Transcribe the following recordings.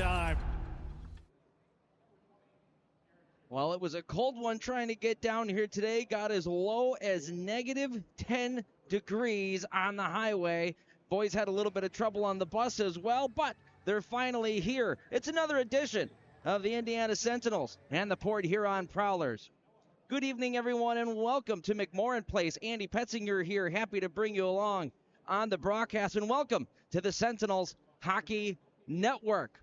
time. Well, it was a cold one trying to get down here today. Got as low as negative 10 degrees on the highway. Boys had a little bit of trouble on the bus as well, but they're finally here. It's another edition of the Indiana Sentinels and the Port Huron Prowlers. Good evening, everyone, and welcome to McMorran Place. Andy Petzinger here, happy to bring you along on the broadcast, and welcome to the Sentinels Hockey Network.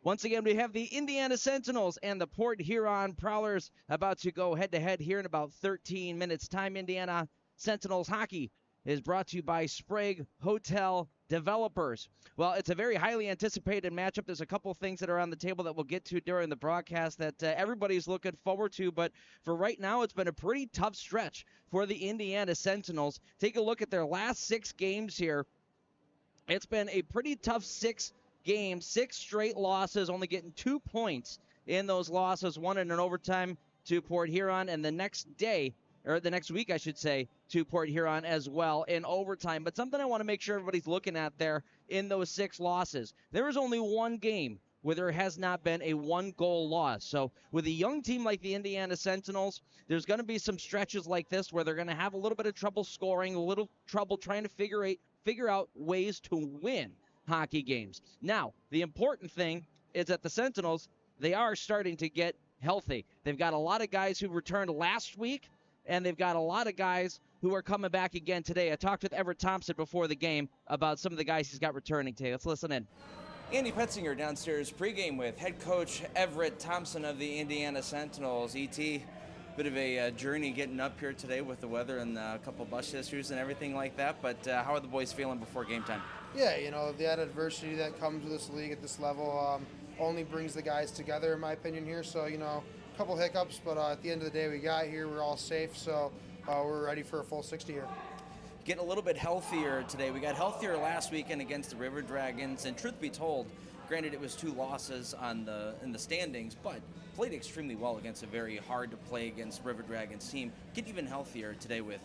Once again, we have the Indiana Sentinels and the Port Huron Prowlers about to go head-to-head here in about 13 minutes' time. Indiana Sentinels hockey is brought to you by Sprague Hotel Developers. Well, it's a very highly anticipated matchup. There's a couple things that are on the table that we'll get to during the broadcast that everybody's looking forward to. But for right now, it's been a pretty tough stretch for the Indiana Sentinels. Take a look at their last 6 games here. It's been a pretty tough 6 games, 6 straight losses, only getting 2 points in those losses, one in an overtime to Port Huron, and the next week, I should say, to Port Huron as well in overtime. But something I want to make sure everybody's looking at there in those 6 losses. There is only one game where there has not been a 1-goal loss. So with a young team like the Indiana Sentinels, there's going to be some stretches like this where they're going to have a little bit of trouble scoring, a little trouble trying to figure out ways to win hockey games. Now, the important thing is that the Sentinels, they are starting to get healthy. They've got a lot of guys who returned last week, and they've got a lot of guys who are coming back again today. I talked with Everett Thompson before the game about some of the guys he's got returning today. Let's listen in. Andy Petzinger downstairs pregame with head coach Everett Thompson of the Indiana Sentinels. ET, bit of a journey getting up here today with the weather and a couple bus issues and everything like that, but how are the boys feeling before game time? Yeah, the adversity that comes with this league at this level only brings the guys together, in my opinion, here. So, a couple hiccups, but at the end of the day, we got here. We're all safe, so we're ready for a full 60 here. Getting a little bit healthier today. We got healthier last weekend against the River Dragons, and truth be told, granted it was 2 losses in the standings, but played extremely well against a very hard to play against River Dragons team. Get even healthier today with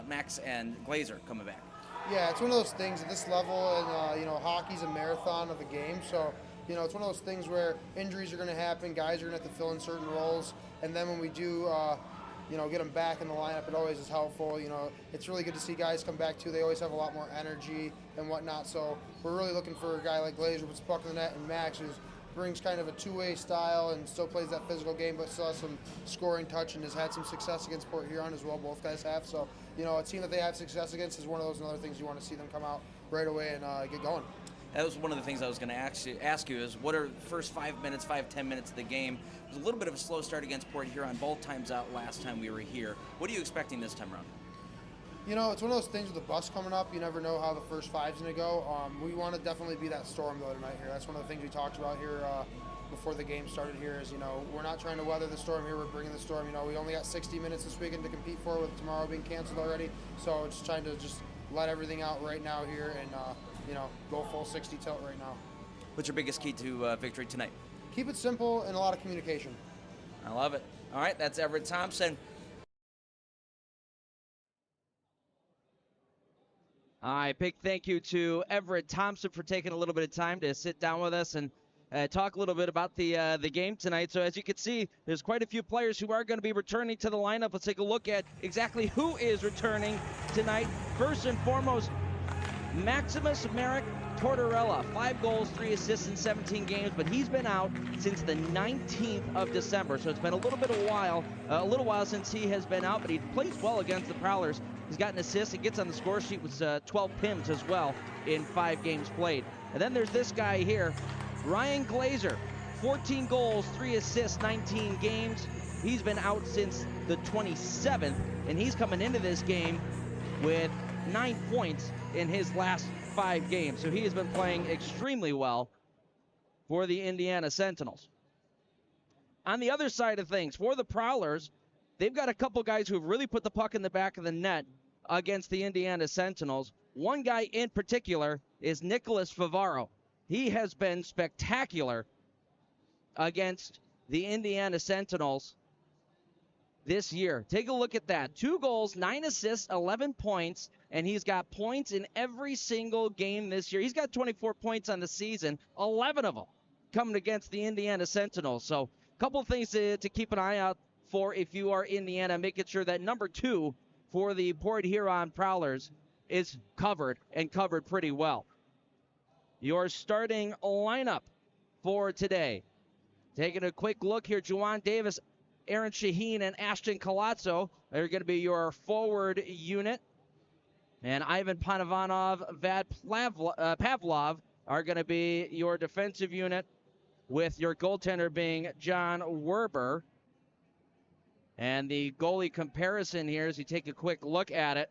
Max and Glazer coming back. Yeah, it's one of those things at this level, and hockey's a marathon of a game, so it's one of those things where injuries are going to happen, guys are going to have to fill in certain roles, and then when we do get them back in the lineup, it always is helpful. It's really good to see guys come back too. They always have a lot more energy and whatnot, so we're really looking for a guy like Glazer with the puck in the net, and Max, who brings kind of a two-way style and still plays that physical game, but still has some scoring touch and has had some success against Port Huron as well. Both guys have. So, a team that they have success against is one of those other things you want to see them come out right away and get going. That was one of the things I was going to ask you is what are the first 5 minutes, 10 minutes of the game? It was a little bit of a slow start against Port Huron both times out last time we were here. What are you expecting this time around? It's one of those things with the bus coming up. You never know how the first 5's going to go. We want to definitely be that storm, though, tonight here. That's one of the things we talked about here before the game started here is, we're not trying to weather the storm here. We're bringing the storm. We only got 60 minutes this weekend to compete for with tomorrow being canceled already. So it's trying to just let everything out right now here and, go full 60 tilt right now. What's your biggest key to victory tonight? Keep it simple and a lot of communication. I love it. All right, that's Everett Thompson. All right, big thank you to Everett Thompson for taking a little bit of time to sit down with us and talk a little bit about the game tonight. So as you can see, there's quite a few players who are going to be returning to the lineup. Let's take a look at exactly who is returning tonight. First and foremost, Maximus Merrick Tortorella, 5 goals, 3 assists in 17 games, but he's been out since the 19th of December. So it's been a little while since he has been out, but he plays well against the Prowlers. He's got an assist. He gets on the score sheet with 12 PIMs as well in 5 games played. And then there's this guy here, Ryan Glazer, 14 goals, 3 assists, 19 games. He's been out since the 27th, and he's coming into this game with 9 points in his last 5 games. So he has been playing extremely well for the Indiana Sentinels. On the other side of things, for the Prowlers, they've got a couple guys who have really put the puck in the back of the net against the Indiana Sentinels. One guy in particular is Nicholas Favaro. He has been spectacular against the Indiana Sentinels this year. Take a look at that. 2 goals, 9 assists, 11 points, and he's got points in every single game this year. He's got 24 points on the season, 11 of them coming against the Indiana Sentinels. So a couple of things to keep an eye out for if you are Indiana, making sure that number 2 for the Port Huron Prowlers is covered and covered pretty well. Your starting lineup for today. Taking a quick look here, Juwan Davis, Aaron Shaheen, and Ashton Colazzo are going to be your forward unit. And Ivan Panavanov, Pavlov are going to be your defensive unit, with your goaltender being John Werber. And the goalie comparison here, as you take a quick look at it,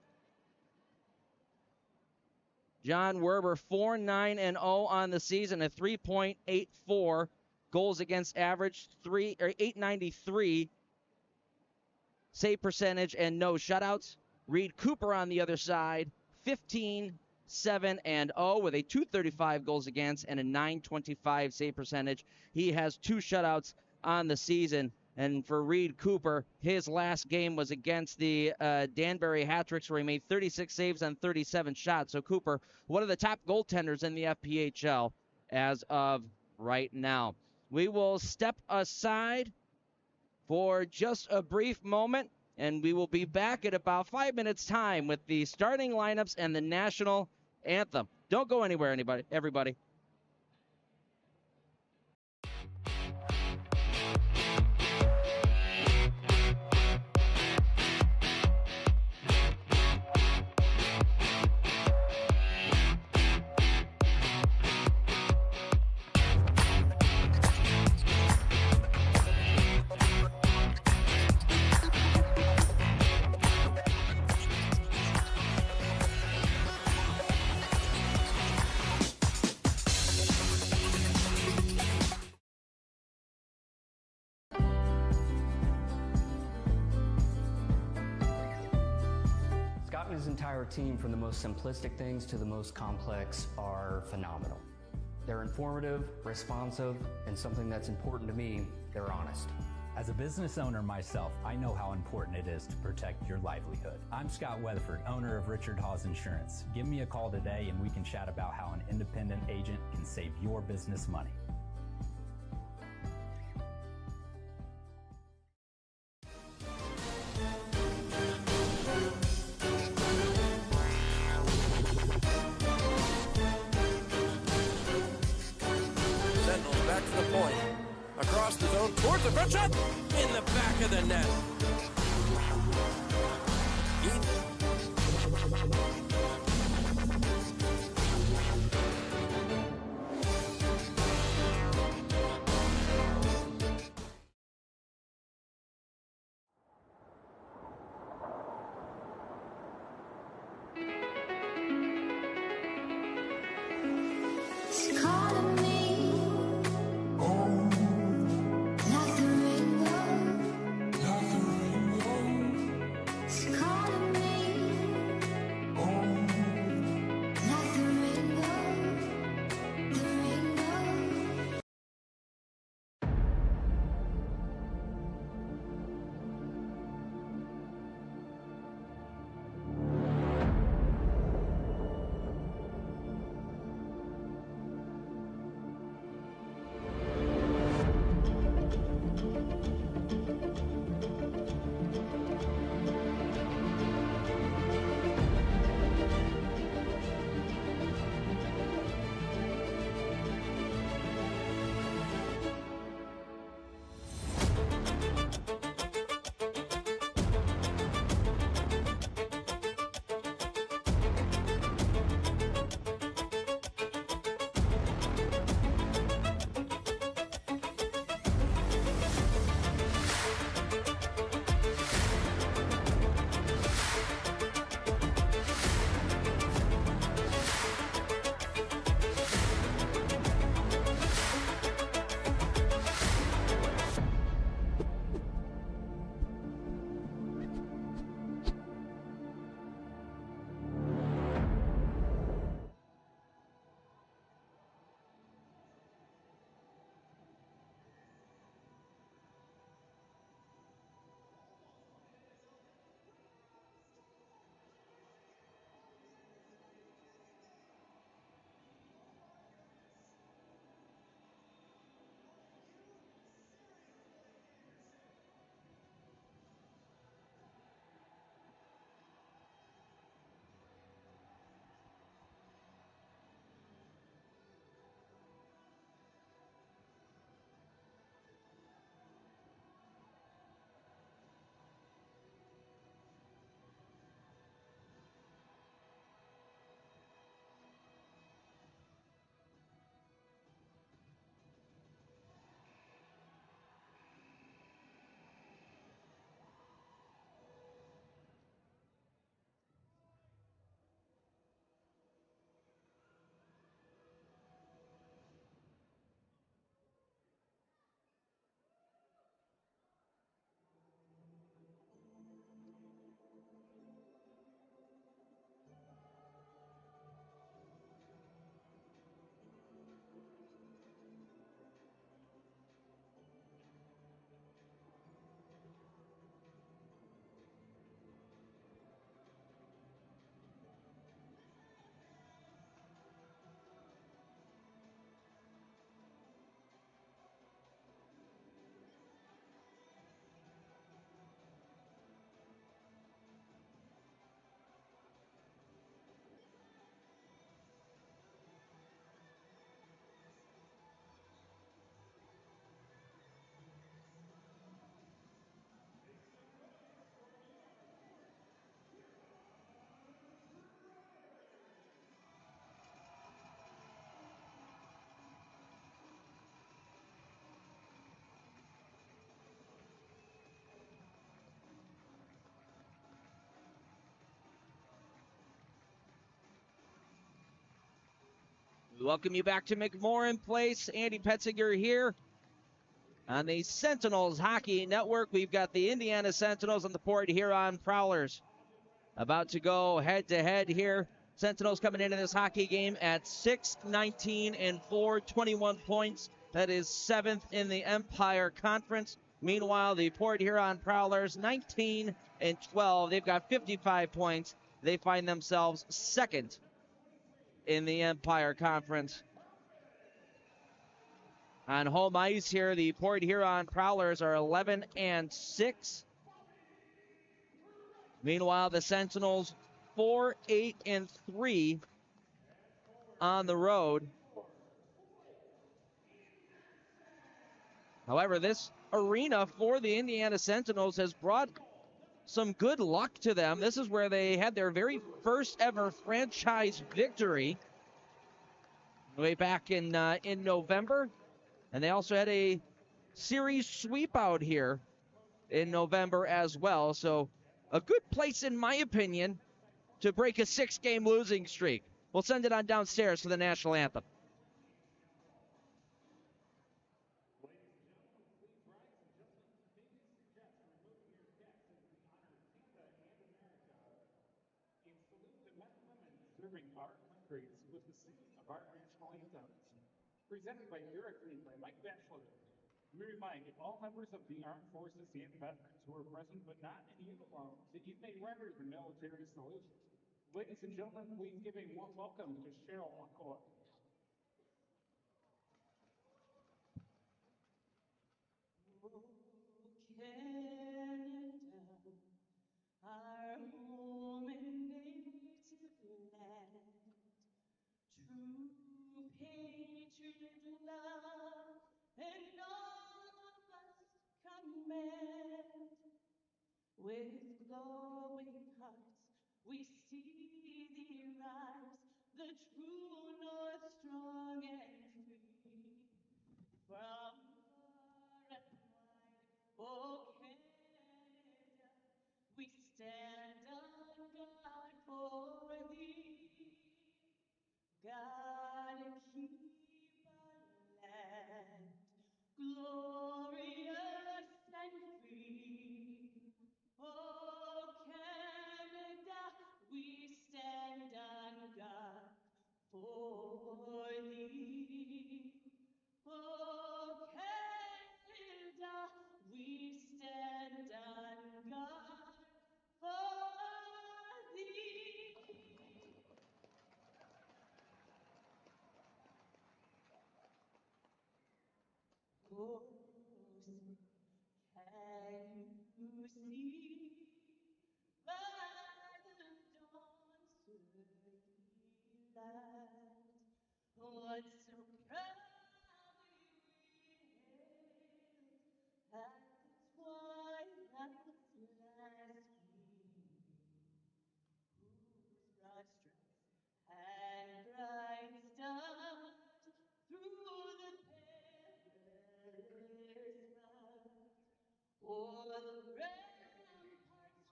John Werber 4-9-0 on the season, a 3.84 goals against average, 893 save percentage, and no shutouts. Reed Cooper on the other side, 15-7-0 with a 235 goals against and a 925 save percentage. He has 2 shutouts on the season. And for Reed Cooper, his last game was against the Danbury Hat-Tricks, where he made 36 saves on 37 shots. So Cooper, one of the top goaltenders in the FPHL as of right now. We will step aside for just a brief moment, and we will be back at about 5 minutes' time with the starting lineups and the national anthem. Don't go anywhere, everybody. Scott and his entire team, from the most simplistic things to the most complex, are phenomenal. They're informative, responsive, and something that's important to me, they're honest. As a business owner myself, I know how important it is to protect your livelihood. I'm Scott Weatherford, owner of Richard Hawes Insurance. Give me a call today and we can chat about how an independent agent can save your business money. Sentinels back to the point. Across the zone, towards the front shot, in the back of the net. She's calling me like the rainbow. She's calling me like the rainbow. The rainbow. Welcome you back to McMorran Place. Andy Petziger here on the Sentinels Hockey Network. We've got the Indiana Sentinels and the Port Huron Prowlers about to go head-to-head here. Sentinels coming into this hockey game at 6-19-4, 21 points. That is 7th in the Empire Conference. Meanwhile, the Port Huron Prowlers 19-12. They've got 55 points. They find themselves 2nd in the Empire Conference. On home ice here, the Port Huron Prowlers are 11-6. Meanwhile, the Sentinels 4-8-3 on the road. However, this arena for the Indiana Sentinels has brought some good luck to them. This is where they had their very first ever franchise victory way back in November. And they also had a series sweep out here in November as well. So a good place, in my opinion, to break a 6-game losing streak. We'll send it on downstairs for the national anthem. Serving our countries with the singing of our national anthem. Presented by Lyrically by Mike Batchelor. We remind all members of the armed forces and veterans who are present but not in uniform that you may render the military salute. Ladies and gentlemen, please give a warm welcome to Cheryl McCoy. Canada, our home and native land, true patriot love, and all of us command. With glowing hearts, we see thee rise, the true north, strong and free. From far and wide, oh Canada, we stand on guard for thee. God keep our land glorious and free. Oh Canada, we stand on guard for thee. Oh Canada, we stand on guard for thee. Oh, say, can you see by the dawn's early light what so proudly we hailed at the twilight's last gleam, whose broad stripes and bright stars through the perilous fight o'er the ramparts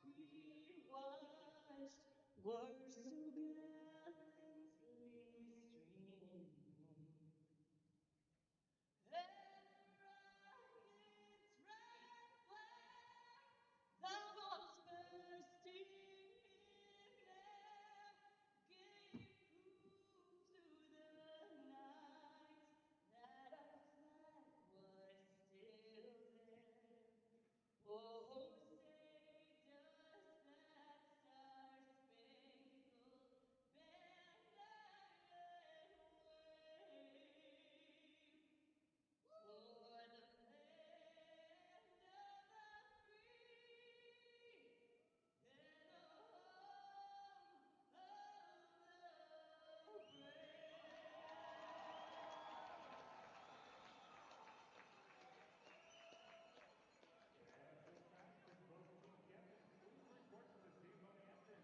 we watched were so gallantly streaming. And the rocket's red flare, the bombs bursting in air, gave proof to the night that our flag was still there. Oh, say does that star-spangled banner yet wave? For the land of the free and the home of the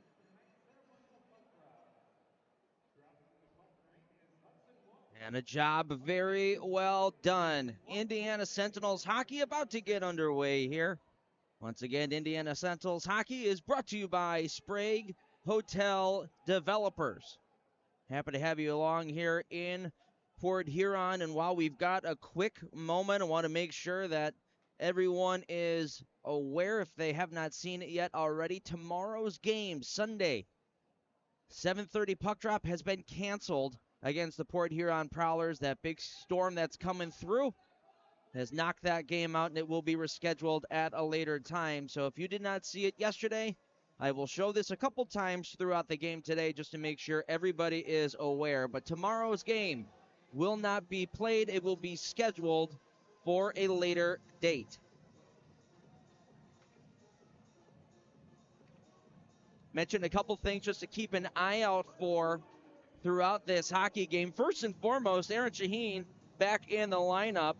And a job very well done. Indiana Sentinels hockey about to get underway here. Once again, Indiana Sentinels hockey is brought to you by Sprague Hotel Developers. Happy to have you along here in Port Huron. And while we've got a quick moment, I want to make sure that everyone is aware, if they have not seen it yet already, tomorrow's game, Sunday, 7:30 puck drop, has been canceled against the Port Huron Prowlers. That big storm that's coming through has knocked that game out, and it will be rescheduled at a later time. So if you did not see it yesterday, I will show this a couple times throughout the game today just to make sure everybody is aware. But tomorrow's game will not be played. It will be scheduled for a later date. Mentioned a couple things just to keep an eye out for throughout this hockey game. First and foremost, Aaron Shaheen back in the lineup,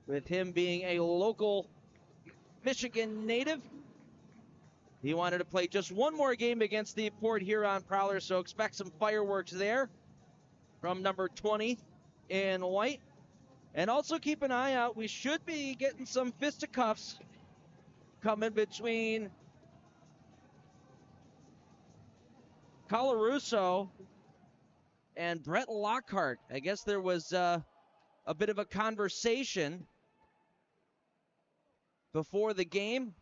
with him being a local Michigan native. He wanted to play just one more game against the Port Huron Prowlers, so expect some fireworks there from number 20 in white. And also keep an eye out. We should be getting some fisticuffs coming between Colarusso and Brett Lockhart. I guess there was a bit of a conversation before the game,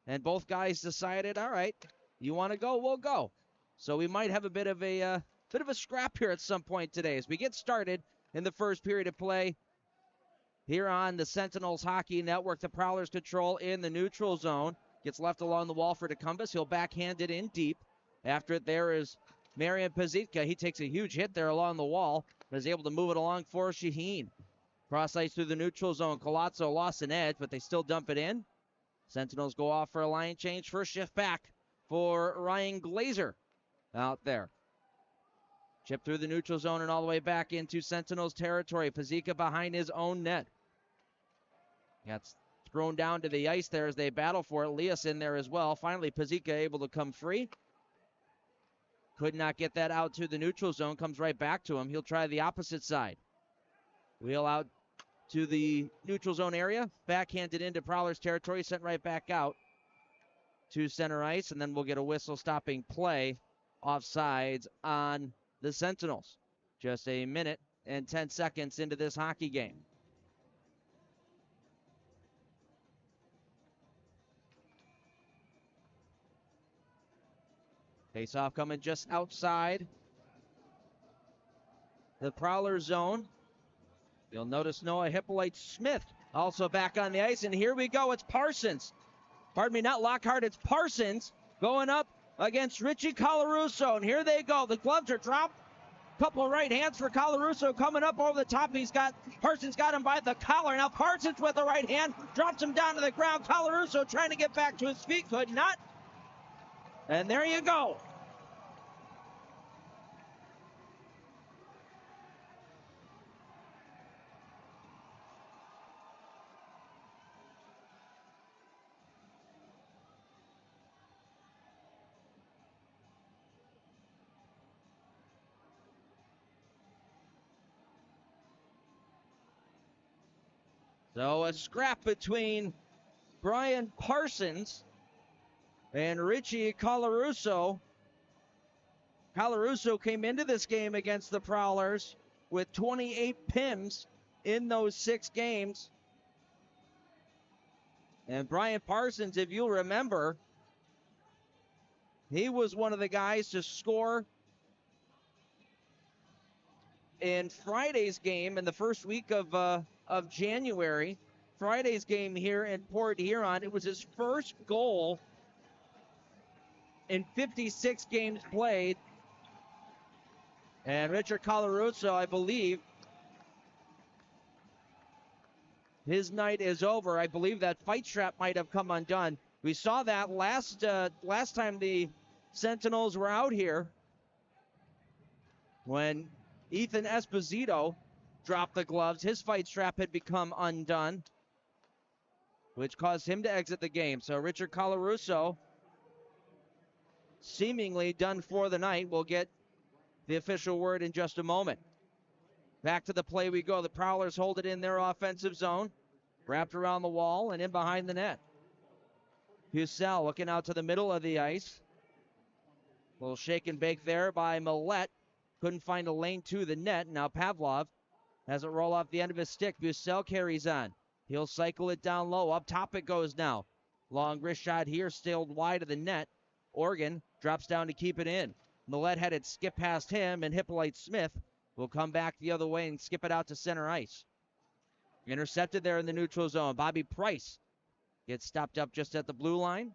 and both guys decided, all right, you want to go, we'll go. So we might have a bit of a scrap here at some point today as we get started in the first period of play here on the Sentinels Hockey Network. The Prowlers control in the neutral zone. Gets left along the wall for DeCumbus. He'll backhand it in deep. After it, there is Marian Pazitka. He takes a huge hit there along the wall, but is able to move it along for Shaheen. Cross ice through the neutral zone. Colazzo lost an edge, but they still dump it in. Sentinels go off for a line change. First shift back for Ryan Glazer out there. Chip through the neutral zone and all the way back into Sentinels territory. Pazitka behind his own net. Gets thrown down to the ice there as they battle for it. Lias in there as well. Finally, Pazitka able to come free. Could not get that out to the neutral zone. Comes right back to him. He'll try the opposite side. Wheel out to the neutral zone area. Backhanded into Prowlers territory. Sent right back out to center ice. And then we'll get a whistle stopping play offsides on the Sentinels. Just a minute and 10 seconds into this hockey game. Face-off coming just outside the Prowler zone. You'll notice Noah Hippolyte-Smith also back on the ice, and here we go. It's Parsons. Pardon me, not Lockhart, it's Parsons going up against Richie Colarusso, and here they go. The gloves are dropped. Couple of right hands for Colarusso coming up over the top. Parsons got him by the collar. Now Parsons with the right hand drops him down to the ground. Colarusso trying to get back to his feet, could not. And there you go. So a scrap between Brian Parsons and Richie Colarusso. Colarusso came into this game against the Prowlers with 28 PIMs in those 6 games. And Brian Parsons, if you'll remember, he was one of the guys to score in Friday's game in the first week of January. Friday's game here in Port Huron. It was his first goal in 56 games played. And Richard Colarusso, I believe, his night is over. I believe that fight strap might have come undone. We saw that last time the Sentinels were out here when Ethan Esposito dropped the gloves. His fight strap had become undone, which caused him to exit the game. So Richard Colarusso seemingly done for the night. We'll get the official word in just a moment. Back to the play we go. The Prowlers hold it in their offensive zone. Wrapped around the wall and in behind the net. Hussell looking out to the middle of the ice. A little shake and bake there by Millette. couldn't find a lane to the net. Now Pavlov has it roll off the end of his stick. Bussell carries on. He'll cycle it down low. Up top it goes now. Long wrist shot here, sailed wide of the net. Oregon drops down to keep it in. Millette had it skip past him, and Hippolyte Smith will come back the other way and skip it out to center ice. Intercepted there in the neutral zone. Bobby Price gets stopped up just at the blue line.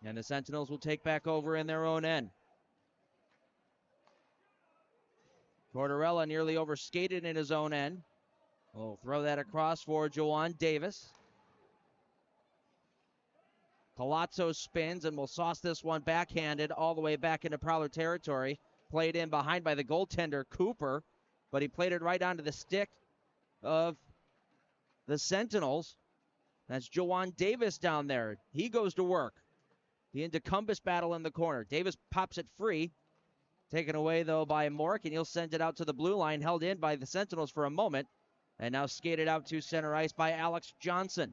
And the Sentinels will take back over in their own end. Tortorella nearly overskated in his own end. We'll throw that across for Juwan Davis. Palazzo spins and will sauce this one backhanded all the way back into Prowler territory. Played in behind by the goaltender, Cooper, but he played it right onto the stick of the Sentinels. That's Juwan Davis down there. He goes to work. The Indecumbus battle in the corner. Davis pops it free. Taken away, though, by Mork, and he'll send it out to the blue line, held in by the Sentinels for a moment, and now skated out to center ice by Alex Johnson.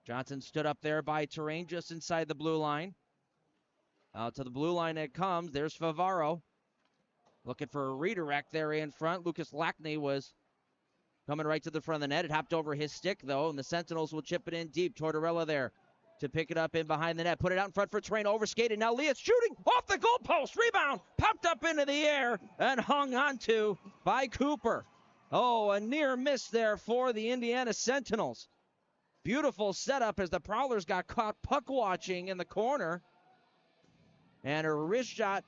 Johnson stood up there by Terrain just inside the blue line. Out to the blue line it comes. There's Favaro. Looking for a redirect there in front. Lucas Lackney was coming right to the front of the net. It hopped over his stick, though, and the Sentinels will chip it in deep. Tortorella there to pick it up in behind the net. Put it out in front for Terrain. Overskated. Now Leah shooting off the goalpost. Rebound. Popped up into the air and hung onto by Cooper. Oh, a near miss there for the Indiana Sentinels. Beautiful setup as the Prowlers got caught puck watching in the corner. And a wrist shot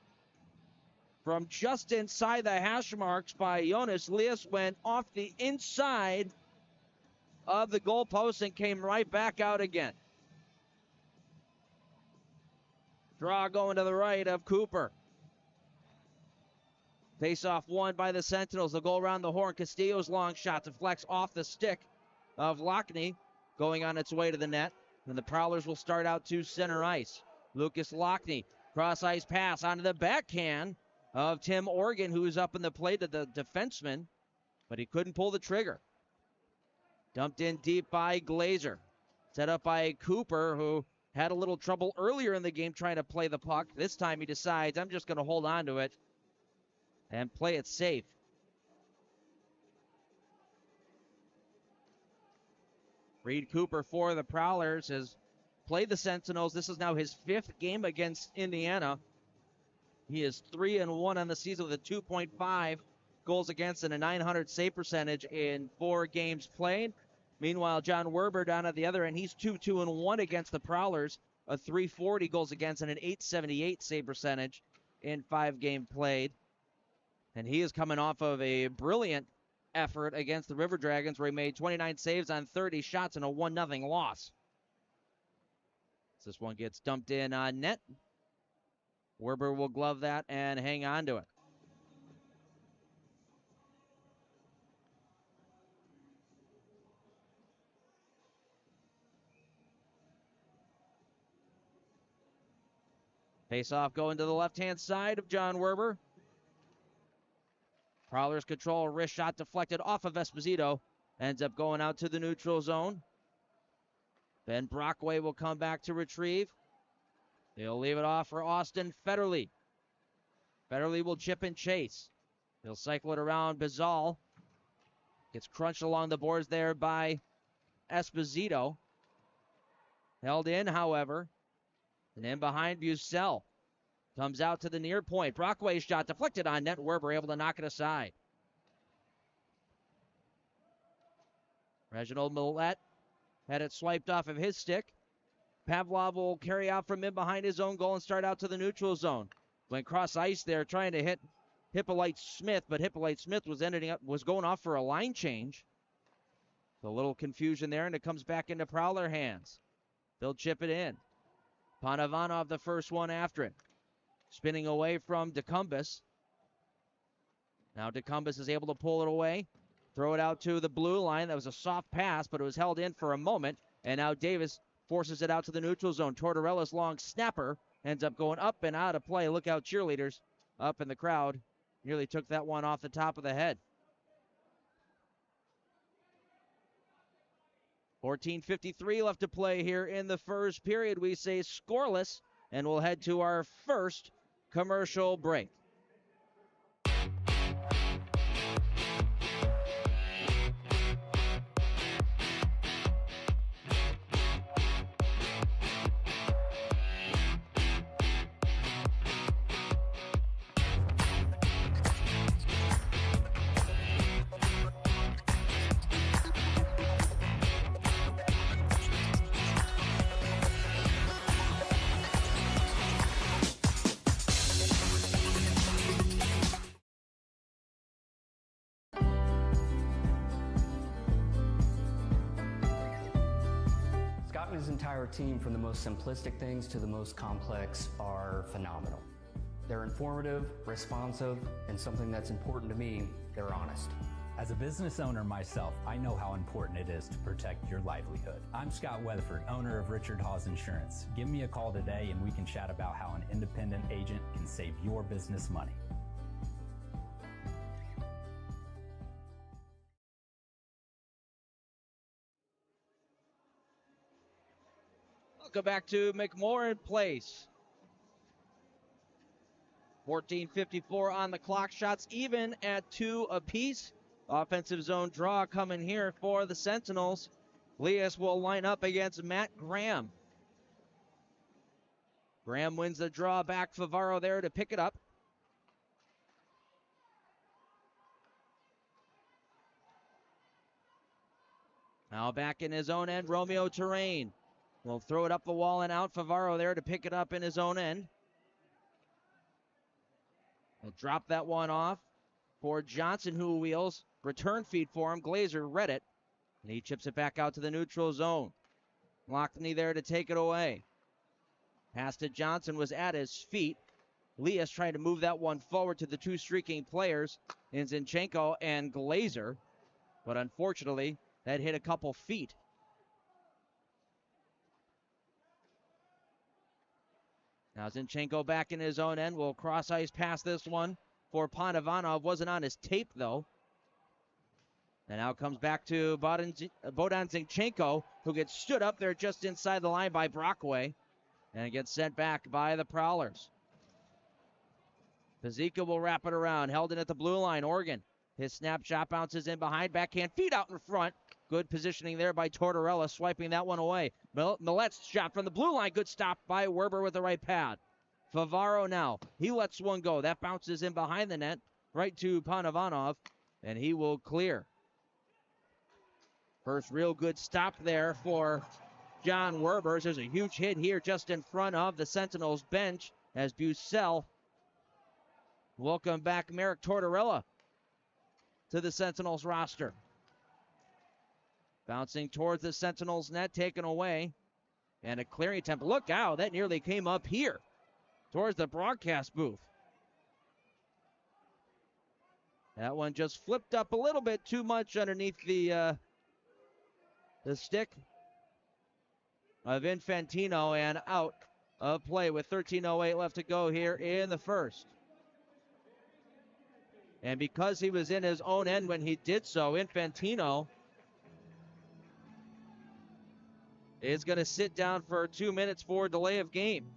from just inside the hash marks by Jonas Lias went off the inside of the goalpost and came right back out again. Draw going to the right of Cooper. Face-off won by the Sentinels. They'll go around the horn. Castillo's long shot deflects off the stick of Lockney, going on its way to the net. And the Prowlers will start out to center ice. Lucas Lockney, cross-ice pass onto the backhand of Tim Organ, who is up in the plate of the defenseman, but he couldn't pull the trigger. Dumped in deep by Glazer. Set up by Cooper, who had a little trouble earlier in the game trying to play the puck. This time he decides, I'm just going to hold on to it and play it safe. Reed Cooper for the Prowlers has played the Sentinels. This is now his 5th game against Indiana. He is 3-1 on the season with a 2.5 goals against and a .900 save percentage in 4 games played. Meanwhile, John Werber down at the other end, he's 2-1 against the Prowlers, a .340 goals against and an .878 save percentage in 5 games played. And he is coming off of a brilliant effort against the River Dragons where he made 29 saves on 30 shots and a 1-0 loss. This one gets dumped in on net. Werber will glove that and hang on to it. Face-off going to the left-hand side of John Werber. Prowlers control, wrist shot deflected off of Esposito. Ends up going out to the neutral zone. Ben Brockway will come back to retrieve. They'll leave it off for Austin Federle. Federle will chip and chase. He'll cycle it around Bizal. Gets crunched along the boards there by Esposito. Held in, however. And then behind Bussell. Comes out to the near point. Brockway's shot deflected on net. Werber able to knock it aside. Reginald Millette had it swiped off of his stick. Pavlov will carry out from in behind his own goal and start out to the neutral zone. Went cross ice there trying to hit Hippolyte Smith, but Hippolyte Smith was going off for a line change. So a little confusion there, and it comes back into Prowler hands. They'll chip it in. Panavanov the first one after it. Spinning away from DeCumbus. Now DeCumbus is able to pull it away. Throw it out to the blue line. That was a soft pass, but it was held in for a moment. And now Davis forces it out to the neutral zone. Tortorella's long snapper ends up going up and out of play. Look out, cheerleaders up in the crowd. Nearly took that one off the top of the head. 14:53 left to play here in the first period. We say scoreless, and we'll head to our first commercial break. Scott and his entire team, from the most simplistic things to the most complex, are phenomenal. They're informative, responsive, and something that's important to me, they're honest. As a business owner myself, I know how important it is to protect your livelihood. I'm Scott Weatherford, owner of Richard Hawes Insurance. Give me a call today and we can chat about how an independent agent can save your business money. Welcome back to McMorran Place. 14:54 on the clock. Shots even at 2 apiece. Offensive zone draw coming here for the Sentinels. Leas will line up against Matt Graham. Graham wins the draw back. Favaro there to pick it up. Now back in his own end, Romeo Terrain will throw it up the wall and out. Favaro there to pick it up in his own end. He'll drop that one off for Johnson, who wheels. Return feed for him. Glazer read it, and he chips it back out to the neutral zone. Lockney there to take it away. Pass to Johnson was at his feet. Leas trying to move that one forward to the two streaking players in Zinchenko and Glazer, but unfortunately, that hit a couple feet. Now Zinchenko back in his own end. Will cross ice past this one for Panovanov. Wasn't on his tape, though. And now comes back to Bodan Zinchenko, who gets stood up there just inside the line by Brockway and gets sent back by the Prowlers. Pazika will wrap it around. Held in at the blue line. Oregon. His snapshot bounces in behind. Backhand feed out in front. Good positioning there by Tortorella, swiping that one away. Millet's shot from the blue line. Good stop by Werber with the right pad. Favaro now. He lets one go. That bounces in behind the net. Right to Panovanov. And he will clear. First real good stop there for John Werbers. There's a huge hit here just in front of the Sentinels bench as Bucell welcome back Merrick Tortorella to the Sentinels roster. Bouncing towards the Sentinels net, taken away. And a clearing attempt. Look out, that nearly came up here towards the broadcast booth. That one just flipped up a little bit too much underneath the stick of Infantino and out of play with 13:08 left to go here in the first. And because he was in his own end when he did so, Infantino is going to sit down for 2 minutes for delay of game.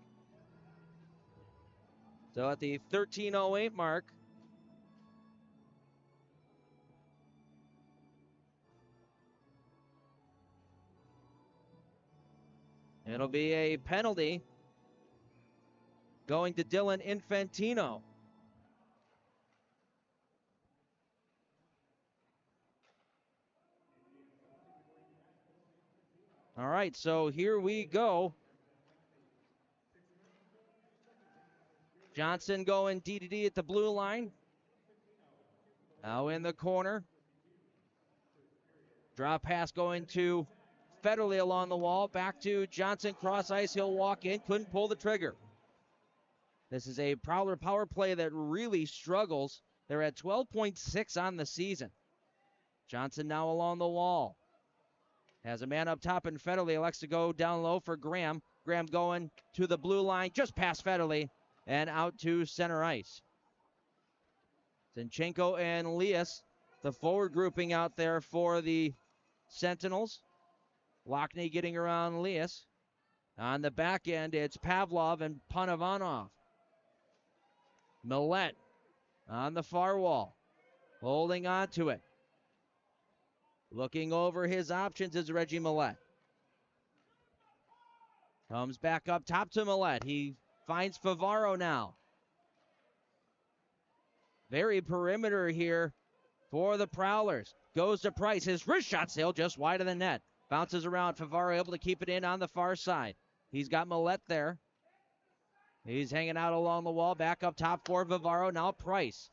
So at the 13:08 mark, it'll be a penalty going to Dylan Infantino. All right, so here we go. Johnson going D-to-D at the blue line. Now in the corner. Drop pass going to Federley along the wall. Back to Johnson, cross ice. He'll walk in. Couldn't pull the trigger. This is a Prowler power play that really struggles. They're at 12.6 on the season. Johnson now along the wall. Has a man up top in Federley. Elects to go down low for Graham. Graham going to the blue line. Just past Federley and out to center ice. Zinchenko and Leas, the forward grouping out there for the Sentinels. Lockney getting around Leas. On the back end, it's Pavlov and Panovanov. Millette on the far wall, holding on to it. Looking over his options is Reggie Millette. Comes back up top to Millette. He finds Favaro now. Very perimeter here for the Prowlers. Goes to Price. His wrist shot sailed just wide of the net. Bounces around. Favaro able to keep it in on the far side. He's got Millette there. He's hanging out along the wall. Back up top for Favaro. Now Price.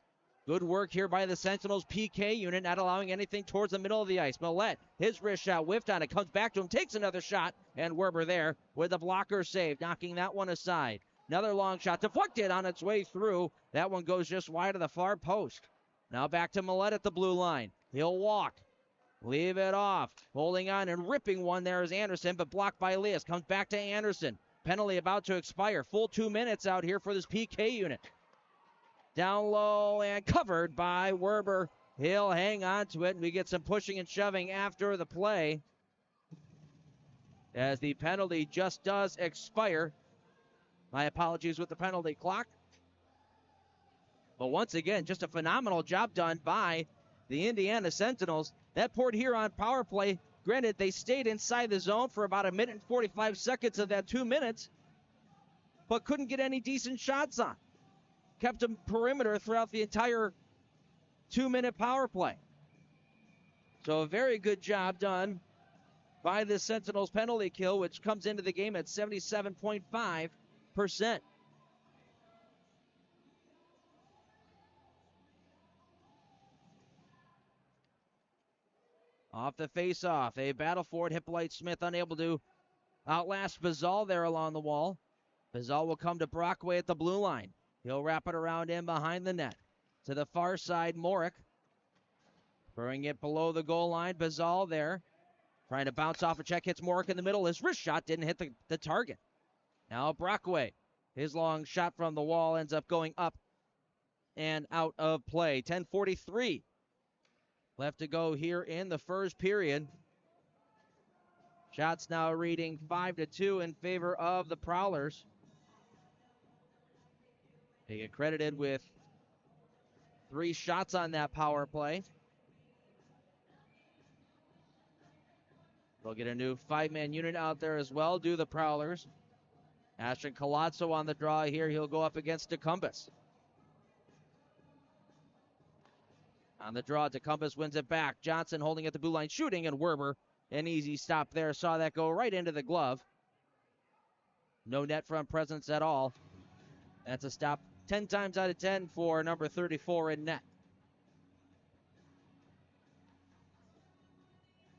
Good work here by the Sentinels PK unit, not allowing anything towards the middle of the ice. Millette, his wrist shot whiffed on it, comes back to him, takes another shot, and Werber there with a blocker save, knocking that one aside. Another long shot deflected on its way through. That one goes just wide of the far post. Now back to Millette at the blue line. He'll walk. Leave it off. Holding on and ripping one there is Anderson, but blocked by Elias. Comes back to Anderson. Penalty about to expire. Full 2 minutes out here for this PK unit. Down low and covered by Werber. He'll hang on to it, and we get some pushing and shoving after the play as the penalty just does expire. My apologies with the penalty clock. But once again, just a phenomenal job done by the Indiana Sentinels. That Port Huron power play, granted, they stayed inside the zone for about 1 minute and 45 seconds of that 2 minutes, but couldn't get any decent shots on. Kept them perimeter throughout the entire 2-minute power play. So a very good job done by the Sentinels penalty kill, which comes into the game at 77.5%. Off the face-off, a battle for it. Hippolyte Smith unable to outlast Bazal there along the wall. Bazal will come to Brockway at the blue line. He'll wrap it around in behind the net. To the far side, Morick. Throwing it below the goal line. Bazal there. Trying to bounce off a check. Hits Morick in the middle. His wrist shot didn't hit the target. Now Brockway. His long shot from the wall ends up going up and out of play. 10:43 left to go here in the first period. Shots now reading 5-2 in favor of the Prowlers. They get credited with 3 shots on that power play. They'll get a new 5-man unit out there as well, do the Prowlers. Ashton Colazzo on the draw here. He'll go up against DeCumbus. On the draw, DeCumbus wins it back. Johnson holding at the blue line, shooting, and Werber, an easy stop there. Saw that go right into the glove. No net front presence at all. That's a stop 10 times out of 10 for number 34 in net.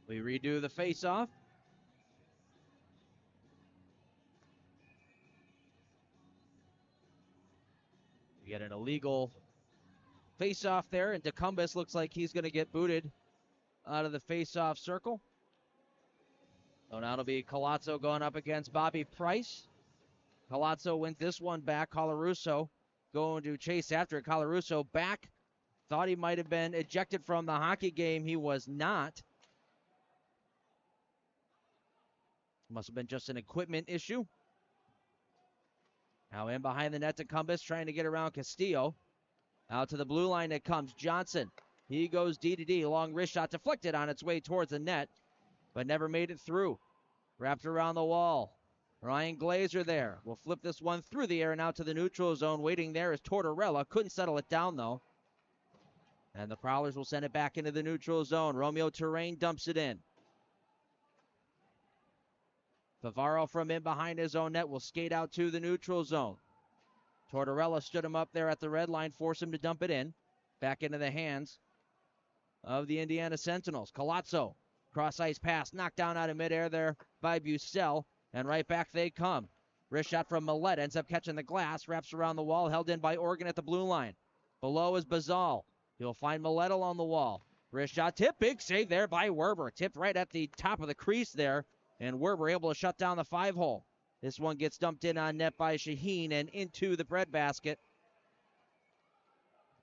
We redo the face-off. We get an illegal face-off there, and DeCumbus looks like he's going to get booted out of the face-off circle. So now it'll be Colazzo going up against Bobby Price. Colazzo wins this one back. Colarusso going to chase after it. Colarusso back. Thought he might have been ejected from the hockey game. He was not. Must have been just an equipment issue. Now in behind the net to Cumbus, trying to get around Castillo. Out to the blue line it comes. Johnson. He goes D to D. Long wrist shot deflected on its way towards the net, but never made it through. Wrapped around the wall. Ryan Glazer there. Will flip this one through the air and out to the neutral zone. Waiting there is Tortorella. Couldn't settle it down though. And the Prowlers will send it back into the neutral zone. Romeo Terrain dumps it in. Favaro from in behind his own net will skate out to the neutral zone. Tortorella stood him up there at the red line, forced him to dump it in. Back into the hands of the Indiana Sentinels. Colazzo, cross ice pass, knocked down out of midair there by Bucell, and right back they come. Wrist shot from Millette, ends up catching the glass, wraps around the wall, held in by Oregon at the blue line. Below is Bazal. He'll find Millette along the wall. Wrist shot tip, big save there by Werber. Tipped right at the top of the crease there, and Werber able to shut down the 5-hole. This one gets dumped in on net by Shaheen and into the breadbasket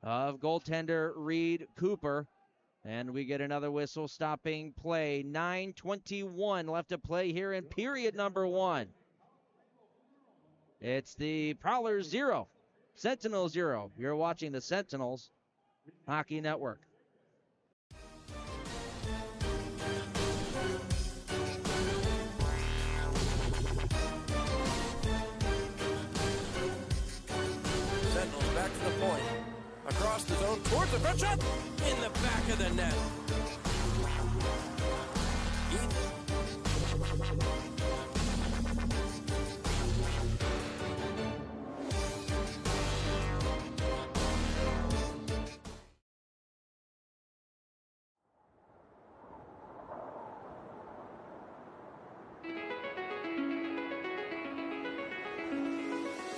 of goaltender Reed Cooper. And we get another whistle stopping play. 9:21 left to play here in period number 1. It's the Prowlers 0 Sentinel 0. You're watching the Sentinels Hockey Network. Sentinels back to the point. Across the zone, towards the front shot, in the back of the net.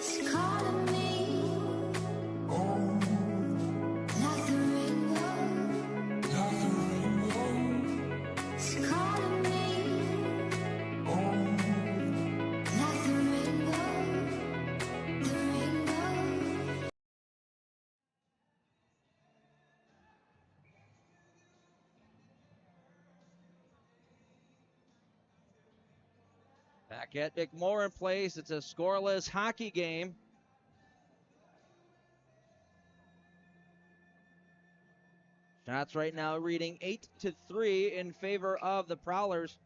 It's calling me like the rainbow. It's calling me like the rainbow. The rainbow. Back at McMorran Place, it's a scoreless hockey game. Shots right now reading 8-3 in favor of the Prowlers.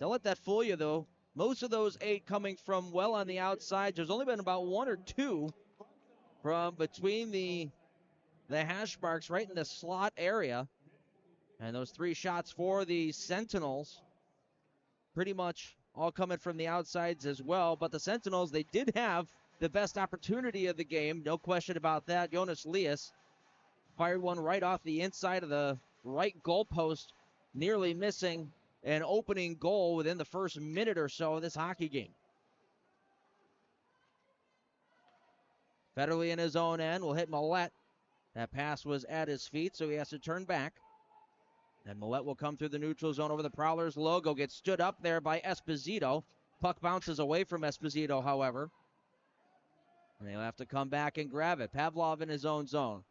Don't let that fool you, though. Most of those 8 coming from well on the outside. There's only been about 1 or 2 from between the hash marks right in the slot area. And those 3 shots for the Sentinels pretty much all coming from the outsides as well. But the Sentinels, they did have the best opportunity of the game. No question about that. Jonas Lias fired one right off the inside of the right goalpost, nearly missing an opening goal within the first minute or so of this hockey game. Federley in his own end will hit Millette. That pass was at his feet, so he has to turn back. And Millette will come through the neutral zone over the Prowlers logo. Gets stood up there by Esposito. Puck bounces away from Esposito, however. And they'll have to come back and grab it. Pavlov in his own zone.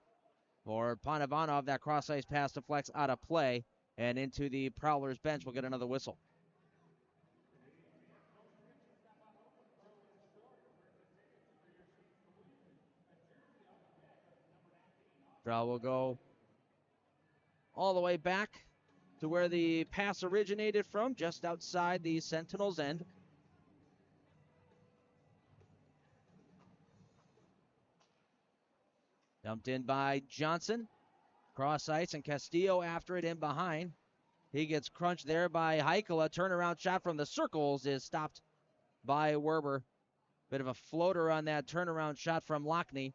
For Panavanov, that cross-ice pass deflects out of play. And into the Prowlers bench, we'll get another whistle. Draw will go all the way back to where the pass originated from, just outside the Sentinels' end. Dumped in by Johnson. Cross ice, and Castillo after it in behind. He gets crunched there by Heikkila. Turnaround shot from the circles is stopped by Werber. Bit of a floater on that turnaround shot from Lockney.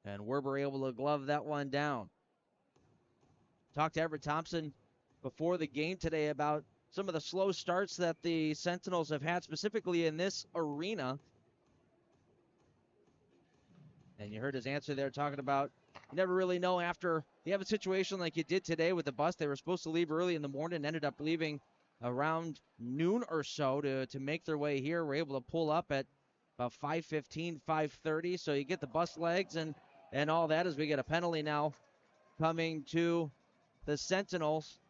And Werber able to glove that one down. Talked to Everett Thompson before the game today about some of the slow starts that the Sentinels have had, specifically in this arena. And you heard his answer there talking about you never really know after you have a situation like you did today with the bus. They were supposed to leave early in the morning, ended up leaving around noon or so to make their way here. We're able to pull up at about 5:15, 5:30. So you get the bus legs and all that as we get a penalty now coming to the Sentinels.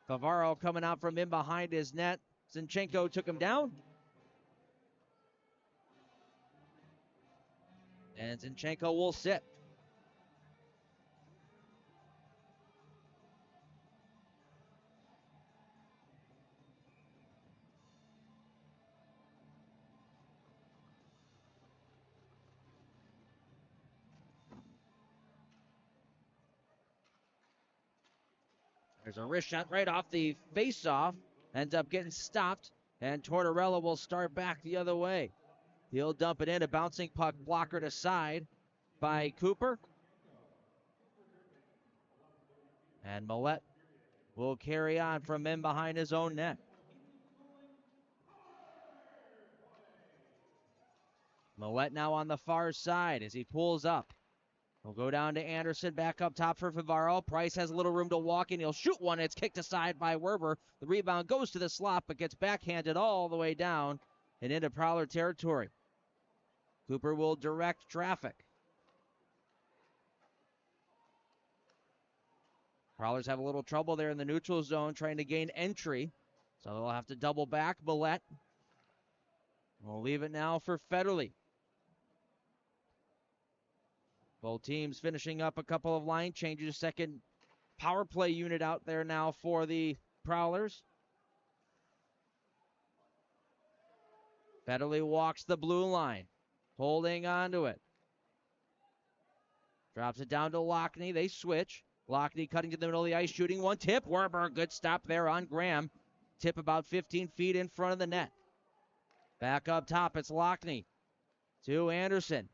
Favaro coming out from in behind his net. Zinchenko took him down. And Zinchenko will sit. There's a wrist shot right off the face-off. Ends up getting stopped. And Tortorella will start back the other way. He'll dump it in. A bouncing puck blockered aside by Cooper. And Millette will carry on from in behind his own net. Millette now on the far side as he pulls up. He'll go down to Anderson, back up top for Favaro. Price has a little room to walk in. He'll shoot one. It's kicked aside by Werber. The rebound goes to the slot, but gets backhanded all the way down and into Prowler territory. Cooper will direct traffic. Prowlers have a little trouble there in the neutral zone trying to gain entry. So they'll have to double back. Millette We'll leave it now for Federley. Both teams finishing up a couple of line changes. Second power play unit out there now for the Prowlers. Federley walks the blue line, holding on to it. Drops it down to Lockney. They switch. Lockney cutting to the middle of the ice, shooting one. Tip. Werber, good stop there on Graham. Tip about 15 feet in front of the net. Back up top, it's Lockney to Anderson.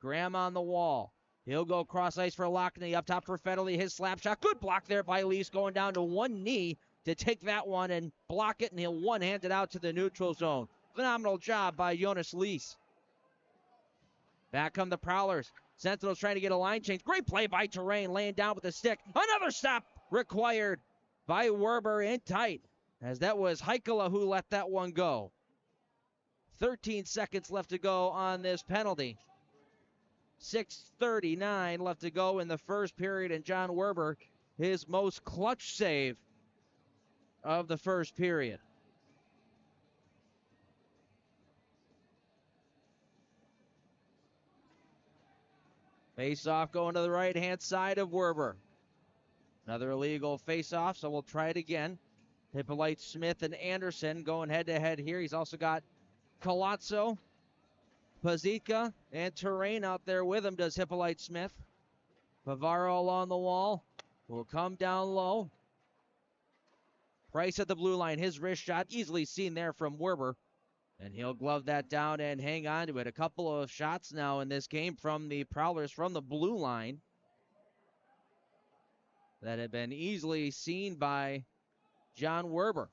Graham on the wall. He'll go cross ice for Lockney. Up top for Federley. His slap shot. Good block there by Lease, going down to one knee to take that one and block it, and he'll one-hand it out to the neutral zone. Phenomenal job by Jonas Lease. Back come the Prowlers. Sentinels trying to get a line change. Great play by Terrain, laying down with a stick. Another stop required by Werber in tight, as that was Heikkila who let that one go. 13 seconds left to go on this penalty. 6:39 left to go in the first period, and John Werber, his most clutch save of the first period. Face-off going to the right-hand side of Werber. Another illegal face-off, so we'll try it again. Hippolyte Smith and Anderson going head-to-head here. He's also got Colazzo, Pazika, and Terrain out there with him, does Hippolyte Smith. Pavaro along the wall. Will come down low. Price at the blue line. His wrist shot easily seen there from Werber. And he'll glove that down and hang on to it. A couple of shots now in this game from the Prowlers from the blue line that have been easily seen by John Werber.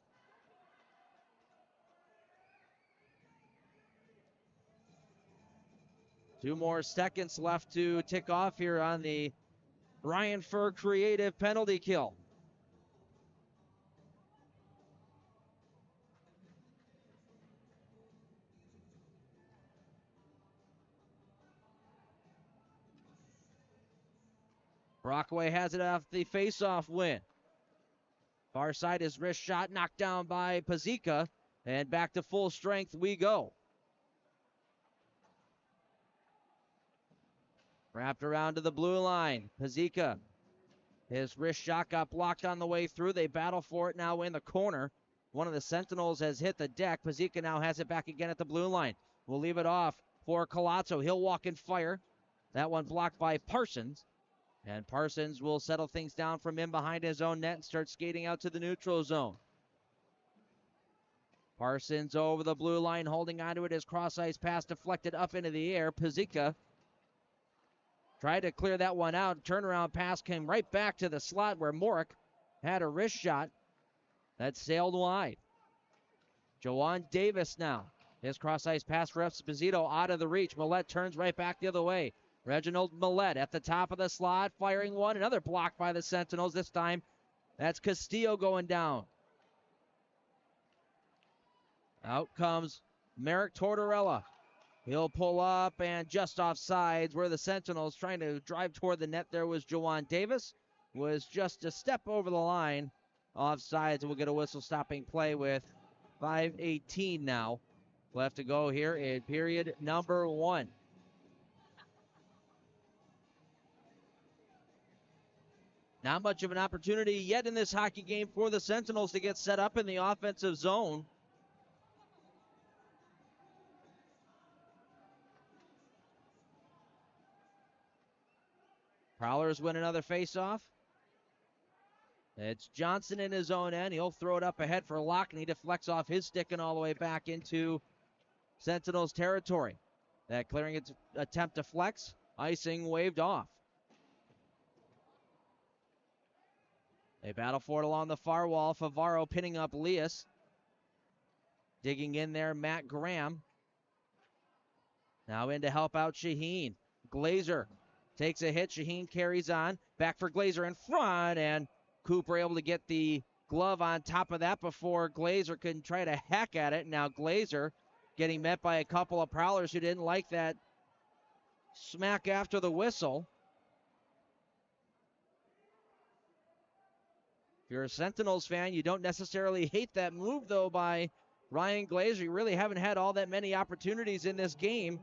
Two more seconds left to tick off here on the Ryan Furr creative penalty kill. Brockway has it off the face-off win. Far side, his wrist shot knocked down by Pazika, and back to full strength we go. Wrapped around to the blue line. Pazika, his wrist shot got blocked on the way through. They battle for it now in the corner. One of the Sentinels has hit the deck. Pazika now has it back again at the blue line. We'll leave it off for Colazzo. He'll walk and fire. That one blocked by Parsons. And Parsons will settle things down from in behind his own net and start skating out to the neutral zone. Parsons over the blue line, holding onto it. His cross-ice pass deflected up into the air. Pazika tried to clear that one out. Turnaround pass came right back to the slot where Morick had a wrist shot that sailed wide. Jawan Davis now. His cross-ice pass for Esposito out of the reach. Millette turns right back the other way. Reginald Millette at the top of the slot, firing one. Another block by the Sentinels. This time, that's Castillo going down. Out comes Merrick Tortorella. He'll pull up and just off sides where the Sentinels trying to drive toward the net. There was Jawan Davis. Was just a step over the line. Off sides. We'll get a whistle stopping play with 5:18 now left to go here in period number one. Not much of an opportunity yet in this hockey game for the Sentinels to get set up in the offensive zone. Prowlers win another faceoff. It's Johnson in his own end. He'll throw it up ahead for Lockney. Deflects off his stick and all the way back into Sentinels territory. That clearing its attempt to flex. Icing waved off. They battle for it along the far wall. Favaro pinning up Leas. Digging in there, Matt Graham. Now in to help out Shaheen. Glazer takes a hit. Shaheen carries on. Back for Glazer in front. And Cooper able to get the glove on top of that before Glazer can try to hack at it. Now Glazer getting met by a couple of Prowlers who didn't like that smack after the whistle. If you're a Sentinels fan, you don't necessarily hate that move, though, by Ryan Glazer. You really haven't had all that many opportunities in this game.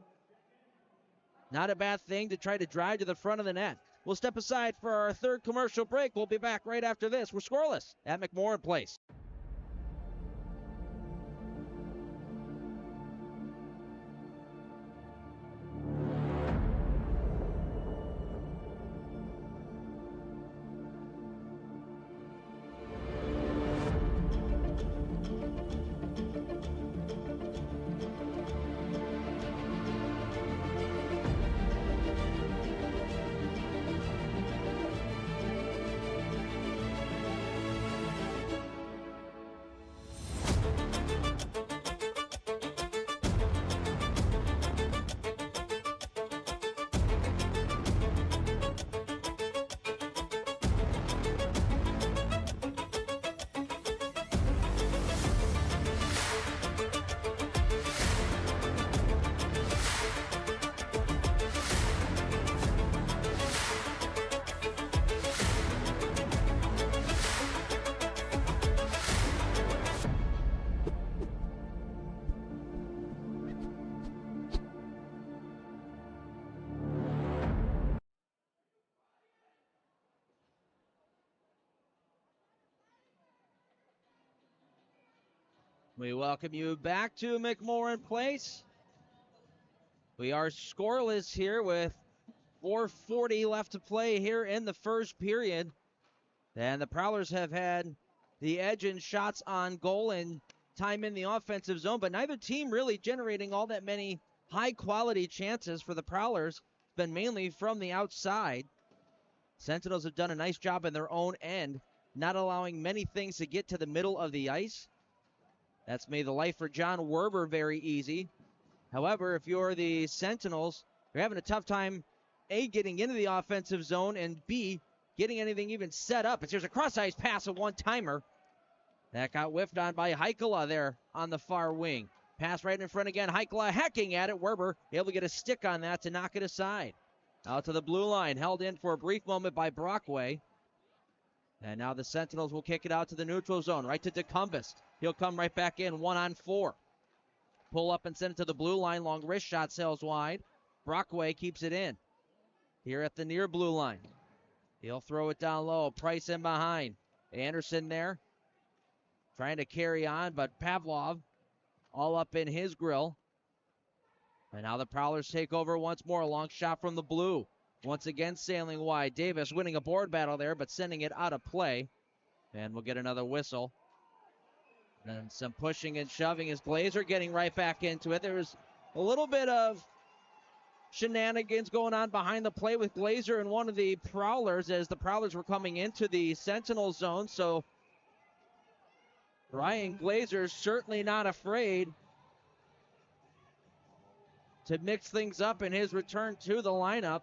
Not a bad thing to try to drive to the front of the net. We'll step aside for our third commercial break. We'll be back right after this. We're scoreless at McMorran Place. We welcome you back to McMorran Place. We are scoreless here with 4:40 left to play here in the first period. And the Prowlers have had the edge in shots on goal and time in the offensive zone, but neither team really generating all that many high-quality chances for the Prowlers. It's been mainly from the outside. Sentinels have done a nice job in their own end, not allowing many things to get to the middle of the ice. That's made the life for John Werber very easy. However, if you're the Sentinels, you're having a tough time, A, getting into the offensive zone, and B, getting anything even set up. Here's a cross-ice pass, a one-timer. That got whiffed on by Heikkila there on the far wing. Pass right in front again. Heikkila hacking at it. Werber able to get a stick on that to knock it aside. Out to the blue line. Held in for a brief moment by Brockway. And now the Sentinels will kick it out to the neutral zone. Right to DeCumbest. He'll come right back in, 1-on-4. Pull up and send it to the blue line. Long wrist shot sails wide. Brockway keeps it in. Here at the near blue line. He'll throw it down low. Price in behind. Anderson there. Trying to carry on, but Pavlov all up in his grill. And now the Prowlers take over once more. A long shot from the blue. Once again sailing wide. Davis winning a board battle there, but sending it out of play. And we'll get another whistle. And some pushing and shoving as Glazer getting right back into it. There was a little bit of shenanigans going on behind the play with Glazer and one of the Prowlers as the Prowlers were coming into the Sentinel zone. So Ryan Glazer certainly not afraid to mix things up in his return to the lineup.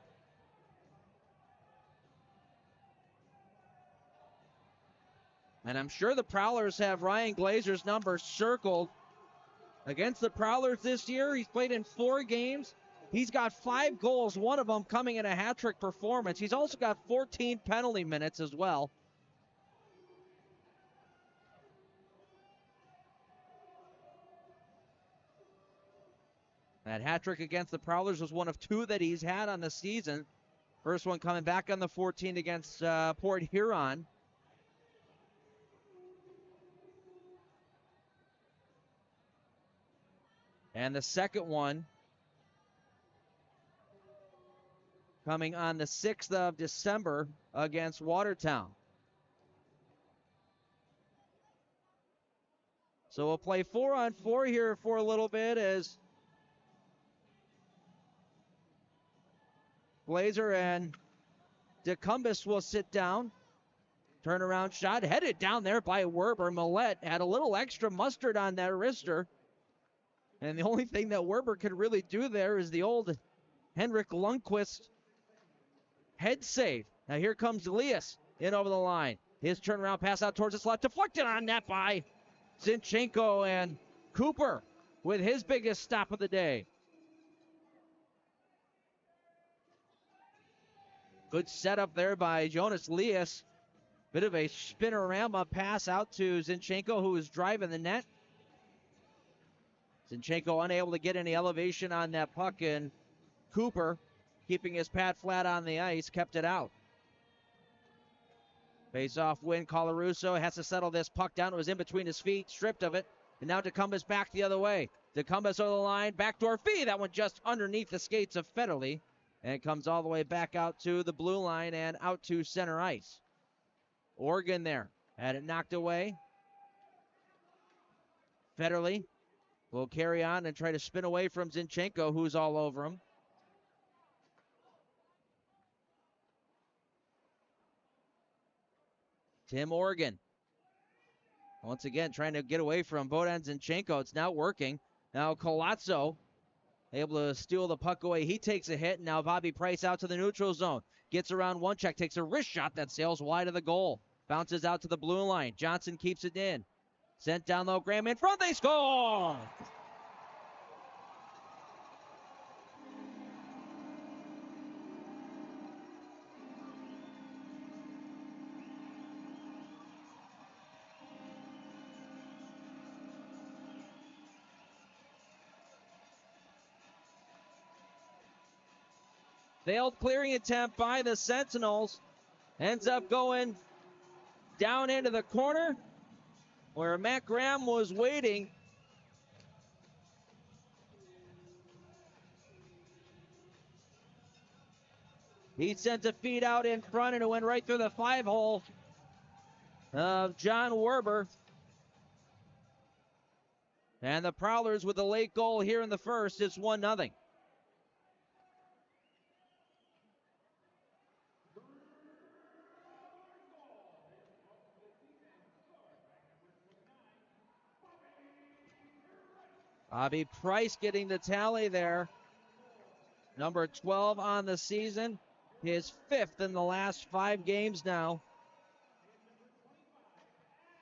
And I'm sure the Prowlers have Ryan Glazer's number circled. Against the Prowlers this year, he's played in 4 games. He's got 5 goals, one of them coming in a hat-trick performance. He's also got 14 penalty minutes as well. That hat-trick against the Prowlers was one of 2 that he's had on the season. First one coming back on the 14 against Port Huron. And the second one coming on the 6th of December against Watertown. So we'll play 4-on-4 here for a little bit as Glazer and DeCumbest will sit down. Turnaround shot headed down there by Werber. Millette had a little extra mustard on that wrister. And the only thing that Werber could really do there is the old Henrik Lundqvist head save. Now here comes Elias in over the line. His turnaround pass out towards the slot. Deflected on net by Zinchenko, and Cooper with his biggest stop of the day. Good setup there by Jonas Elias. Bit of a spinorama pass out to Zinchenko, who was driving the net. Zinchenko unable to get any elevation on that puck, and Cooper, keeping his pad flat on the ice, kept it out. Face-off win. Colarusso has to settle this puck down. It was in between his feet, stripped of it. And now DeCumbus back the other way. DeCumbus over the line, backdoor fee. That one just underneath the skates of Federle. And it comes all the way back out to the blue line and out to center ice. Oregon there. Had it knocked away. Federle will carry on and try to spin away from Zinchenko, who's all over him. Tim Oregon. Once again, trying to get away from Bohdan Zinchenko. It's now working. Now Colazzo able to steal the puck away. He takes a hit. Now Bobby Price out to the neutral zone. Gets around one check. Takes a wrist shot that sails wide of the goal. Bounces out to the blue line. Johnson keeps it in. Sent down low. Graham in front. They score! Failed clearing attempt by the Sentinels. Ends up going down into the corner where Matt Graham was waiting. He sent a feed out in front and it went right through the 5-hole of John Werber. And the Prowlers with a late goal here in the first. It's 1-0. Bobby Price getting the tally there. Number 12 on the season. His 5th in the last 5 games now.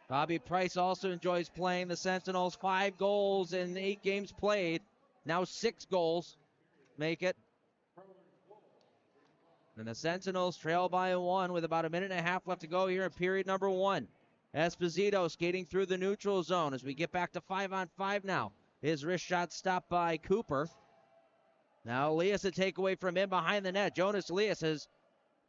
Bobby Price also enjoys playing the Sentinels. 5 goals in 8 games played. Now 6 goals make it. And the Sentinels trail by 1 with about a minute and a half left to go here in period number 1. Esposito skating through the neutral zone as we get back to 5-on-5 now. His wrist shot stopped by Cooper. Now Elias to take away from him behind the net. Jonas Elias has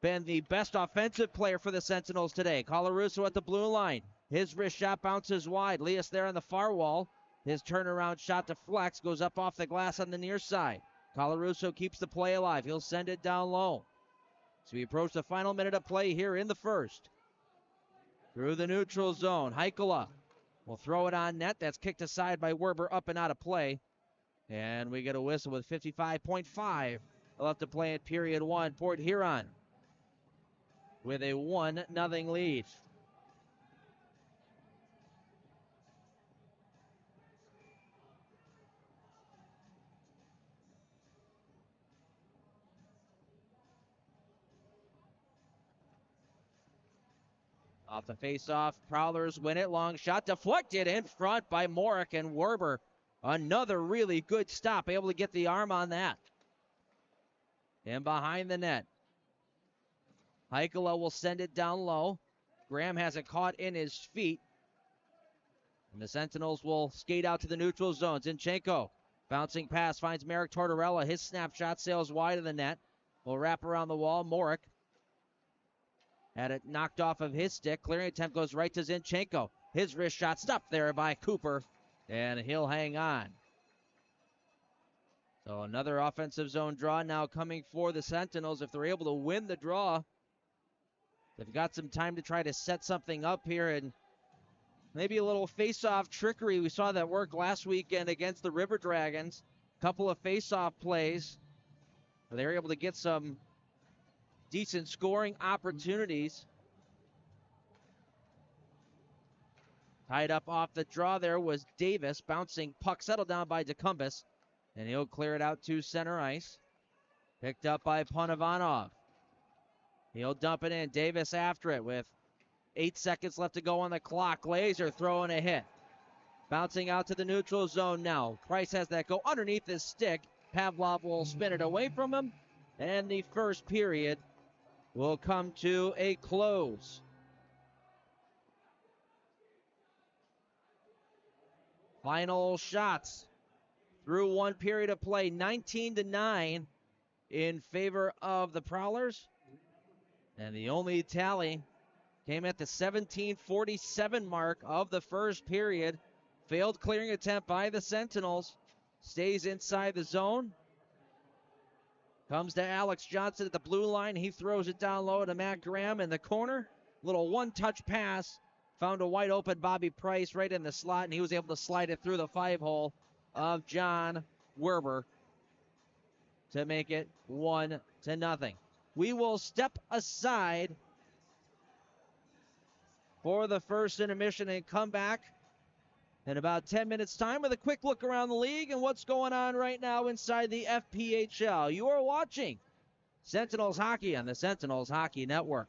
been the best offensive player for the Sentinels today. Colarusso at the blue line. His wrist shot bounces wide. Elias there on the far wall. His turnaround shot deflects, goes up off the glass on the near side. Colarusso keeps the play alive. He'll send it down low. So we approach the final minute of play here in the first. Through the neutral zone. Heikkila will throw it on net. That's kicked aside by Werber, up and out of play. And we get a whistle with 55.5 left to play in period 1. Port Huron with a 1-0 lead. Off the face-off, Prowlers win it. Long shot deflected in front by Morick, and Werber. Another really good stop, able to get the arm on that. And behind the net. Heikkila will send it down low. Graham has it caught in his feet. And the Sentinels will skate out to the neutral zone. Zinchenko, bouncing pass, finds Merrick Tortorella. His snapshot sails wide of the net. Will wrap around the wall. Morick had it knocked off of his stick. Clearing attempt goes right to Zinchenko. His wrist shot stopped there by Cooper. And he'll hang on. So another offensive zone draw now coming for the Sentinels. If they're able to win the draw, they've got some time to try to set something up here and maybe a little face-off trickery. We saw that work last weekend against the River Dragons. A couple of face-off plays. They were able to get some decent scoring opportunities. Tied up off the draw there was Davis. Bouncing puck settled down by DeCumbus. And he'll clear it out to center ice. Picked up by Panavanov. He'll dump it in. Davis after it with 8 seconds left to go on the clock. Laser throwing a hit. Bouncing out to the neutral zone now. Price has that go underneath his stick. Pavlov will spin it away from him. And the first period will come to a close. Final shots through one period of play, 19-9 in favor of the Prowlers. And the only tally came at the 17:47 mark of the first period. Failed clearing attempt by the Sentinels. Stays inside the zone. Comes to Alex Johnson at the blue line. He throws it down low to Matt Graham in the corner. Little one-touch pass. Found a wide open Bobby Price right in the slot, and he was able to slide it through the 5-hole of John Werber to make it 1-0. We will step aside for the first intermission and come back in about 10 minutes' time with a quick look around the league and what's going on right now inside the FPHL. You are watching Sentinels Hockey on the Sentinels Hockey Network.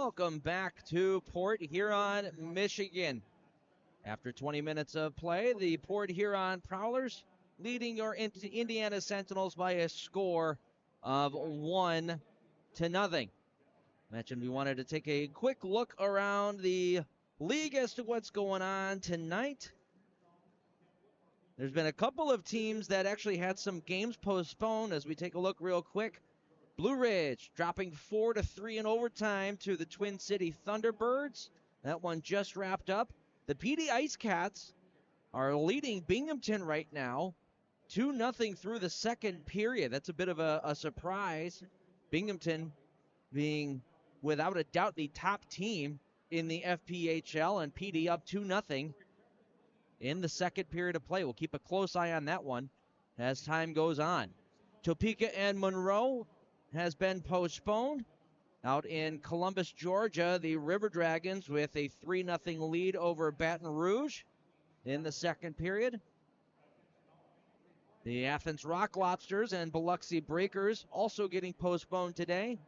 Welcome back to Port Huron, Michigan. After 20 minutes of play, the Port Huron Prowlers leading your Indiana Sentinels by a score of 1-0. Mentioned we wanted to take a quick look around the league as to what's going on tonight. There's been a couple of teams that actually had some games postponed as we take a look real quick. Blue Ridge dropping 4-3 in overtime to the Twin City Thunderbirds. That one just wrapped up. The PD Ice Cats are leading Binghamton right now, 2-0 through the second period. That's a bit of a surprise. Binghamton being, without a doubt, the top team in the FPHL, and PD up 2-0 in the second period of play. We'll keep a close eye on that one as time goes on. Topeka and Monroe has been postponed. Out in Columbus, Georgia, the River Dragons with a 3-0 lead over Baton Rouge in the second period. The Athens Rock Lobsters and Biloxi Breakers also getting postponed today.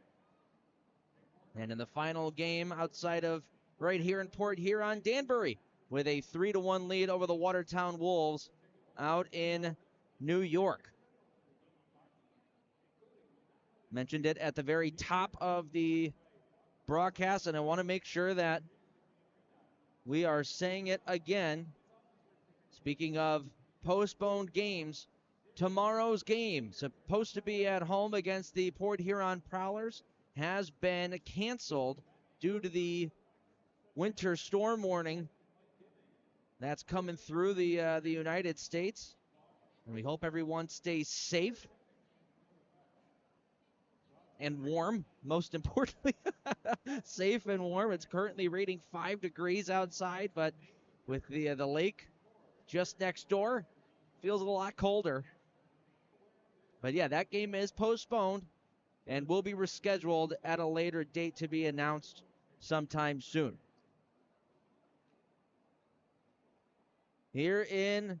And in the final game outside of right here in Port Huron, Danbury with a 3-1 lead over the Watertown Wolves out in New York. Mentioned it at the very top of the broadcast, and I want to make sure that we are saying it again. Speaking of postponed games, tomorrow's game, supposed to be at home against the Port Huron Prowlers, has been canceled due to the winter storm warning that's coming through the United States. And we hope everyone stays safe and warm, most importantly. Safe and warm. It's currently rating 5 degrees outside, but with the lake just next door, feels a lot colder. But yeah, that game is postponed and will be rescheduled at a later date to be announced sometime soon. Here in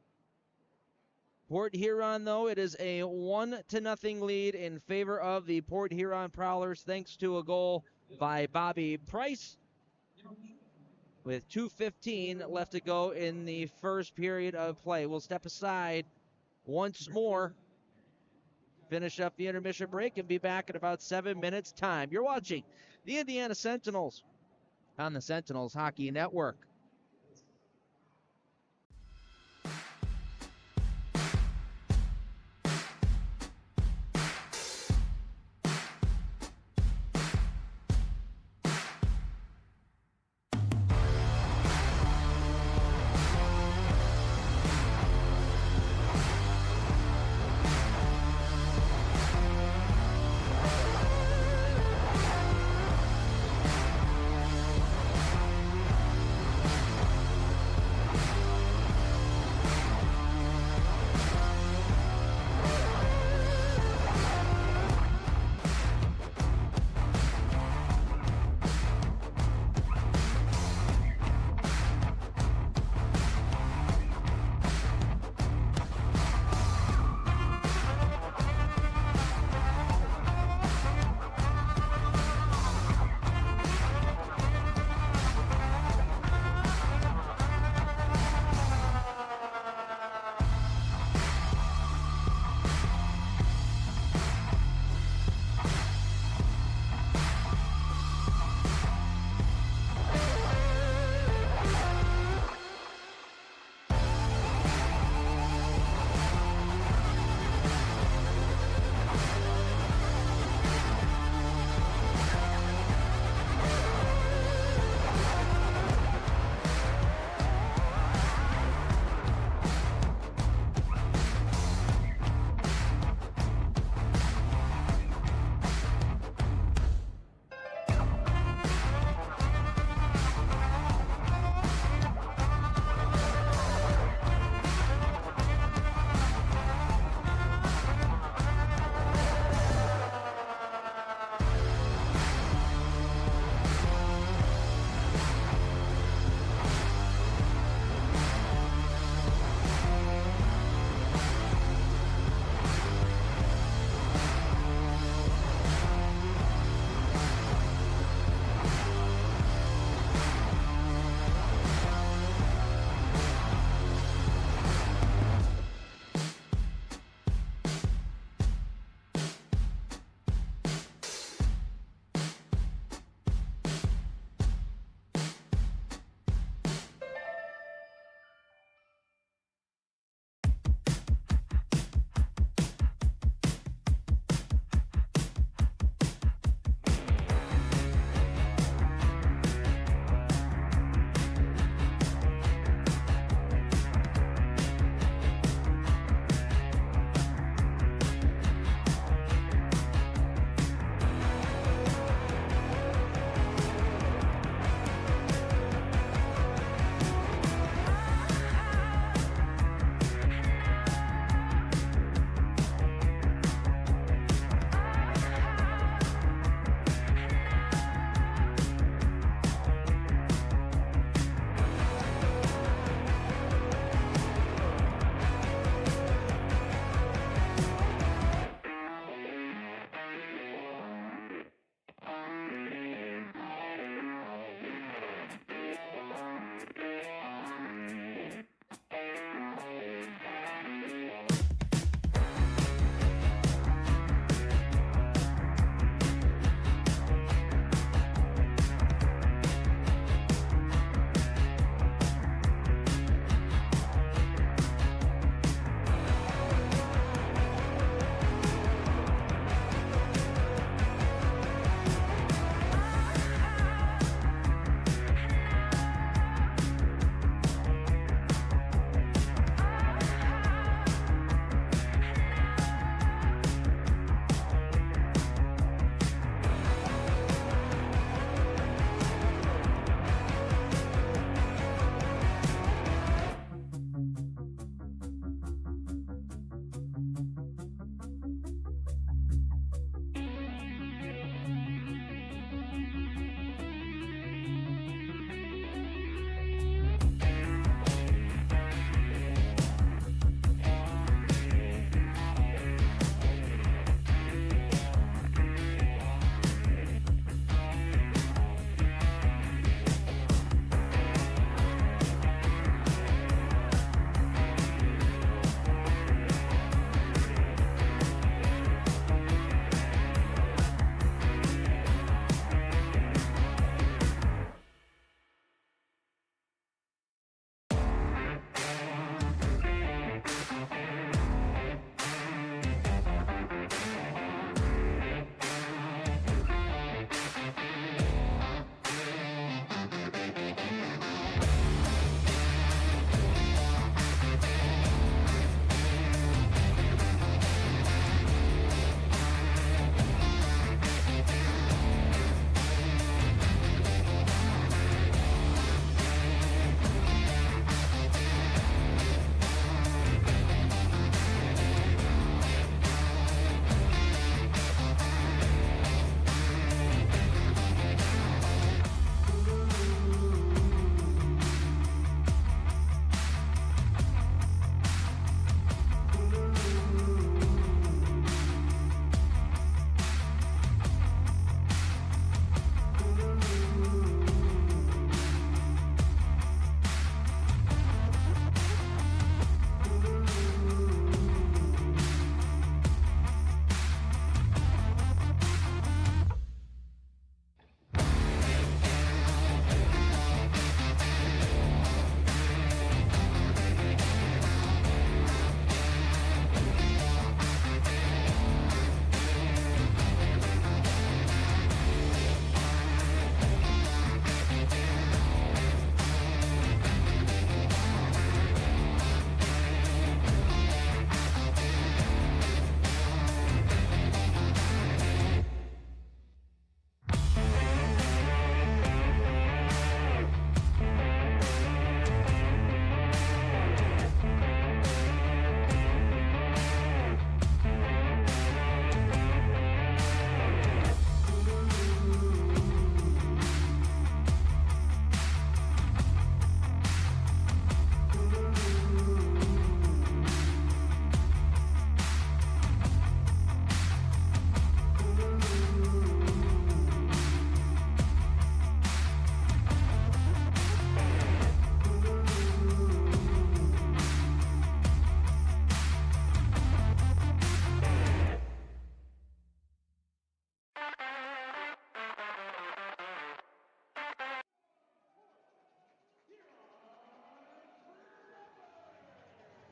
Port Huron, though, it is a 1-0 lead in favor of the Port Huron Prowlers, thanks to a goal by Bobby Price, with 2:15 left to go in the first period of play. We'll step aside once more, finish up the intermission break, and be back in about 7 minutes' time. You're watching the Indiana Sentinels on the Sentinels Hockey Network.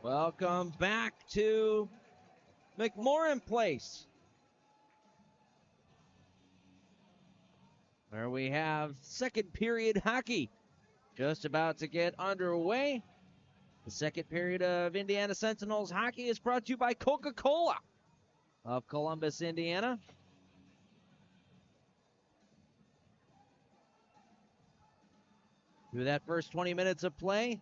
Welcome back to McMorran Place, where we have second period hockey just about to get underway. The second period of Indiana Sentinels hockey is brought to you by Coca-Cola of Columbus, Indiana. Through that first 20 minutes of play,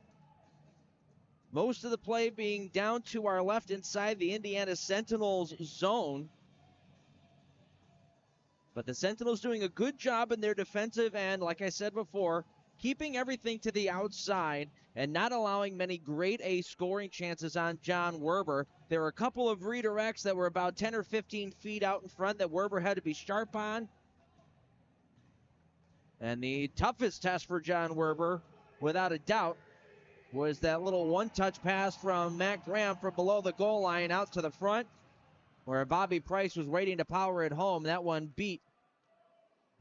most of the play being down to our left inside the Indiana Sentinels zone. But the Sentinels doing a good job in their defensive end, like I said before, keeping everything to the outside and not allowing many grade A scoring chances on John Werber. There were a couple of redirects that were about 10 or 15 feet out in front that Werber had to be sharp on. And the toughest test for John Werber, without a doubt, was that little one-touch pass from Matt Graham from below the goal line out to the front, where Bobby Price was waiting to power it home. That one beat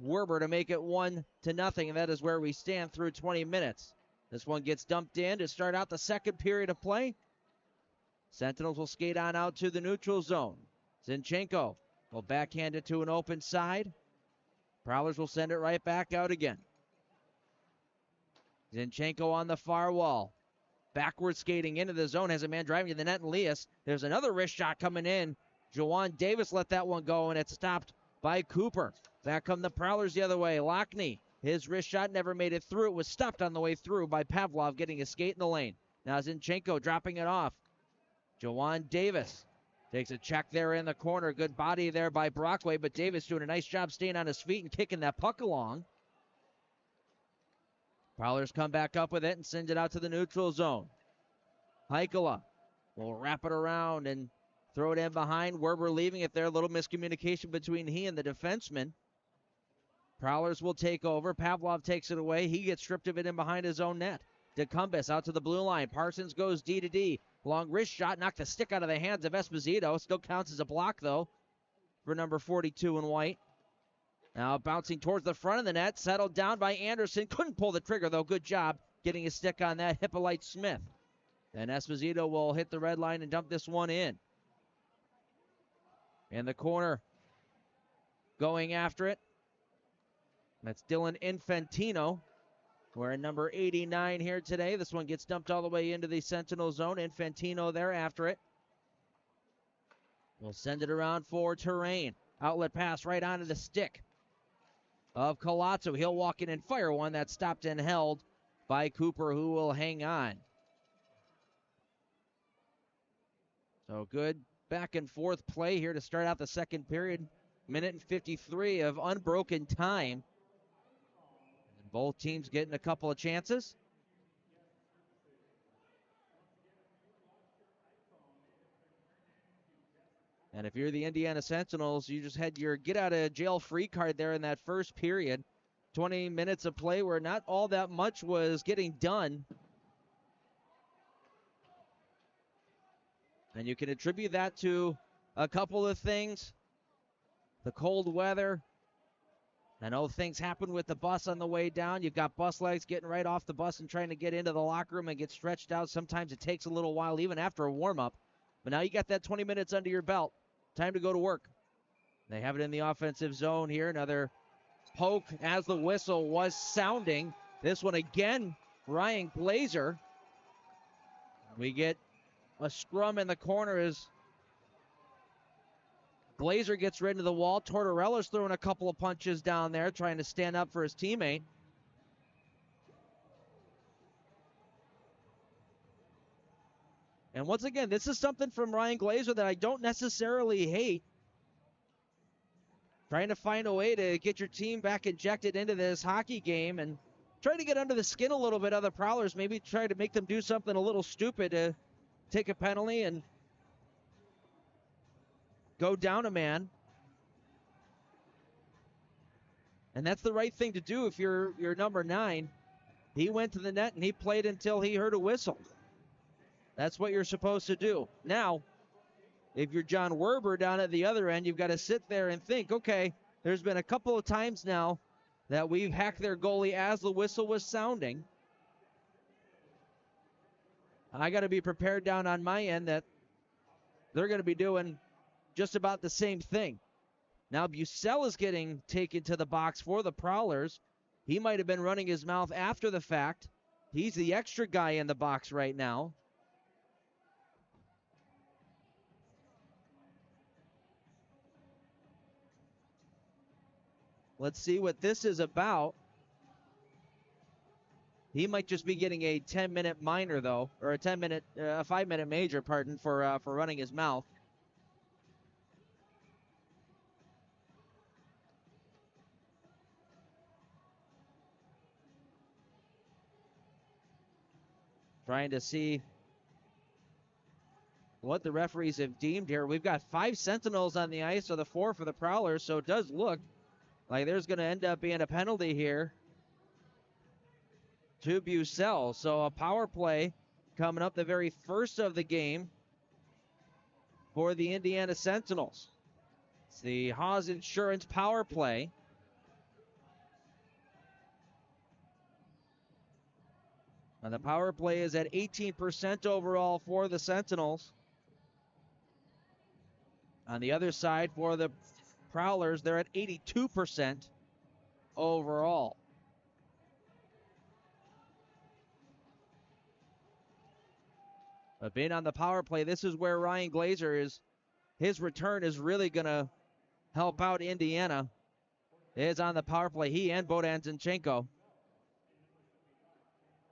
Werber to make it 1-0, and that is where we stand through 20 minutes. This one gets dumped in to start out the second period of play. Sentinels will skate on out to the neutral zone. Zinchenko will backhand it to an open side. Prowlers will send it right back out again. Zinchenko on the far wall. Backward skating into the zone, has a man driving to the net, and Elias. There's another wrist shot coming in. Jawan Davis let that one go, and it's stopped by Cooper. Back come the Prowlers the other way. Lockney, his wrist shot never made it through. It was stopped on the way through by Pavlov, getting a skate in the lane. Now Zinchenko dropping it off. Jawan Davis takes a check there in the corner. Good body there by Brockway, but Davis doing a nice job staying on his feet and kicking that puck along. Prowlers come back up with it and send it out to the neutral zone. Heikola will wrap it around and throw it in behind. Werber leaving it there. A little miscommunication between he and the defenseman. Prowlers will take over. Pavlov takes it away. He gets stripped of it in behind his own net. DeCumbis out to the blue line. Parsons goes D to D. Long wrist shot. Knocked the stick out of the hands of Esposito. Still counts as a block, though, for number 42 in white. Now bouncing towards the front of the net. Settled down by Anderson. Couldn't pull the trigger, though. Good job getting his stick on that. Hippolyte Smith. And Esposito will hit the red line and dump this one in. In the corner, going after it. That's Dylan Infantino. Wearing number 89 here today. This one gets dumped all the way into the Sentinel zone. Infantino there after it. We'll send it around for Terrain. Outlet pass right onto the stick of Colazzo. He'll walk in and fire one. That's stopped and held by Cooper, who will hang on. So good back and forth play here to start out the second period. Minute and 53 of unbroken time. And both teams getting a couple of chances. And if you're the Indiana Sentinels, you just had your get out of jail free card there in that first period. 20 minutes of play where not all that much was getting done. And you can attribute that to a couple of things. The cold weather. I know things happen with the bus on the way down. You've got bus legs getting right off the bus and trying to get into the locker room and get stretched out. Sometimes it takes a little while, even after a warm-up. But now you got that 20 minutes under your belt. Time to go to work. They have it in the offensive zone here. Another poke as the whistle was sounding. This one again, Ryan Glazer. We get a scrum in the corner as Glazer gets right into the wall. Tortorella's throwing a couple of punches down there, trying to stand up for his teammate. And once again, this is something from Ryan Glazer that I don't necessarily hate. Trying to find a way to get your team back injected into this hockey game and try to get under the skin a little bit of the Prowlers. Maybe try to make them do something a little stupid to take a penalty and go down a man. And that's the right thing to do if you're number 9. He went to the net and he played until he heard a whistle. That's what you're supposed to do. Now, if you're John Werber down at the other end, you've got to sit there and think, okay, there's been a couple of times now that we've hacked their goalie as the whistle was sounding. I got to be prepared down on my end that they're going to be doing just about the same thing. Now Bucell is getting taken to the box for the Prowlers. He might have been running his mouth after the fact. He's the extra guy in the box right now. Let's see what this is about. He might just be getting a 10-minute minor, though, or a 5-minute major, pardon, for running his mouth. Trying to see what the referees have deemed here. We've got 5 Sentinels on the ice, or the 4 for the Prowlers, so it does look like there's going to end up being a penalty here to Bucell. So a power play coming up, the very first of the game for the Indiana Sentinels. It's the Haas Insurance power play. And the power play is at 18% overall for the Sentinels. On the other side, for the Prowlers, they're at 82% overall. But being on the power play, this is where Ryan Glazer his return is really going to help out Indiana. Is on the power play. He and Bohdan Zinchenko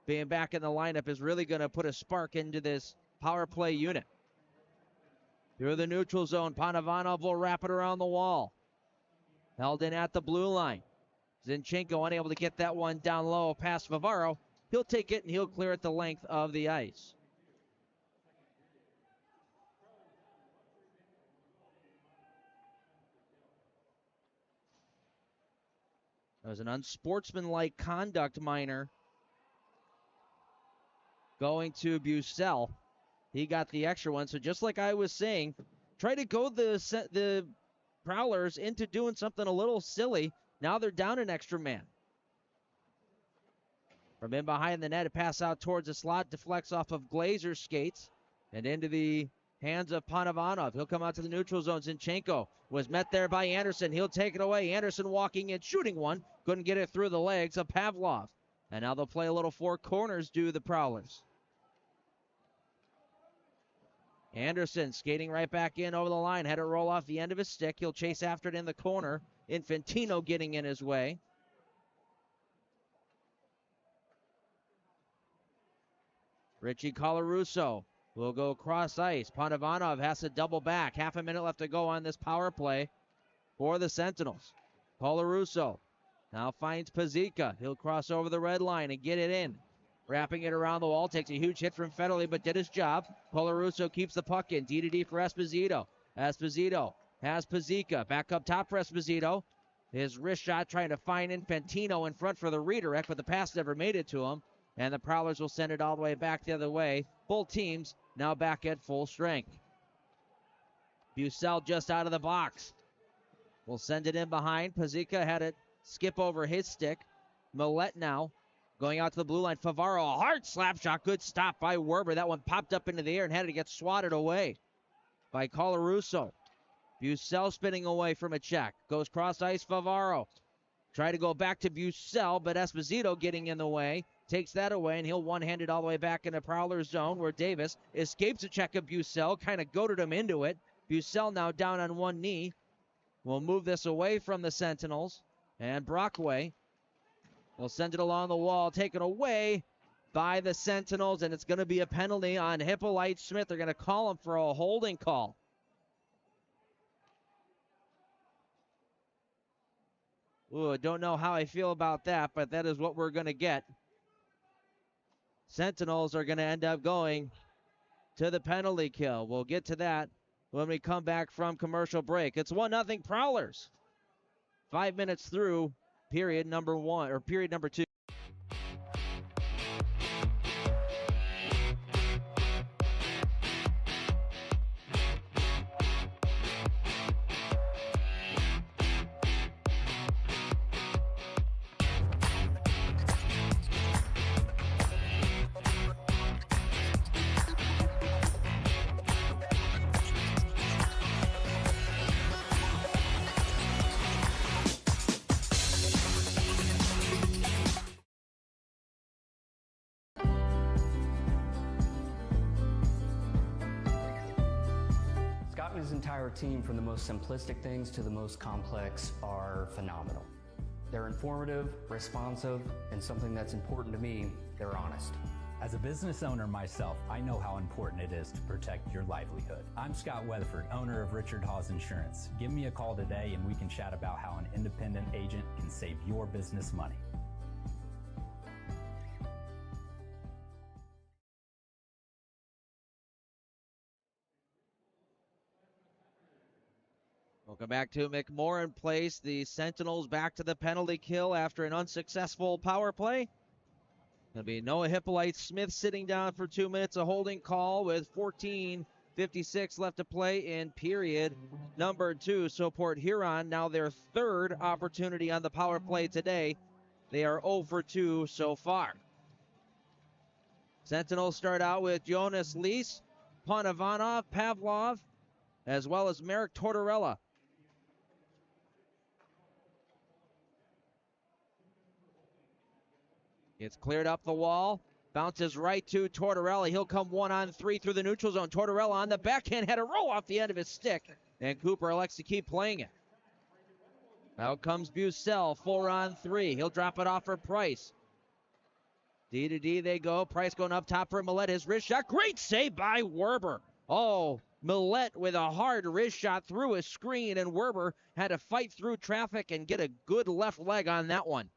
being back in the lineup is really going to put a spark into this power play unit. Through the neutral zone, Panovanov will wrap it around the wall. Held in at the blue line. Zinchenko unable to get that one down low past Favaro. He'll take it and he'll clear it the length of the ice. That was an unsportsmanlike conduct minor going to Bucell. He got the extra one. So just like I was saying, try to go the Prowlers into doing something a little silly. Now they're down an extra man. From in behind the net, a pass out towards the slot, deflects off of Glazer's skates and into the hands of Panovanov. He'll come out to the neutral zone. Zinchenko was met there by Anderson. He'll take it away. Anderson walking in, shooting one. Couldn't get it through the legs of Pavlov. And now they'll play a little 4 corners, do the Prowlers. Anderson skating right back in over the line. Had it roll off the end of his stick. He'll chase after it in the corner. Infantino getting in his way. Richie Colarusso will go cross ice. Panovanov has to double back. Half a minute left to go on this power play for the Sentinels. Colarusso now finds Pazika. He'll cross over the red line and get it in. Wrapping it around the wall. Takes a huge hit from Federley, but did his job. Colarusso keeps the puck in. D-to-D for Esposito. Esposito has Pazika. Back up top for Esposito. His wrist shot trying to find Infantino in front for the redirect, but the pass never made it to him. And the Prowlers will send it all the way back the other way. Both teams now back at full strength. Bucell just out of the box. Will send it in behind. Pazika had it skip over his stick. Millette now going out to the blue line. Favaro, a hard slap shot. Good stop by Werber. That one popped up into the air and had to get swatted away by Colarusso. Bucell spinning away from a check. Goes cross ice, Favaro. Try to go back to Bucell, but Esposito getting in the way. Takes that away, and he'll one-hand it all the way back in the Prowler's zone where Davis escapes a check of Bucell, kind of goaded him into it. Bucell now down on one knee. We'll move this away from the Sentinels. And Brockway will send it along the wall, taken away by the Sentinels, and it's going to be a penalty on Hippolyte Smith. They're going to call him for a holding call. Ooh, I don't know how I feel about that, but that is what we're going to get. Sentinels are going to end up going to the penalty kill. We'll get to that when we come back from commercial break. It's 1-0 Prowlers. 5 minutes through period number 1, or period number 2. Scotty's entire team, from the most simplistic things to the most complex, are phenomenal. They're informative, responsive, and something that's important to me, they're honest. As a business owner myself, I know how important it is to protect your livelihood. I'm Scott Weatherford, owner of Richard Hawes Insurance. Give me a call today and we can chat about how an independent agent can save your business money. Welcome back to McMorran Place. The Sentinels back to the penalty kill after an unsuccessful power play. Going to be Noah Hippolyte-Smith sitting down for 2 minutes, a holding call with 14:56 left to play in period number 2. So Port Huron, now their third opportunity on the power play today. They are 0 for 2 so far. Sentinels start out with Jonas Lees, Panavanov, Pavlov, as well as Merrick Tortorella. It's cleared up the wall. Bounces right to Tortorella. He'll come 1-on-3 through the neutral zone. Tortorella on the backhand had a roll off the end of his stick. And Cooper elects to keep playing it. Out comes Bucell, 4-on-3. He'll drop it off for Price. D to D they go. Price going up top for Millette. His wrist shot. Great save by Werber. Oh, Millette with a hard wrist shot through a screen. And Werber had to fight through traffic and get a good left leg on that one.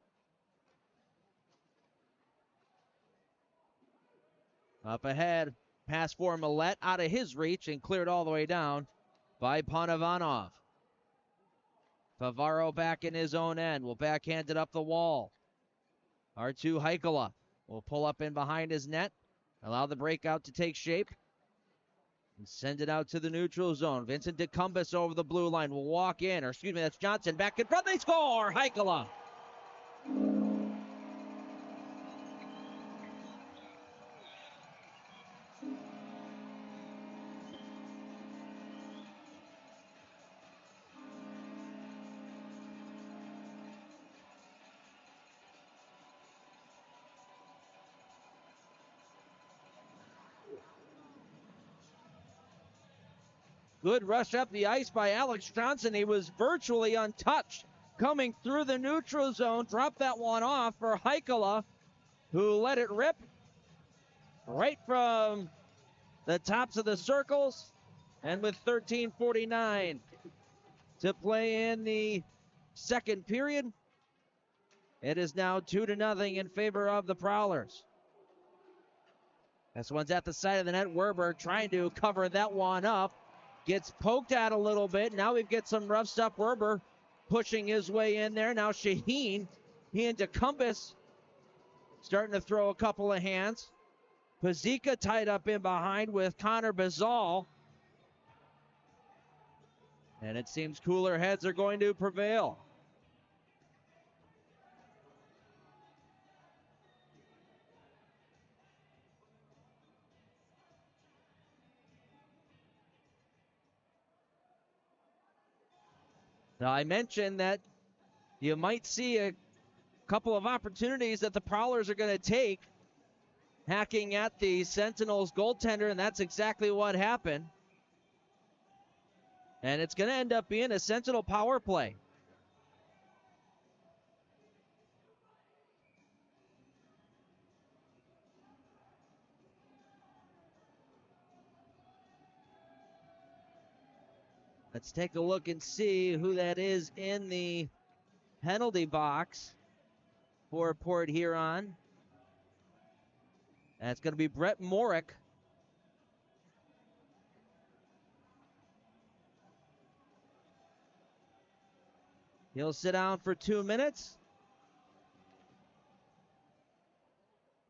Up ahead, pass for Millette, out of his reach and cleared all the way down by Panavanov. Favaro back in his own end, will backhand it up the wall. R2 Heikkila will pull up in behind his net, allow the breakout to take shape, and send it out to the neutral zone. Vincent DeCumbus over the blue line will walk in, or excuse me, that's Johnson back in front, they score! Heikkila! Good rush up the ice by Alex Johnson. He was virtually untouched. Coming through the neutral zone, dropped that one off for Heikkila, who let it rip right from the tops of the circles. And with 13:49 to play in the second period, it is now 2-0 in favor of the Prowlers. This one's at the side of the net. Werber trying to cover that one up. Gets poked at a little bit. Now we've got some rough stuff. Werber pushing his way in there. Now Shaheen, he and DeCumbus starting to throw a couple of hands. Pazika tied up in behind with Connor Bazal. And it seems cooler heads are going to prevail. Now, I mentioned that you might see a couple of opportunities that the Prowlers are going to take, hacking at the Sentinels goaltender, and that's exactly what happened. And it's going to end up being a Sentinel power play. Let's take a look and see who that is in the penalty box for Port Huron. That's going to be Brett Morick. He'll sit down for 2 minutes.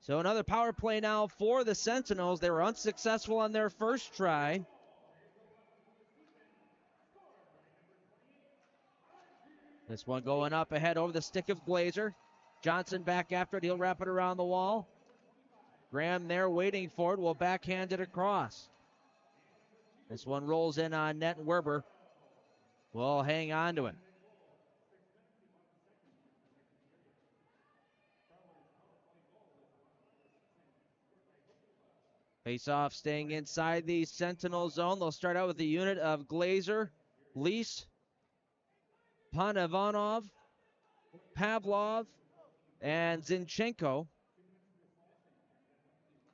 So another power play now for the Sentinels. They were unsuccessful on their first try. This one going up ahead over the stick of Glazer. Johnson back after it. He'll wrap it around the wall. Graham there waiting for it. Will backhand it across. This one rolls in on net, and Werber will hang on to it. Face-off staying inside the Sentinel zone. They'll start out with the unit of Glazer, Lease, Panavanov, Pavlov, and Zinchenko.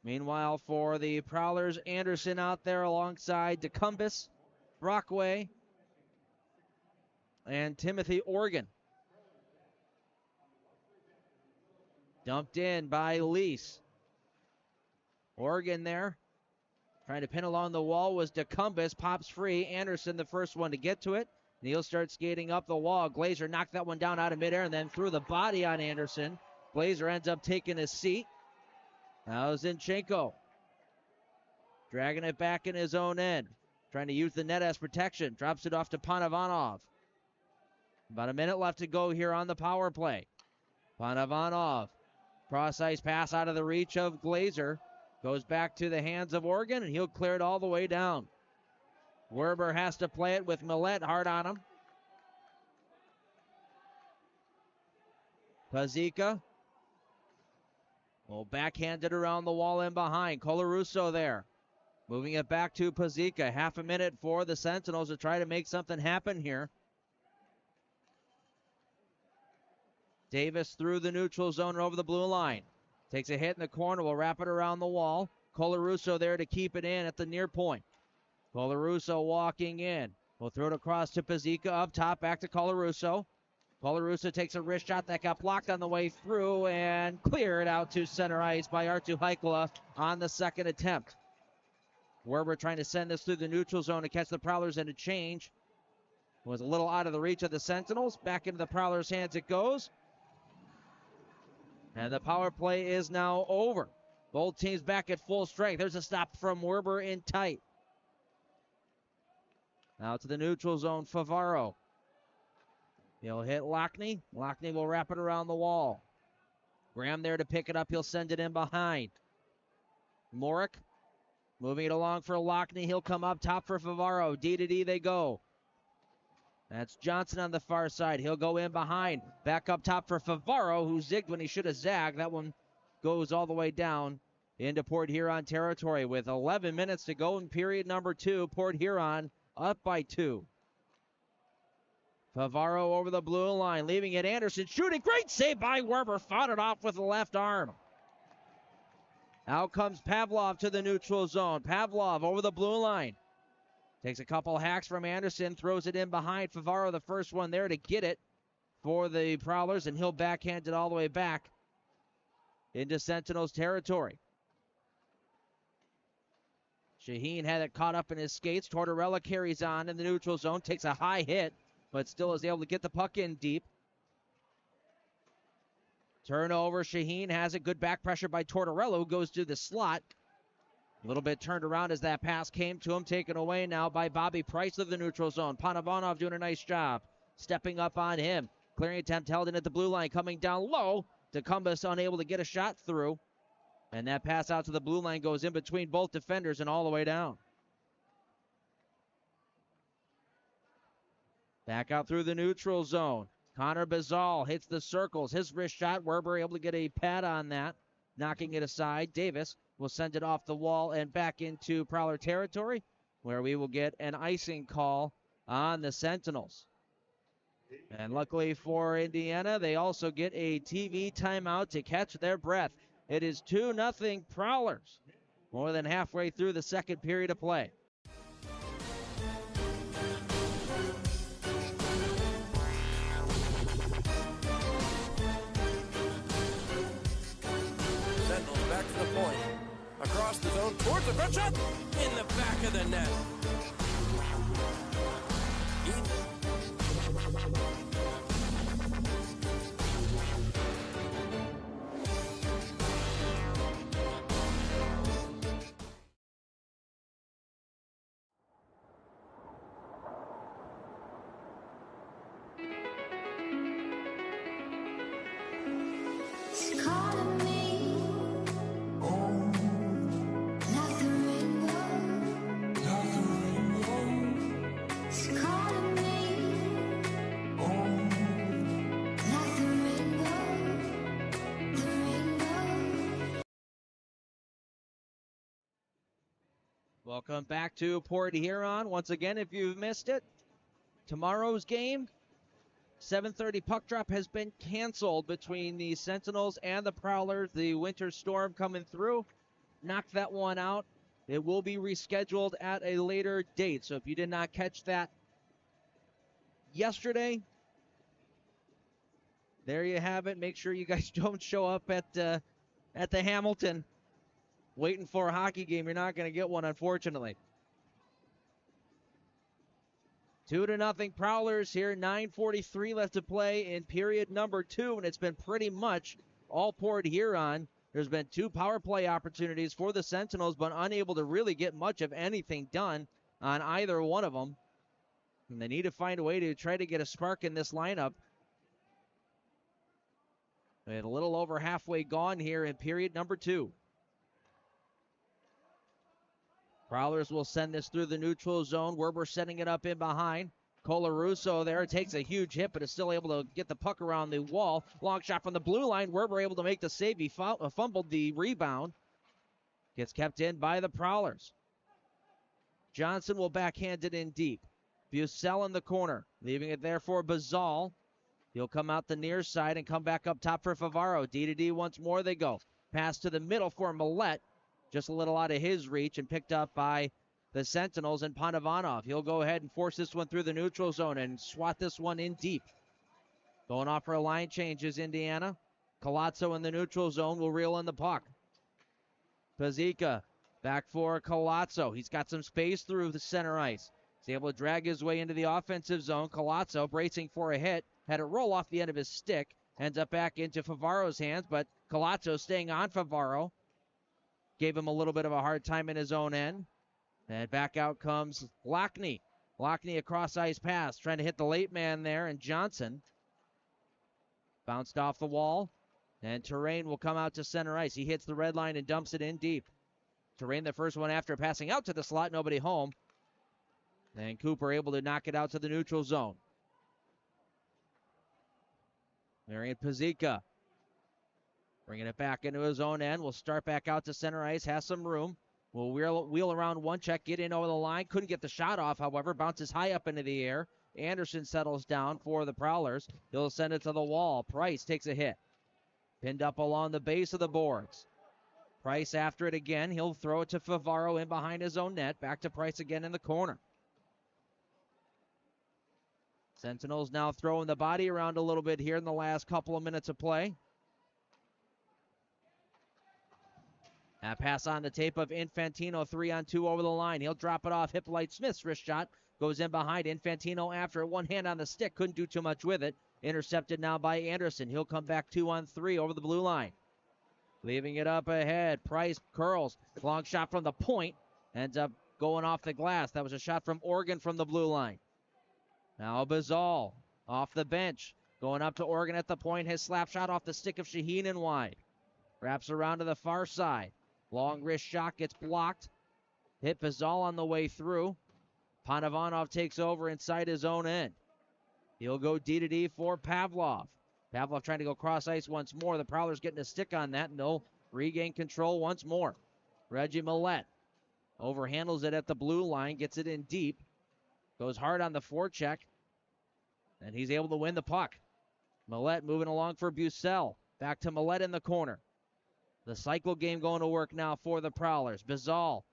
Meanwhile, for the Prowlers, Anderson out there alongside DeCumbis, Brockway, and Timothy Organ. Dumped in by Lease. Organ there. Trying to pin along the wall was DeCumbis. Pops free. Anderson the first one to get to it. And he'll start skating up the wall. Glazer knocked that one down out of midair and then threw the body on Anderson. Glazer ends up taking his seat. Now Zinchenko dragging it back in his own end. Trying to use the net as protection. Drops it off to Panavanov. About a minute left to go here on the power play. Panavanov. Cross-ice pass out of the reach of Glazer. Goes back to the hands of Organ, and he'll clear it all the way down. Werber has to play it with Millette hard on him. Pazika will backhand it around the wall and behind. Colarusso there. Moving it back to Pazika. Half a minute for the Sentinels to try to make something happen here. Davis through the neutral zone and over the blue line. Takes a hit in the corner. Will wrap it around the wall. Colarusso there to keep it in at the near point. Colarusso walking in. Will throw it across to Pazika up top. Back to Colarusso. Colarusso takes a wrist shot that got blocked on the way through and cleared out to center ice by Arttu Haikola on the second attempt. Werber trying to send this through the neutral zone to catch the Prowlers in a change. Was a little out of the reach of the Sentinels. Back into the Prowlers' hands it goes. And the power play is now over. Both teams back at full strength. There's a stop from Werber in tight. Now to the neutral zone, Favaro. He'll hit Lockney. Lockney will wrap it around the wall. Graham there to pick it up. He'll send it in behind. Morick moving it along for Lockney. He'll come up top for Favaro. D to D they go. That's Johnson on the far side. He'll go in behind. Back up top for Favaro, who zigged when he should have zagged. That one goes all the way down into Port Huron territory with 11 minutes to go in period number 2. Port Huron up by 2. Favaro over the blue line, leaving it. Anderson shooting. Great save by Werber. Fought it off with the left arm. Out comes Pavlov to the neutral zone. Pavlov over the blue line. Takes a couple hacks from Anderson, throws it in behind Favaro, the first one there to get it for the Prowlers, and he'll backhand it all the way back into Sentinels territory. Shaheen had it caught up in his skates. Tortorella carries on in the neutral zone, takes a high hit, but still is able to get the puck in deep. Turnover, Shaheen has it. Good back pressure by Tortorella, who goes to the slot. A little bit turned around as that pass came to him, taken away now by Bobby Price of the neutral zone. Panavanov doing a nice job, stepping up on him. Clearing attempt held in at the blue line, coming down low. DeCumbis unable to get a shot through. And that pass out to the blue line goes in between both defenders and all the way down. Back out through the neutral zone. Connor Bazal hits the circles. His wrist shot, Werber able to get a pad on that, knocking it aside. Davis will send it off the wall and back into Prowler territory, where we will get an icing call on the Sentinels. And luckily for Indiana, they also get a TV timeout to catch their breath. It is 2-0 Prowlers, more than halfway through the second period of play. Sentinels back to the point. Across the zone, towards the front shot, in the back of the net. It's calling me like the rainbow. It's calling me like the rainbow. The rainbow. Welcome back to Port Huron. Once again, if you've missed it, tomorrow's game, 7:30 puck drop has been canceled between the Sentinels and the Prowlers. The winter storm coming through knocked that one out. It will be rescheduled at a later date. So if you did not catch that yesterday, there you have it. Make sure you guys don't show up at the Hamilton waiting for a hockey game. You're not going to get one, unfortunately. 2-0 Prowlers here. 9:43 left to play in period number 2, and it's been pretty much all Port Huron. There's been 2 power play opportunities for the Sentinels, but unable to really get much of anything done on either one of them. And they need to find a way to try to get a spark in this lineup. And a little over halfway gone here in period number 2. Prowlers will send this through the neutral zone. Werber setting it up in behind. Colarusso there takes a huge hit, but is still able to get the puck around the wall. Long shot from the blue line. Werber able to make the save. He fumbled the rebound. Gets kept in by the Prowlers. Johnson will backhand it in deep. Bucell in the corner, leaving it there for Bazal. He'll come out the near side and come back up top for Favaro. D-to-D once more they go. Pass to the middle for Millette. Just a little out of his reach and picked up by the Sentinels and Panovanov. He'll go ahead and force this one through the neutral zone and swat this one in deep. Going off for a line change is Indiana. Colazzo in the neutral zone will reel in the puck. Pazika back for Colazzo. He's got some space through the center ice. He's able to drag his way into the offensive zone. Colazzo bracing for a hit. Had it roll off the end of his stick. Ends up back into Favaro's hands, but Colazzo staying on Favaro. Gave him a little bit of a hard time in his own end. And back out comes Lockney. Lockney across ice pass, trying to hit the late man there, and Johnson bounced off the wall. And Terrain will come out to center ice. He hits the red line and dumps it in deep. Terrain the first one after passing out to the slot, nobody home. And Cooper able to knock it out to the neutral zone. Marian Pazika bringing it back into his own end. Will start back out to center ice. Has some room. Will wheel around one check. Get in over the line. Couldn't get the shot off, however. Bounces high up into the air. Anderson settles down for the Prowlers. He'll send it to the wall. Price takes a hit. Pinned up along the base of the boards. Price after it again. He'll throw it to Favaro in behind his own net. Back to Price again in the corner. Sentinels now throwing the body around a little bit here in the last couple of minutes of play. That pass on the tape of Infantino, 3-on-2 over the line. He'll drop it off. Hippolyte Smith's wrist shot goes in behind. Infantino after it. One hand on the stick. Couldn't do too much with it. Intercepted now by Anderson. He'll come back 2-on-3 over the blue line. Leaving it up ahead. Price curls. Long shot from the point. Ends up going off the glass. That was a shot from Oregon from the blue line. Now Bazal off the bench. Going up to Oregon at the point. His slap shot off the stick of Shaheen and wide. Wraps around to the far side. Long wrist shot gets blocked. Hit Bazal on the way through. Panovanov takes over inside his own end. He'll go D-to-D for Pavlov. Pavlov trying to go cross ice once more. The Prowlers getting a stick on that, and they'll regain control once more. Reggie Millette overhandles it at the blue line, gets it in deep. Goes hard on the forecheck, and he's able to win the puck. Millette moving along for Bucell. Back to Millette in the corner. The cycle game going to work now for the Prowlers. Bazal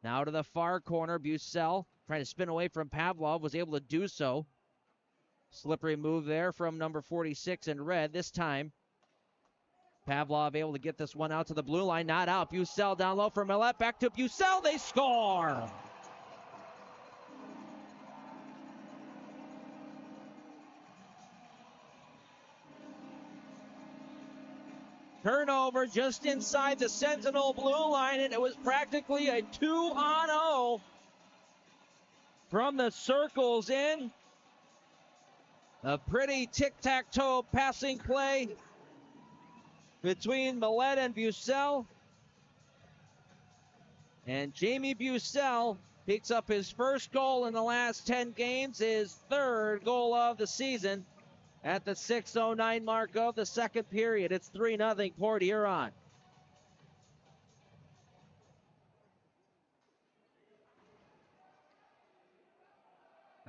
now to the far corner. Bucell trying to spin away from Pavlov. Was able to do so. Slippery move there from number 46 in red. This time, Pavlov able to get this one out to the blue line. Not out. Bucell down low for Millette. Back to Bucell. They score! Turnover just inside the Sentinel blue line, and it was practically a 2-on-0 from the circles in. A pretty tic-tac-toe passing play between Millette and Bucell. And Jamie Bucell picks up his first goal in the last 10 games, his third goal of the season. At the 6:09 mark of the second period, it's 3-0 Port Huron.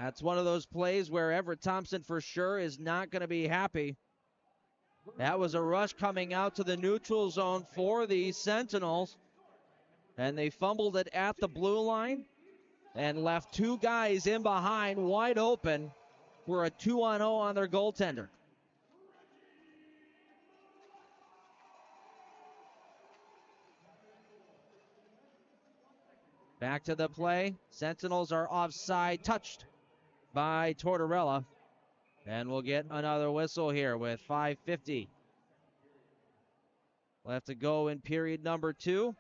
That's one of those plays where Everett Thompson for sure is not going to be happy. That was a rush coming out to the neutral zone for the Sentinels. And they fumbled it at the blue line and left two guys in behind wide open for a 2-on-0 on their goaltender. Back to the play. Sentinels are offside, touched by Tortorella. And we'll get another whistle here with 5:50 left to go in period number 2.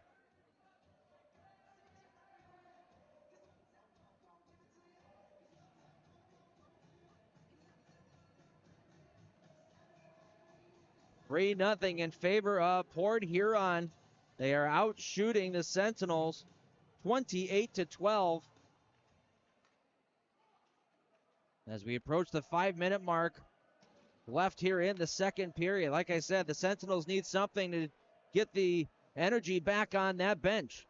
Three nothing in favor of Port Huron. They are out shooting the Sentinels 28-12. As we approach the 5-minute mark left here in the second period. Like I said, the Sentinels need something to get the energy back on that bench.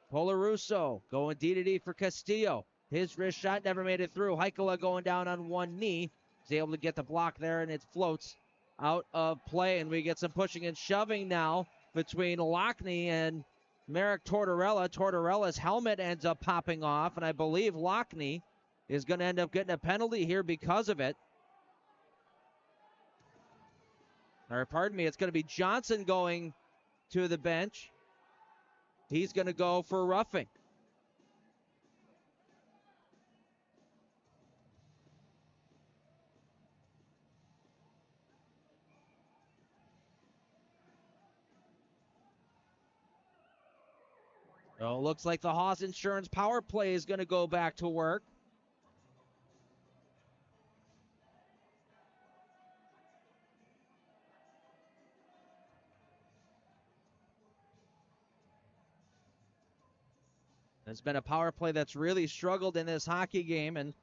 Polarusso going D-to-D for Castillo. His wrist shot never made it through. Heikola going down on one knee. He's able to get the block there, and it floats out of play. And we get some pushing and shoving now between Lockney and Merrick Tortorella. Tortorella's helmet ends up popping off, and I believe Lockney is going to end up getting a penalty here because of it. Or pardon me, it's going to be Johnson going to the bench. He's going to go for roughing. So it looks like the Haas Insurance power play is going to go back to work. It's been a power play that's really struggled in this hockey game and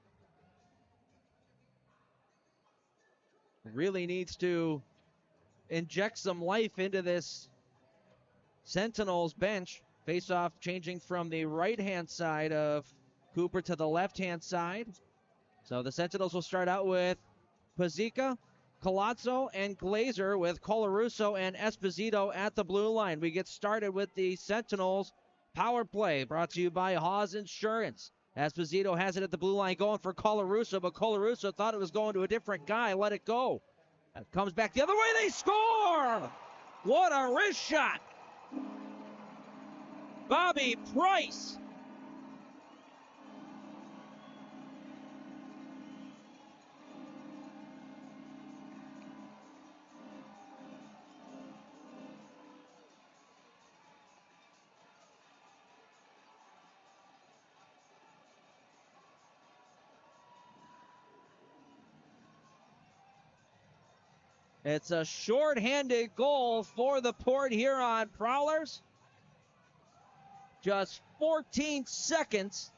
really needs to inject some life into this Sentinels bench. Face-off changing from the right-hand side of Cooper to the left-hand side. So the Sentinels will start out with Pazika, Colazzo, and Glazer with Colarusso and Esposito at the blue line. We get started with the Sentinels power play brought to you by Haas Insurance. Esposito has it at the blue line going for Colarusso, but Colarusso thought it was going to a different guy. Let it go. It comes back the other way. They score! What a wrist shot! Bobby Price. It's a short-handed goal for the Port Huron Prowlers. Just 14 seconds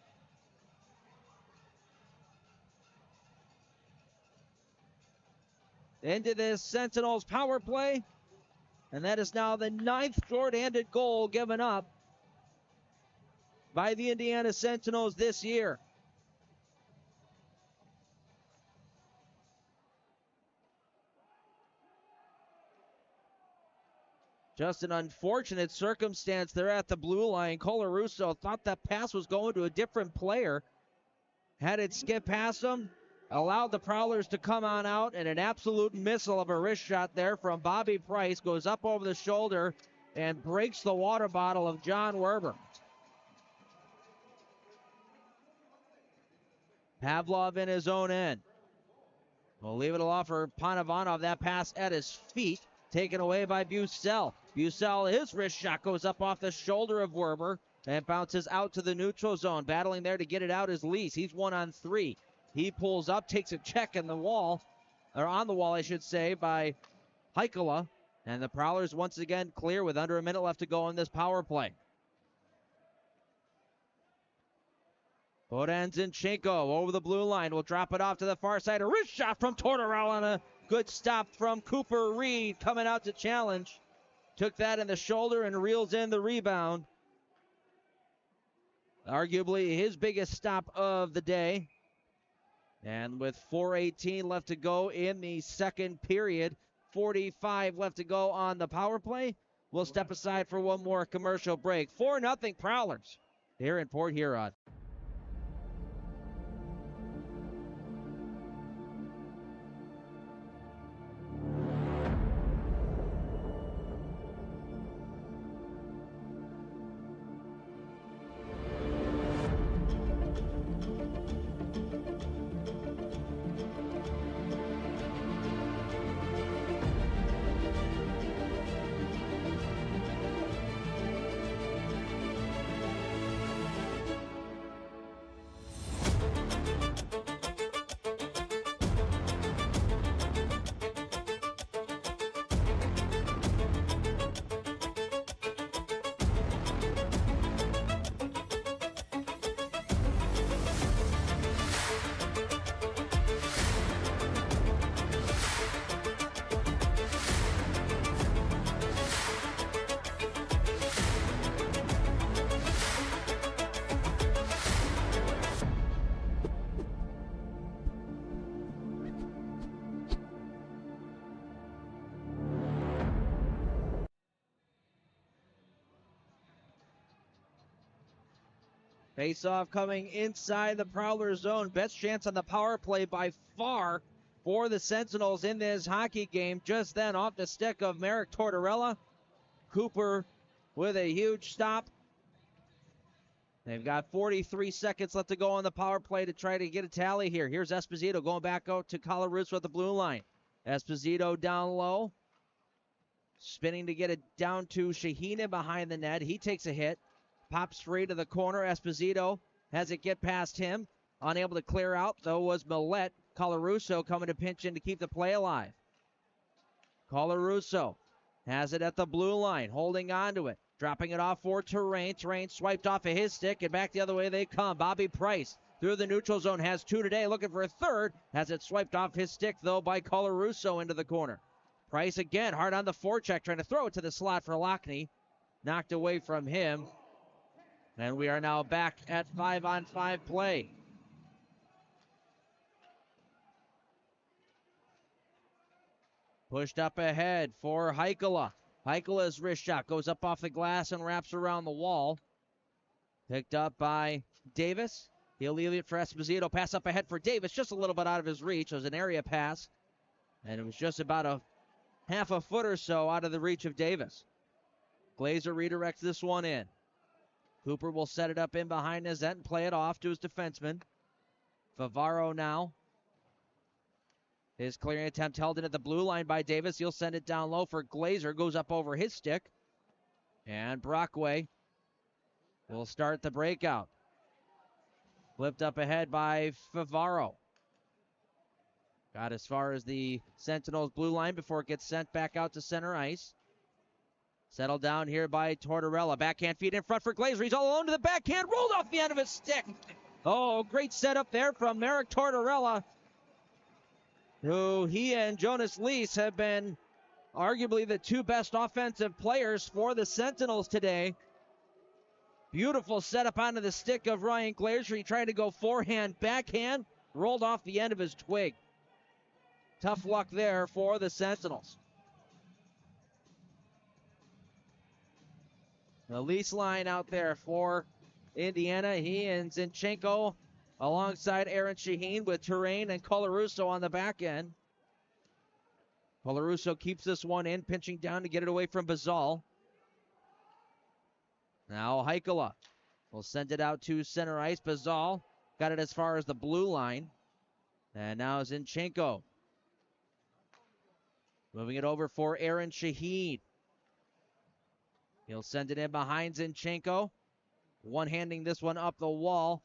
into this Sentinels power play. And that is now the 9th short-handed goal given up by the Indiana Sentinels this year. Just an unfortunate circumstance there at the blue line. Colarusso thought that pass was going to a different player. Had it skip past him, allowed the Prowlers to come on out, and an absolute missile of a wrist shot there from Bobby Price goes up over the shoulder and breaks the water bottle of John Werber. Pavlov in his own end. We'll leave it alone for Panavanov. That pass at his feet, taken away by Bucell. Bucell, his wrist shot goes up off the shoulder of Werber and bounces out to the neutral zone. Battling there to get it out is Lees. He's 1-on-3. He pulls up, takes a check in the wall, or on the wall, I should say, by Heikola. And the Prowlers once again clear with under a minute left to go on this power play. Bodanzinchenko over the blue line will drop it off to the far side. A wrist shot from Tortorella and a good stop from Cooper Reed coming out to challenge. Took that in the shoulder and reels in the rebound. Arguably his biggest stop of the day. And with 4:18 left to go in the second period, 45 left to go on the power play, we'll step aside for one more commercial break. 4-0 Prowlers here in Port Huron. Face-off coming inside the Prowler zone. Best chance on the power play by far for the Sentinels in this hockey game. Just then off the stick of Merrick Tortorella. Cooper with a huge stop. They've got 43 seconds left to go on the power play to try to get a tally here. Here's Esposito going back out to Colarusso at the blue line. Esposito down low. Spinning to get it down to Shaheen behind the net. He takes a hit. Pops free to the corner. Esposito has it get past him. Unable to clear out, though, was Millette. Colarusso coming to pinch in to keep the play alive. Colarusso has it at the blue line, holding on to it. Dropping it off for Terrain. Terrain swiped off of his stick, and back the other way they come. Bobby Price through the neutral zone has two today, looking for a third. Has it swiped off his stick, though, by Colarusso into the corner. Price again, hard on the forecheck, trying to throw it to the slot for Lockney. Knocked away from him. And we are now back at 5-on-5 play. Pushed up ahead for Heikkila. Heikkala's wrist shot goes up off the glass and wraps around the wall. Picked up by Davis. He'll leave it for Esposito. Pass up ahead for Davis, just a little bit out of his reach. It was an area pass. And it was just about a half a foot or so out of the reach of Davis. Glazer redirects this one in. Cooper will set it up in behind his net and play it off to his defenseman. Favaro now. His clearing attempt held in at the blue line by Davis. He'll send it down low for Glazer. Goes up over his stick. And Brockway will start the breakout. Flipped up ahead by Favaro. Got as far as the Sentinels blue line before it gets sent back out to center ice. Settled down here by Tortorella. Backhand feed in front for Glazer. He's all alone to the backhand. Rolled off the end of his stick. Oh, great setup there from Merrick Tortorella, who he and Jonas Lees have been arguably the two best offensive players for the Sentinels today. Beautiful setup onto the stick of Ryan Glazer. He tried to go forehand, backhand. Rolled off the end of his twig. Tough luck there for the Sentinels. The Lease line out there for Indiana. He and Zinchenko alongside Aaron Shaheen with Terrain and Colarusso on the back end. Colarusso keeps this one in, pinching down to get it away from Bazal. Now Heikkila will send it out to center ice. Bazal got it as far as the blue line. And now Zinchenko moving it over for Aaron Shaheen. He'll send it in behind Zinchenko. One-handing this one up the wall.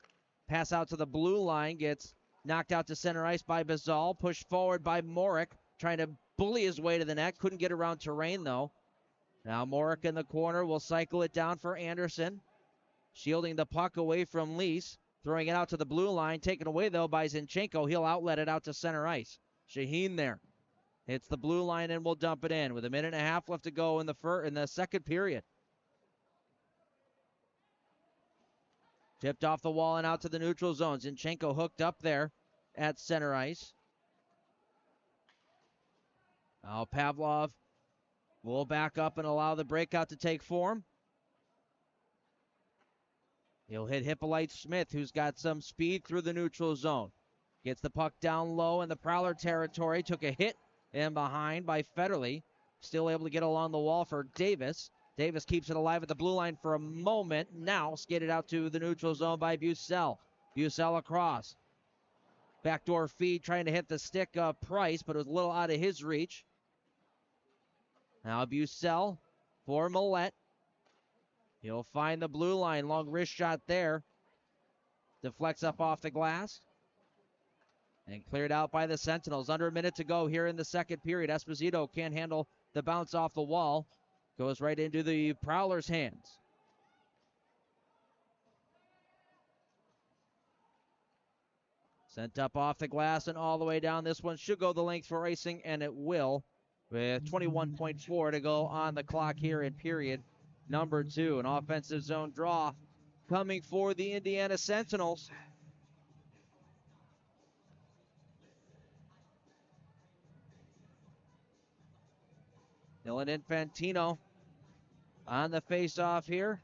Pass out to the blue line. Gets knocked out to center ice by Bazal. Pushed forward by Morick. Trying to bully his way to the net. Couldn't get around Terrain, though. Now Morick in the corner will cycle it down for Anderson. Shielding the puck away from Lease. Throwing it out to the blue line. Taken away, though, by Zinchenko. He'll outlet it out to center ice. Shaheen there. Hits the blue line and will dump it in with a minute and a half left to go in the second period. Tipped off the wall and out to the neutral zone. Zinchenko hooked up there. at center ice. Now Pavlov will back up and allow the breakout to take form. He'll hit Hippolyte Smith, who's got some speed through the neutral zone. Gets the puck down low in the Prowler territory. Took a hit in behind by Federley. Still able to get along the wall for Davis. Davis keeps it alive at the blue line for a moment. Now skated out to the neutral zone by Bucell. Bucell across. Backdoor feed trying to hit the stick of Price, but it was a little out of his reach. Now Bucell for Millette. He'll find the blue line. Long wrist shot there. Deflects up off the glass. And cleared out by the Sentinels. Under a minute to go here in the second period. Esposito can't handle the bounce off the wall. Goes right into the Prowlers' hands. Sent up off the glass and all the way down. This one should go the length for icing, and it will. With 21.4 to go on the clock here in period number 2. An offensive zone draw coming for the Indiana Sentinels. Dylan Infantino on the face-off here.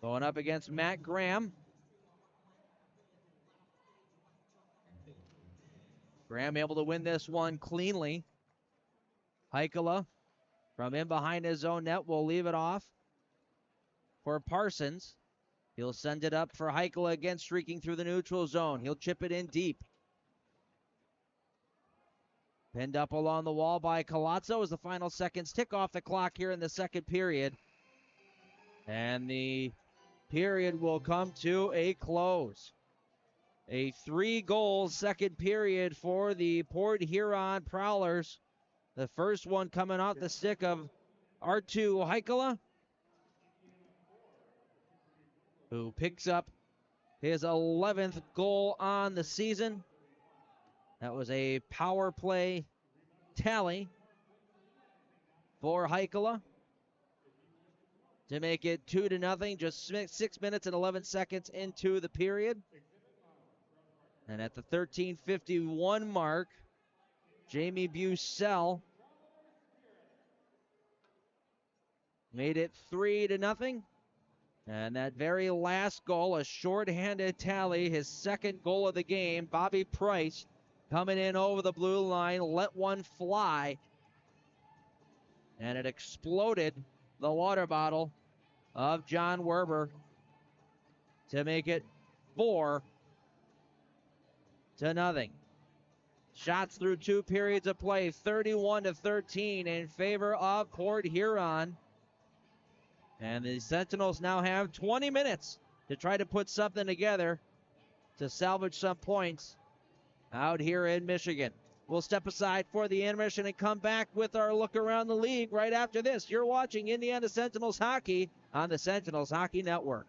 Going up against Matt Graham. Graham able to win this one cleanly. Heikkila from in behind his own net will leave it off for Parsons. He'll send it up for Heikkila again, streaking through the neutral zone. He'll chip it in deep. Pinned up along the wall by Colazzo as the final seconds tick off the clock here in the second period. And the period will come to a close. A 3-goal second period for the Port Huron Prowlers. The first one coming off the stick of Arttu Heikkila, who picks up his 11th goal on the season. That was a power play tally for Heikkila to make it 2-0, just 6 minutes and 11 seconds into the period. And at the 13:51 mark, Jamie Bucell made it 3-0. And that very last goal, a shorthanded tally, his second goal of the game, Bobby Price coming in over the blue line, let one fly. And it exploded the water bottle of John Werber to make it 4-0. Shots through 2 periods of play, 31-13 in favor of Port Huron. And the Sentinels now have 20 minutes to try to put something together to salvage some points out here in Michigan. We'll step aside for the intermission and come back with our look around the league right after this. You're watching Indiana Sentinels hockey on the Sentinels Hockey Network.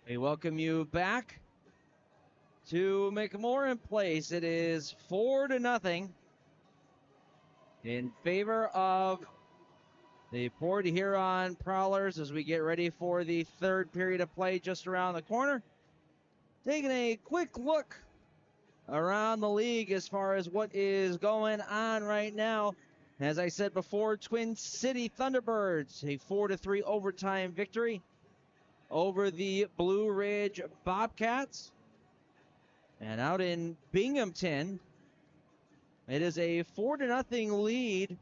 We welcome you back to McMorran Place. It is 4-0 in favor of the Port Huron Prowlers as we get ready for the third period of play just around the corner. Taking a quick look around the league as far as what is going on right now. As I said before, Twin City Thunderbirds, a 4-3 overtime victory over the Blue Ridge Bobcats. And out in Binghamton, it is a 4-0 lead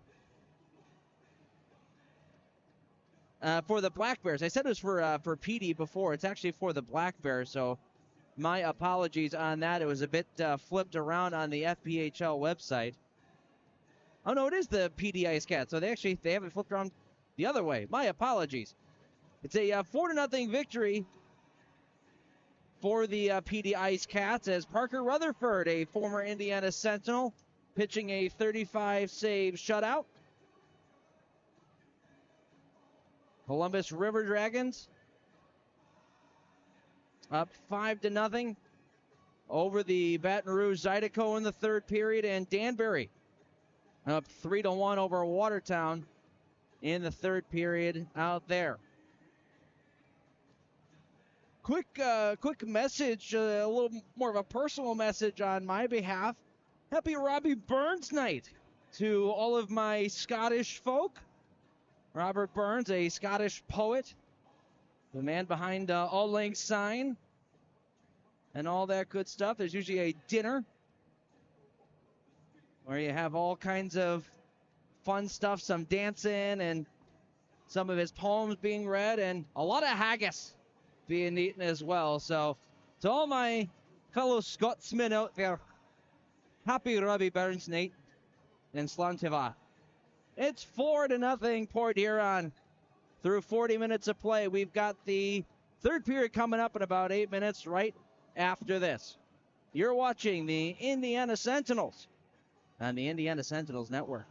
for the Black Bears. I said it was for PD before. It's actually for the Black Bears, so my apologies on that. It was a bit flipped around on the FPHL website. Oh, no, it is the PD Ice Cats, so they have it flipped around the other way. My apologies. It's a 4-0 victory for the PD Ice Cats as Parker Rutherford, a former Indiana Sentinel, pitching a 35-save shutout. Columbus River Dragons up 5-0 over the Baton Rouge Zydeco in the third period, and Danbury up 3-1 over Watertown in the third period out there. Quick message, a little more of a personal message on my behalf. Happy Robbie Burns night to all of my Scottish folk. Robert Burns, a Scottish poet, the man behind Auld Lang Syne and all that good stuff. There's usually a dinner where you have all kinds of fun stuff, some dancing and some of his poems being read, and a lot of haggis being eaten as well. So to all my fellow Scotsmen out there, happy Robbie Burns night in Slantiva. It's 4-0 Port Huron through 40 minutes of play. We've got the third period coming up in about 8 minutes right after this. You're watching the Indiana Sentinels on the Indiana Sentinels Network.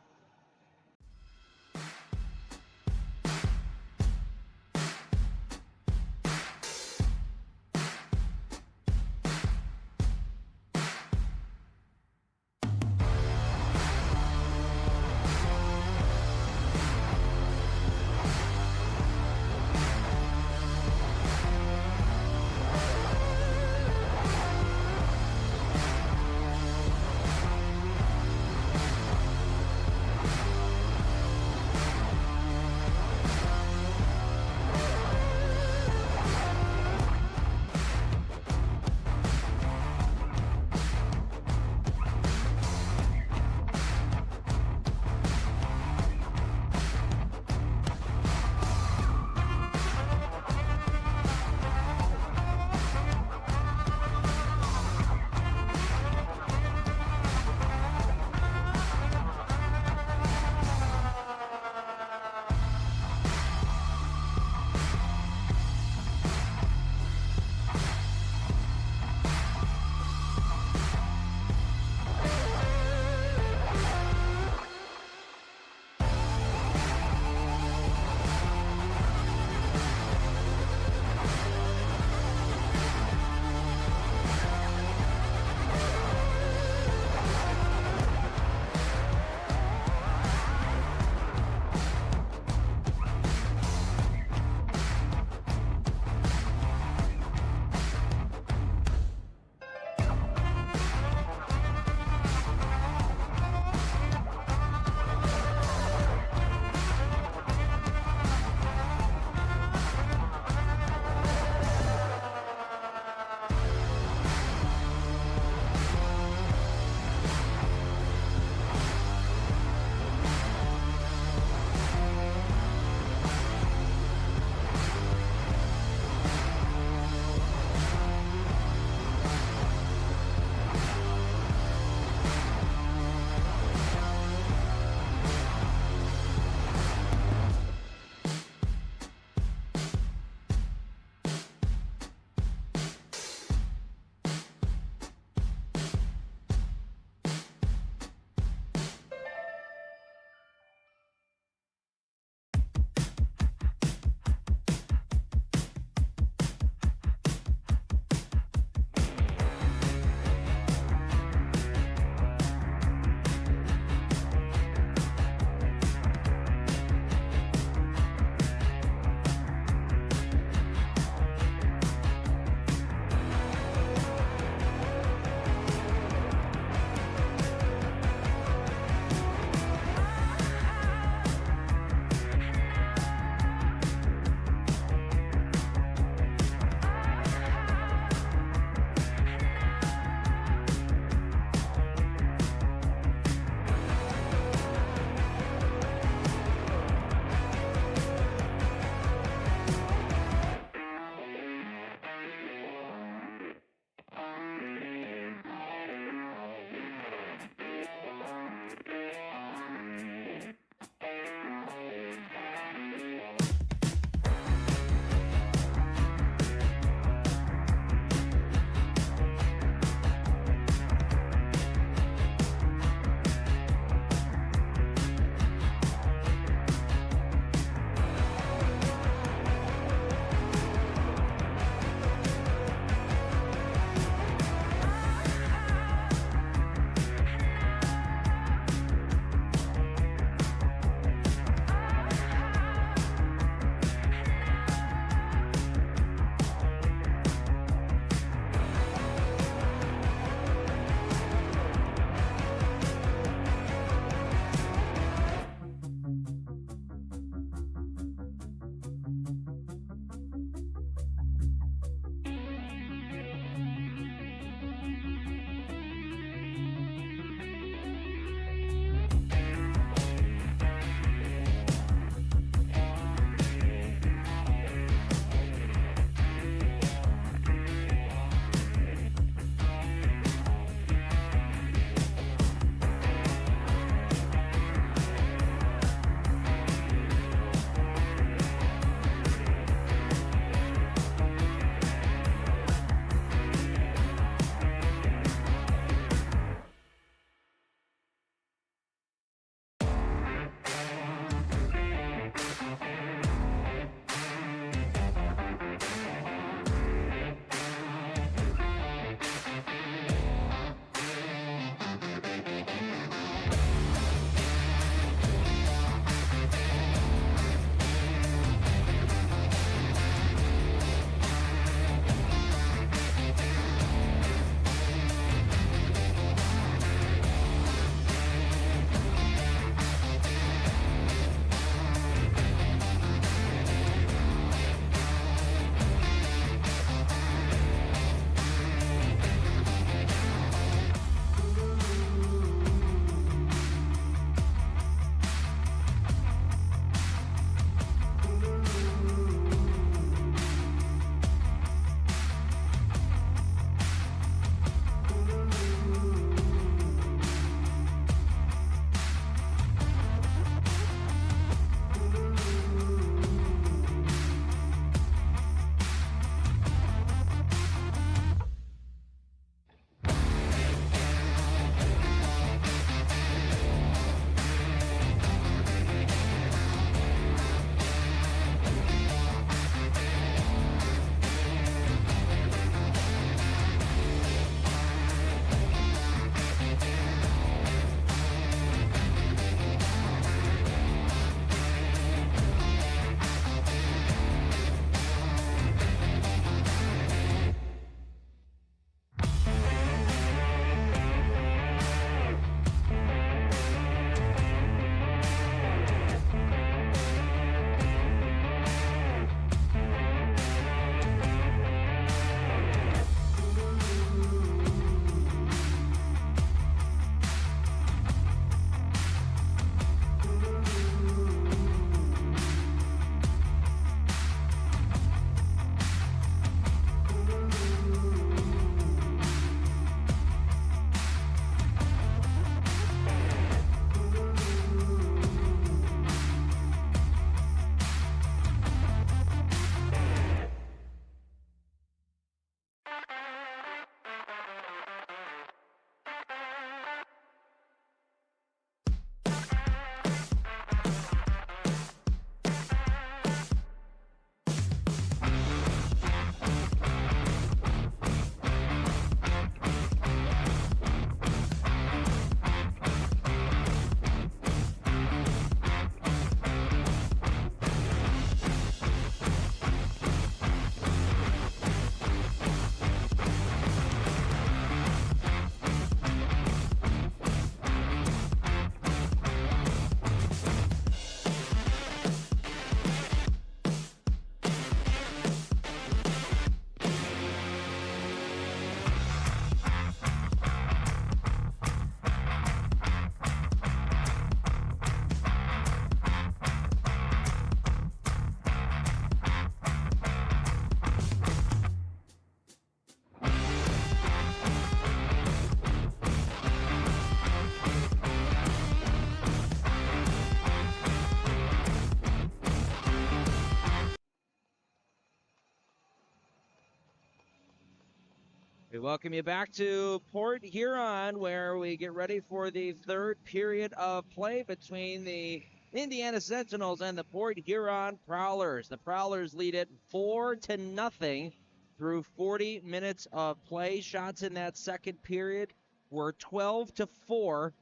We welcome you back to Port Huron, where we get ready for the third period of play between the Indiana Sentinels and the Port Huron Prowlers. The Prowlers lead it 4-0 through 40 minutes of play. Shots in that second period were 12-4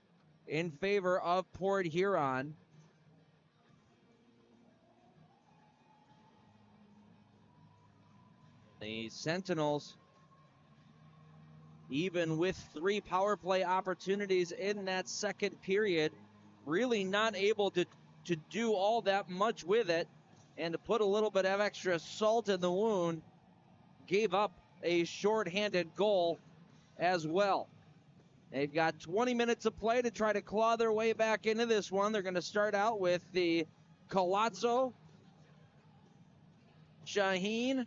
in favor of Port Huron. The Sentinels, even with 3 power play opportunities in that second period, really not able to do all that much with it, and to put a little bit of extra salt in the wound, gave up a shorthanded goal as well. They've got 20 minutes of play to try to claw their way back into this one. They're going to start out with the Colazzo, Shaheen,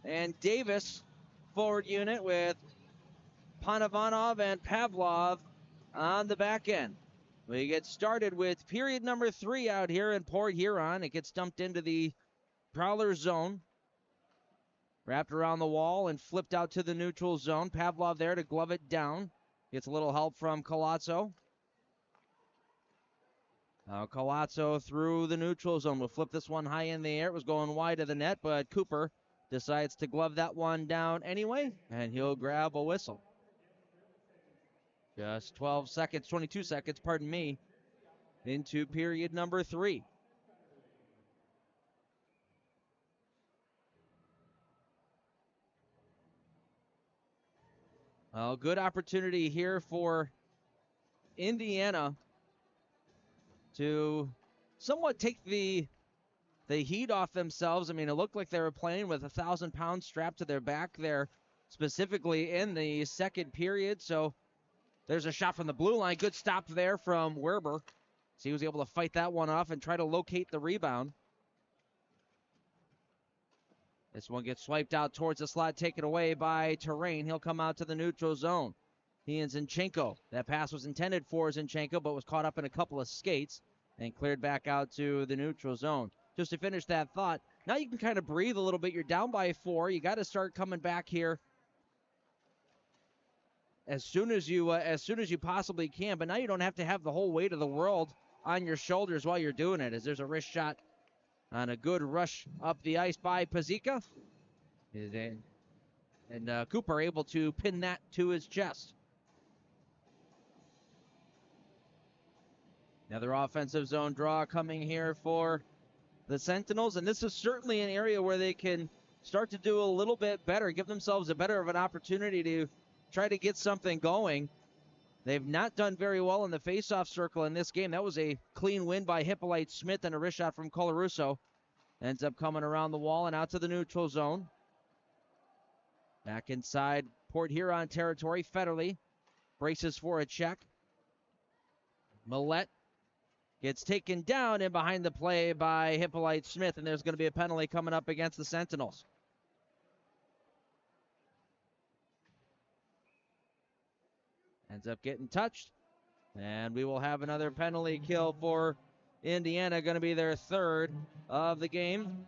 and Davis forward unit, with Panavanov and Pavlov on the back end. We get started with period number 3 out here in Port Huron. It gets dumped into the Prowler zone, wrapped around the wall and flipped out to the neutral zone. Pavlov there to glove it down. Gets a little help from Colazzo. Now Colazzo through the neutral zone. We'll flip this one high in the air. It was going wide of the net, but Cooper decides to glove that one down anyway, and he'll grab a whistle. Just 22 seconds, pardon me, into period number 3. Well, good opportunity here for Indiana to somewhat take the heat off themselves. I mean, it looked like they were playing with 1,000 pounds strapped to their back there, specifically in the second period. So there's a shot from the blue line. Good stop there from Werber. So he was able to fight that one off and try to locate the rebound. This one gets swiped out towards the slot, taken away by Terrain. He'll come out to the neutral zone. He and Zinchenko. That pass was intended for Zinchenko, but was caught up in a couple of skates and cleared back out to the neutral zone. Just to finish that thought, now you can kind of breathe a little bit. You're down by 4. You got to start coming back here as soon as you possibly can. But now you don't have to have the whole weight of the world on your shoulders while you're doing it, as there's a wrist shot on a good rush up the ice by Pazika. And Cooper able to pin that to his chest. Another offensive zone draw coming here for the Sentinels, and this is certainly an area where they can start to do a little bit better, give themselves a better of an opportunity to try to get something going. They've not done very well in the faceoff circle in this game. That was a clean win by Hippolyte Smith, and a wrist shot from Colarusso ends up coming around the wall and out to the neutral zone. Back inside Port Huron territory, Federle braces for a check. Millette gets taken down and behind the play by Hippolyte Smith, and there's going to be a penalty coming up against the Sentinels. Ends up getting touched, and we will have another penalty kill for Indiana, going to be their 3rd of the game.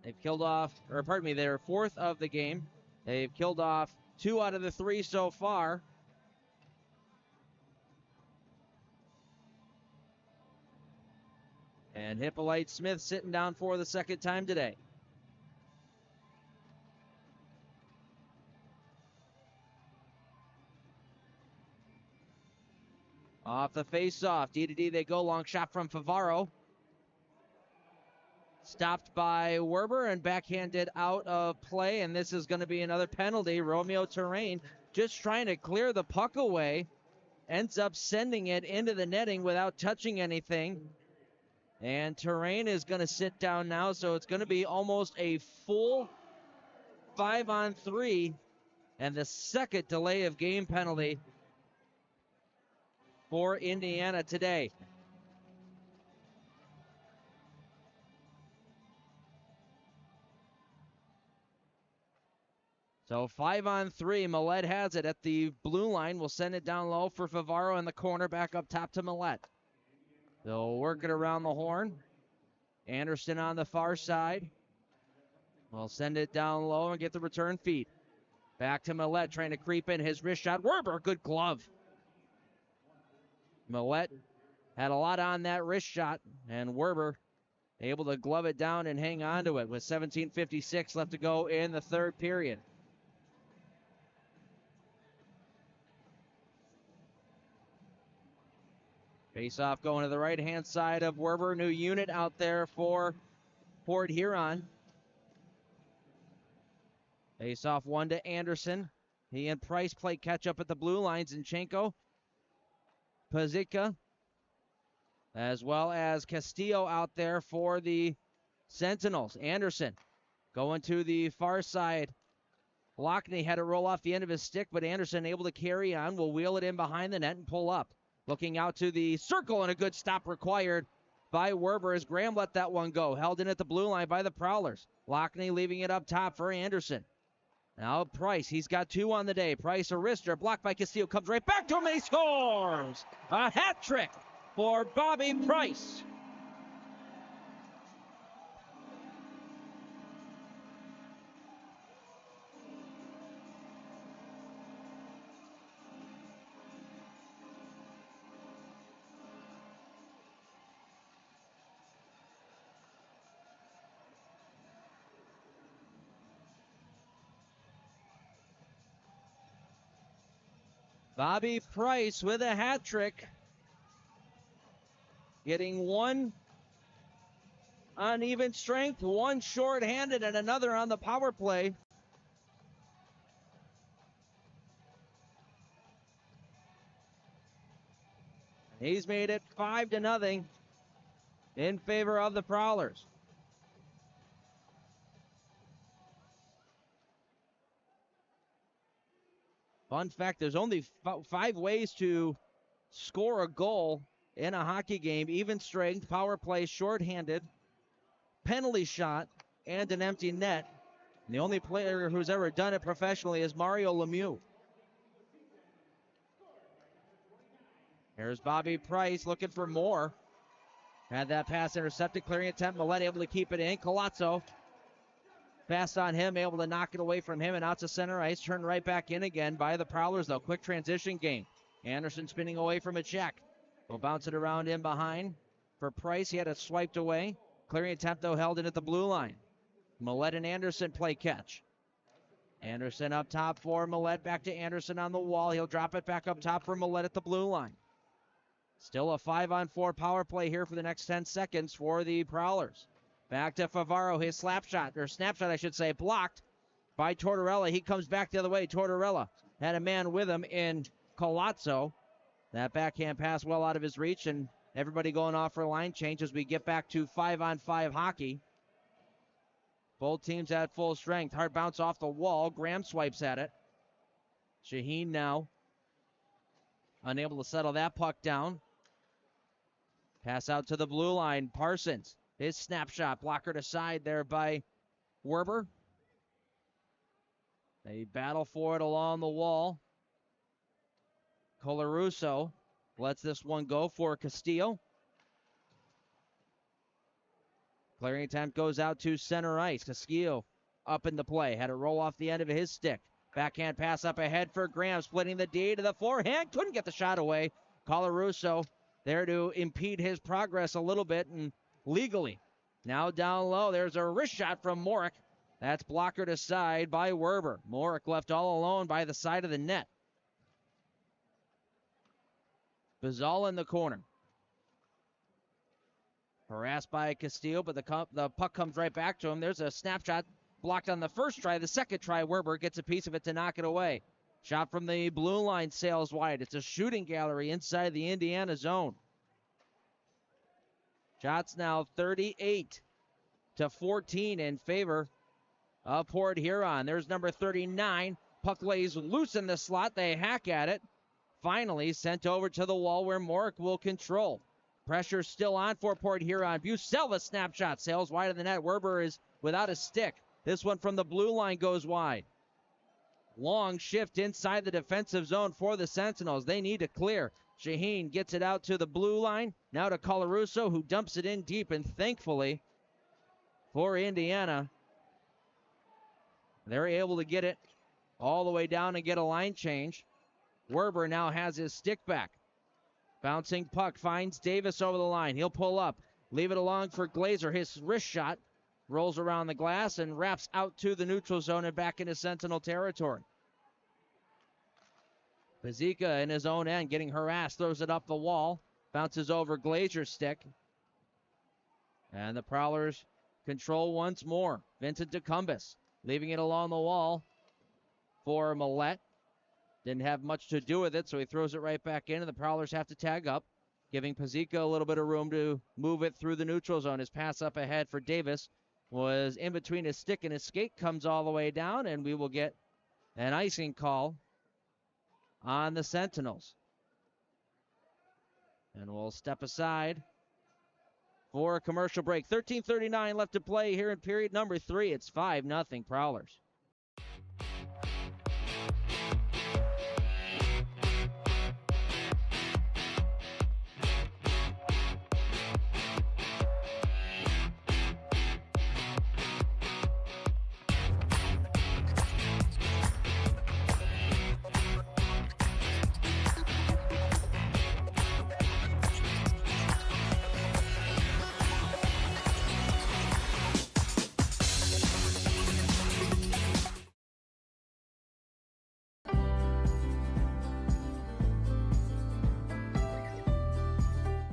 They've killed off, or pardon me, their 4th of the game. They've killed off 2 out of the 3 so far. And Hippolyte Smith sitting down for the 2nd time today. Off the face-off, D-to-D they go. Long shot from Favaro. Stopped by Werber and backhanded out of play, and this is going to be another penalty. Romeo Terrain just trying to clear the puck away. Ends up sending it into the netting without touching anything. And Terrain is going to sit down now, so it's going to be almost a full 5-on-3, and the 2nd delay of game penalty for Indiana today. So 5-on-3, Millette has it at the blue line. We'll send it down low for Favaro in the corner, back up top to Millette. They'll work it around the horn. Anderson on the far side. We'll send it down low and get the return feed. Back to Millette, trying to creep in his wrist shot. Werber, good glove. Millette had a lot on that wrist shot, and Werber able to glove it down and hang on to it with 17:56 left to go in the third period. Face-off going to the right-hand side of Werber. New unit out there for Port Huron. Face-off one to Anderson. He and Price play catch-up at the blue line. Zinchenko, Pazitka, as well as Castillo out there for the Sentinels. Anderson going to the far side. Lockney had to roll off the end of his stick, but Anderson able to carry on. Will wheel it in behind the net and pull up. Looking out to the circle, and a good stop required by Werber as Graham let that one go. Held in at the blue line by the Prowlers. Lockney leaving it up top for Anderson. Now Price, he's got two on the day. Price, a wrister, blocked by Castillo, comes right back to him, and he scores! A hat trick for Bobby Price. Bobby Price with a hat trick. Getting one on even strength, one short-handed, and another on the power play. He's made it 5-0 in favor of the Prowlers. Fun fact, there's only 5 ways to score a goal in a hockey game. Even strength, power play, shorthanded, penalty shot, and an empty net. And the only player who's ever done it professionally is Mario Lemieux. Here's Bobby Price looking for more. Had that pass intercepted, clearing attempt. Millette able to keep it in. Colazzo fast on him, able to knock it away from him and out to center ice. Turned right back in again by the Prowlers, though. Quick transition game. Anderson spinning away from a check. Will bounce it around in behind for Price. He had it swiped away. Clearing attempt, though, held in at the blue line. Millette and Anderson play catch. Anderson up top for Millette. Back to Anderson on the wall. He'll drop it back up top for Millette at the blue line. Still a 5-on-4 power play here for the next 10 seconds for the Prowlers. Back to Favaro, his snapshot, I should say, blocked by Tortorella. He comes back the other way. Tortorella had a man with him in Colazzo. That backhand pass well out of his reach, and everybody going off for a line change as we get back to 5-on-5 hockey. Both teams at full strength. Hard bounce off the wall. Graham swipes at it. Shaheen now unable to settle that puck down. Pass out to the blue line. Parsons, his snapshot, blockered aside there by Werber. They battle for it along the wall. Colarusso lets this one go for Castillo. Clearing attempt goes out to center ice. Castillo up in the play. Had to roll off the end of his stick. Backhand pass up ahead for Graham. Splitting the D to the forehand. Couldn't get the shot away. Colarusso there to impede his progress a little bit and legally. Now down low. There's a wrist shot from Morick. That's blockered aside by Werber. Morick left all alone by the side of the net. Bazal in the corner. Harassed by Castillo, but the puck comes right back to him. There's a snapshot blocked on the first try. The second try, Werber gets a piece of it to knock it away. Shot from the blue line sails wide. It's a shooting gallery inside the Indiana zone. Shots now 38-14 in favor of Port Huron. There's number 39. Puck lays loose in the slot. They hack at it. Finally sent over to the wall where Morick will control. Pressure still on for Port Huron. Bucella snapshot sails wide of the net. Werber is without a stick. This one from the blue line goes wide. Long shift inside the defensive zone for the Sentinels. They need to clear. Shaheen gets it out to the blue line. Now to Colarusso, who dumps it in deep. And thankfully for Indiana, they're able to get it all the way down and get a line change. Werber now has his stick back. Bouncing puck finds Davis over the line. He'll pull up, leave it along for Glazer. His wrist shot rolls around the glass and wraps out to the neutral zone and back into Sentinel territory. Bazika in his own end getting harassed, throws it up the wall, bounces over Glazer's stick. And the Prowlers control once more. Vincent DeCumbus leaving it along the wall for Millette. Didn't have much to do with it, so he throws it right back in, and the Prowlers have to tag up, giving Pazika a little bit of room to move it through the neutral zone. His pass up ahead for Davis was in between his stick and his skate, comes all the way down, and we will get an icing call on the Sentinels. And we'll step aside for a commercial break. 13:39 left to play here in period number 3. It's 5-0 Prowlers.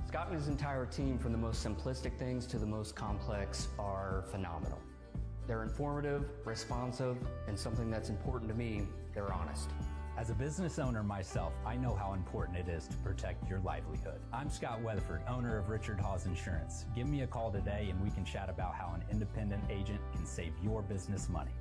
Scott and his entire team, from the most simplistic things to the most complex, are phenomenal. They're informative, responsive, and something that's important to me, they're honest. As a business owner myself, I know how important it is to protect your livelihood. I'm Scott Weatherford, owner of Richard Hawes Insurance. Give me a call today and we can chat about how an independent agent can save your business money.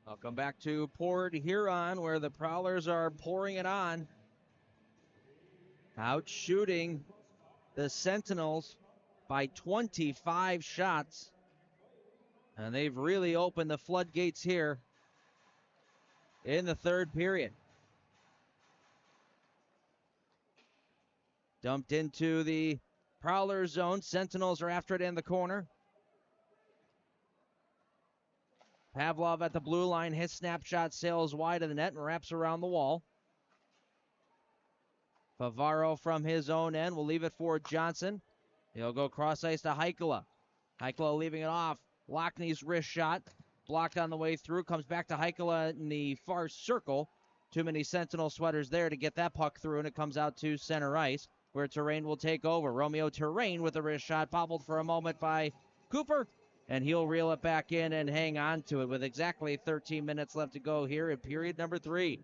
Welcome back to Port Huron, where the Prowlers are pouring it on. Out shooting the Sentinels by 25 shots. And they've really opened the floodgates here in the third period. Dumped into the Prowler zone. Sentinels are after it in the corner. Pavlov at the blue line. His snapshot sails wide of the net and wraps around the wall. Favaro from his own end will leave it for Johnson. He'll go cross ice to Heikkila. Heikkila leaving it off. Lockney's wrist shot blocked on the way through. Comes back to Heikkila in the far circle. Too many Sentinel sweaters there to get that puck through, and it comes out to center ice where Terrain will take over. Romeo Terrain with a wrist shot, bobbled for a moment by Cooper, and he'll reel it back in and hang on to it with exactly 13 minutes left to go here in period number 3.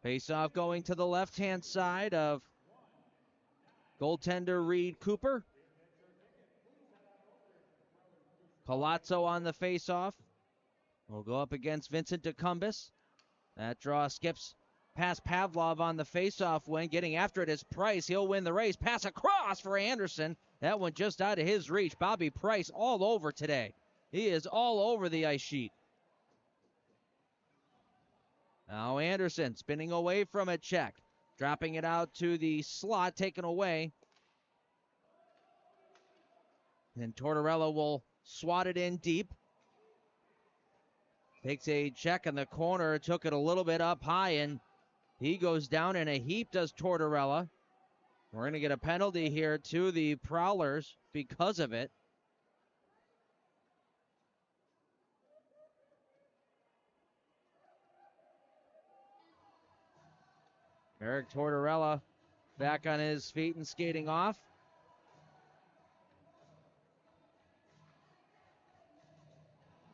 Face-off going to the left-hand side of goaltender Reed Cooper. Palazzo on the face-off. Will go up against Vincent DeCumbus. That draw skips past Pavlov on the face-off wing. Getting after it is Price. He'll win the race. Pass across for Anderson. That one just out of his reach. Bobby Price all over today. He is all over the ice sheet. Now Anderson spinning away from a check. Dropping it out to the slot. Taken away. And Tortorella will swat it in deep. Takes a check in the corner. Took it a little bit up high, and he goes down in a heap, does Tortorella. We're going to get a penalty here to the Prowlers because of it. Eric Tortorella back on his feet and skating off.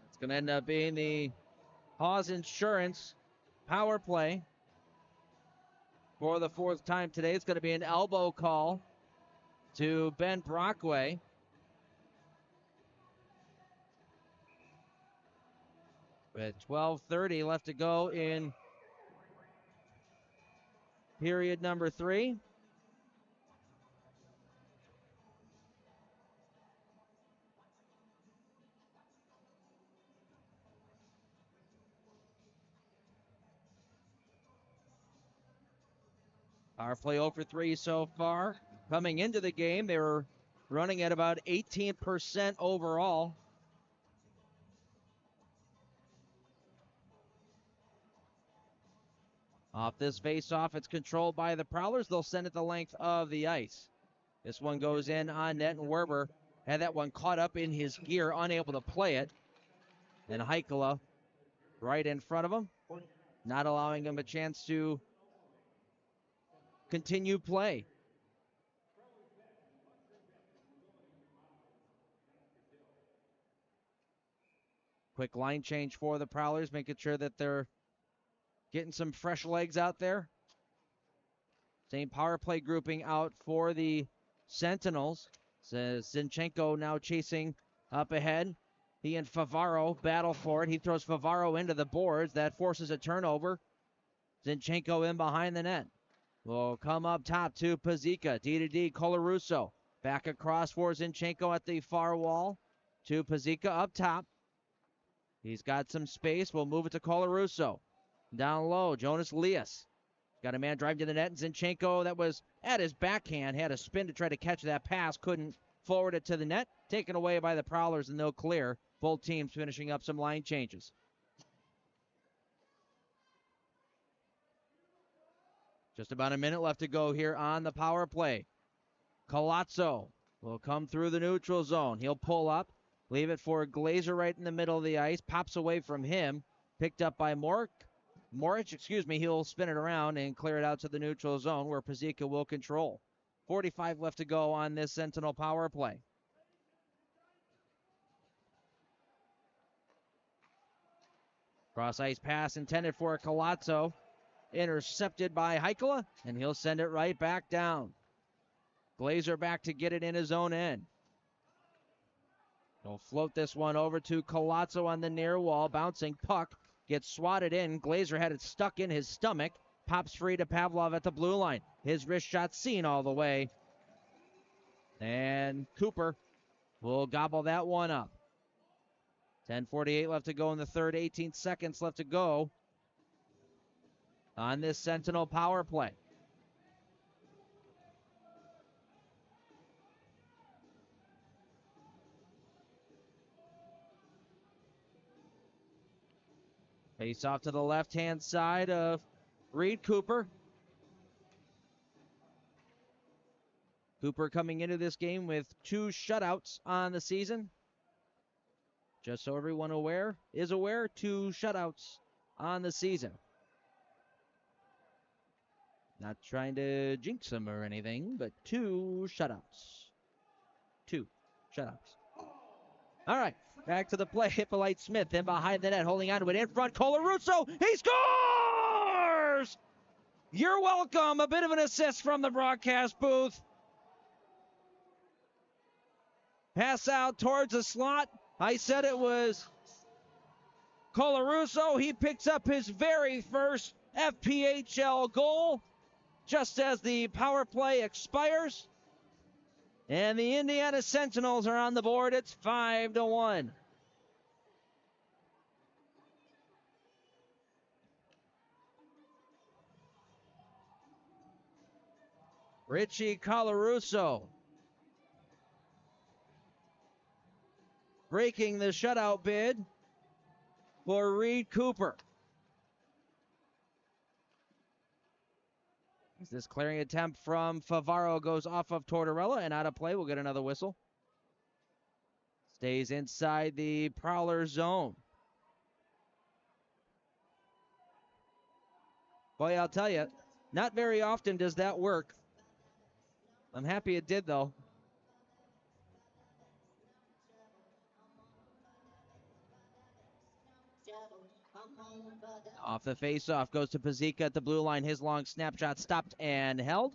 It's going to end up being the Hawes Insurance power play for the 4th time today. It's going to be an elbow call to Ben Brockway. With 12:30 left to go in period number 3. Power play 0 for 3 so far. Coming into the game, they were running at about 18% overall. Off this face-off, it's controlled by the Prowlers. They'll send it the length of the ice. This one goes in on net, and Werber had that one caught up in his gear, unable to play it. And Heikkila right in front of him, not allowing him a chance to continue play. Quick line change for the Prowlers, making sure that they're getting some fresh legs out there. Same power play grouping out for the Sentinels. Says Zinchenko now chasing up ahead. He and Favaro battle for it. He throws Favaro into the boards. That forces a turnover. Zinchenko in behind the net. Will come up top to Pazika. D-to-D, Colarusso. Back across for Zinchenko at the far wall. To Pazika up top. He's got some space. We'll move it to Colarusso. Down low, Jonas Lias. Got a man driving to the net. Zinchenko, that was at his backhand, had a spin to try to catch that pass. Couldn't forward it to the net. Taken away by the Prowlers, and they'll clear. Both teams finishing up some line changes. Just about a minute left to go here on the power play. Colazzo will come through the neutral zone. He'll pull up, leave it for Glazer right in the middle of the ice. Pops away from him. Picked up by Moritz, he'll spin it around and clear it out to the neutral zone where Pazika will control. 45 left to go on this Sentinel power play. Cross ice pass intended for Colazzo. Intercepted by Heikkila, and he'll send it right back down. Glazer back to get it in his own end. He'll float this one over to Colazzo on the near wall. Bouncing puck. Gets swatted in. Glazer had it stuck in his stomach. Pops free to Pavlov at the blue line. His wrist shot seen all the way. And Cooper will gobble that one up. 10:48 left to go in the third. 18 seconds left to go on this Sentinel power play. Face off to the left-hand side of Reed Cooper. Cooper coming into this game with 2 shutouts on the season. Just so everyone is aware, 2 shutouts on the season. Not trying to jinx him or anything, but 2 shutouts. 2 shutouts. All right, back to the play. Hippolyte Smith in behind the net, holding on to it in front. Colarusso, he scores! You're welcome. A bit of an assist from the broadcast booth. Pass out towards the slot. I said it was Colarusso. He picks up his very first FPHL goal just as the power play expires. And the Indiana Sentinels are on the board. It's 5-1. Richie Colarusso breaking the shutout bid for Reed Cooper. This clearing attempt from Favaro goes off of Tortorella and out of play. We'll get another whistle. Stays inside the Prowler zone. Boy, I'll tell you, not very often does that work. I'm happy it did, though. Off the face-off goes to Pazika at the blue line. His long snapshot stopped and held.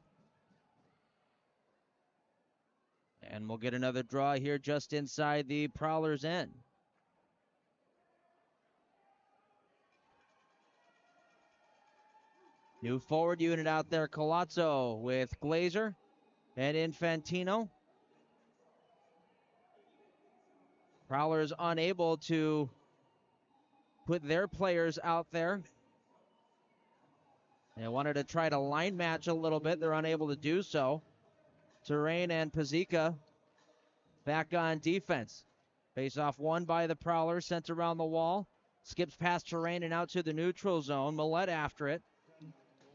And we'll get another draw here just inside the Prowler's end. New forward unit out there, Colazzo with Glazer and Infantino. Prowlers unable to put their players out there. They wanted to try to line match a little bit. They're unable to do so. Terrain and Pazika back on defense. Face off won by the Prowlers, sent around the wall. Skips past Terrain and out to the neutral zone. Millette after it.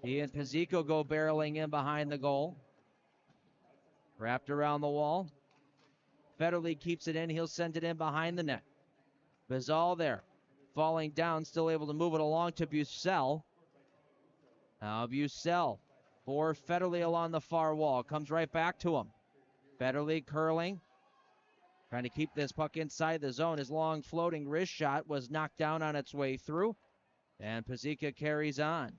He and Paziko go barreling in behind the goal. Wrapped around the wall. Federle keeps it in. He'll send it in behind the net. Bizal there. Falling down, still able to move it along to Bucell. Now Bucell for Federle along the far wall. Comes right back to him. Federle curling. Trying to keep this puck inside the zone. His long floating wrist shot was knocked down on its way through. And Pazika carries on.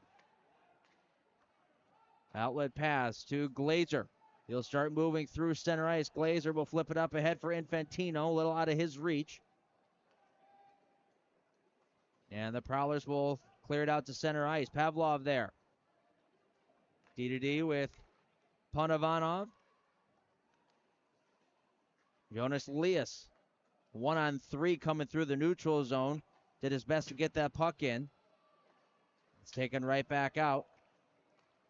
Outlet pass to Glazer. He'll start moving through center ice. Glazer will flip it up ahead for Infantino. A little out of his reach. And the Prowlers will clear it out to center ice. Pavlov there. D2D with Panovanov. Jonas Lias. 1-on-3 coming through the neutral zone. Did his best to get that puck in. It's taken right back out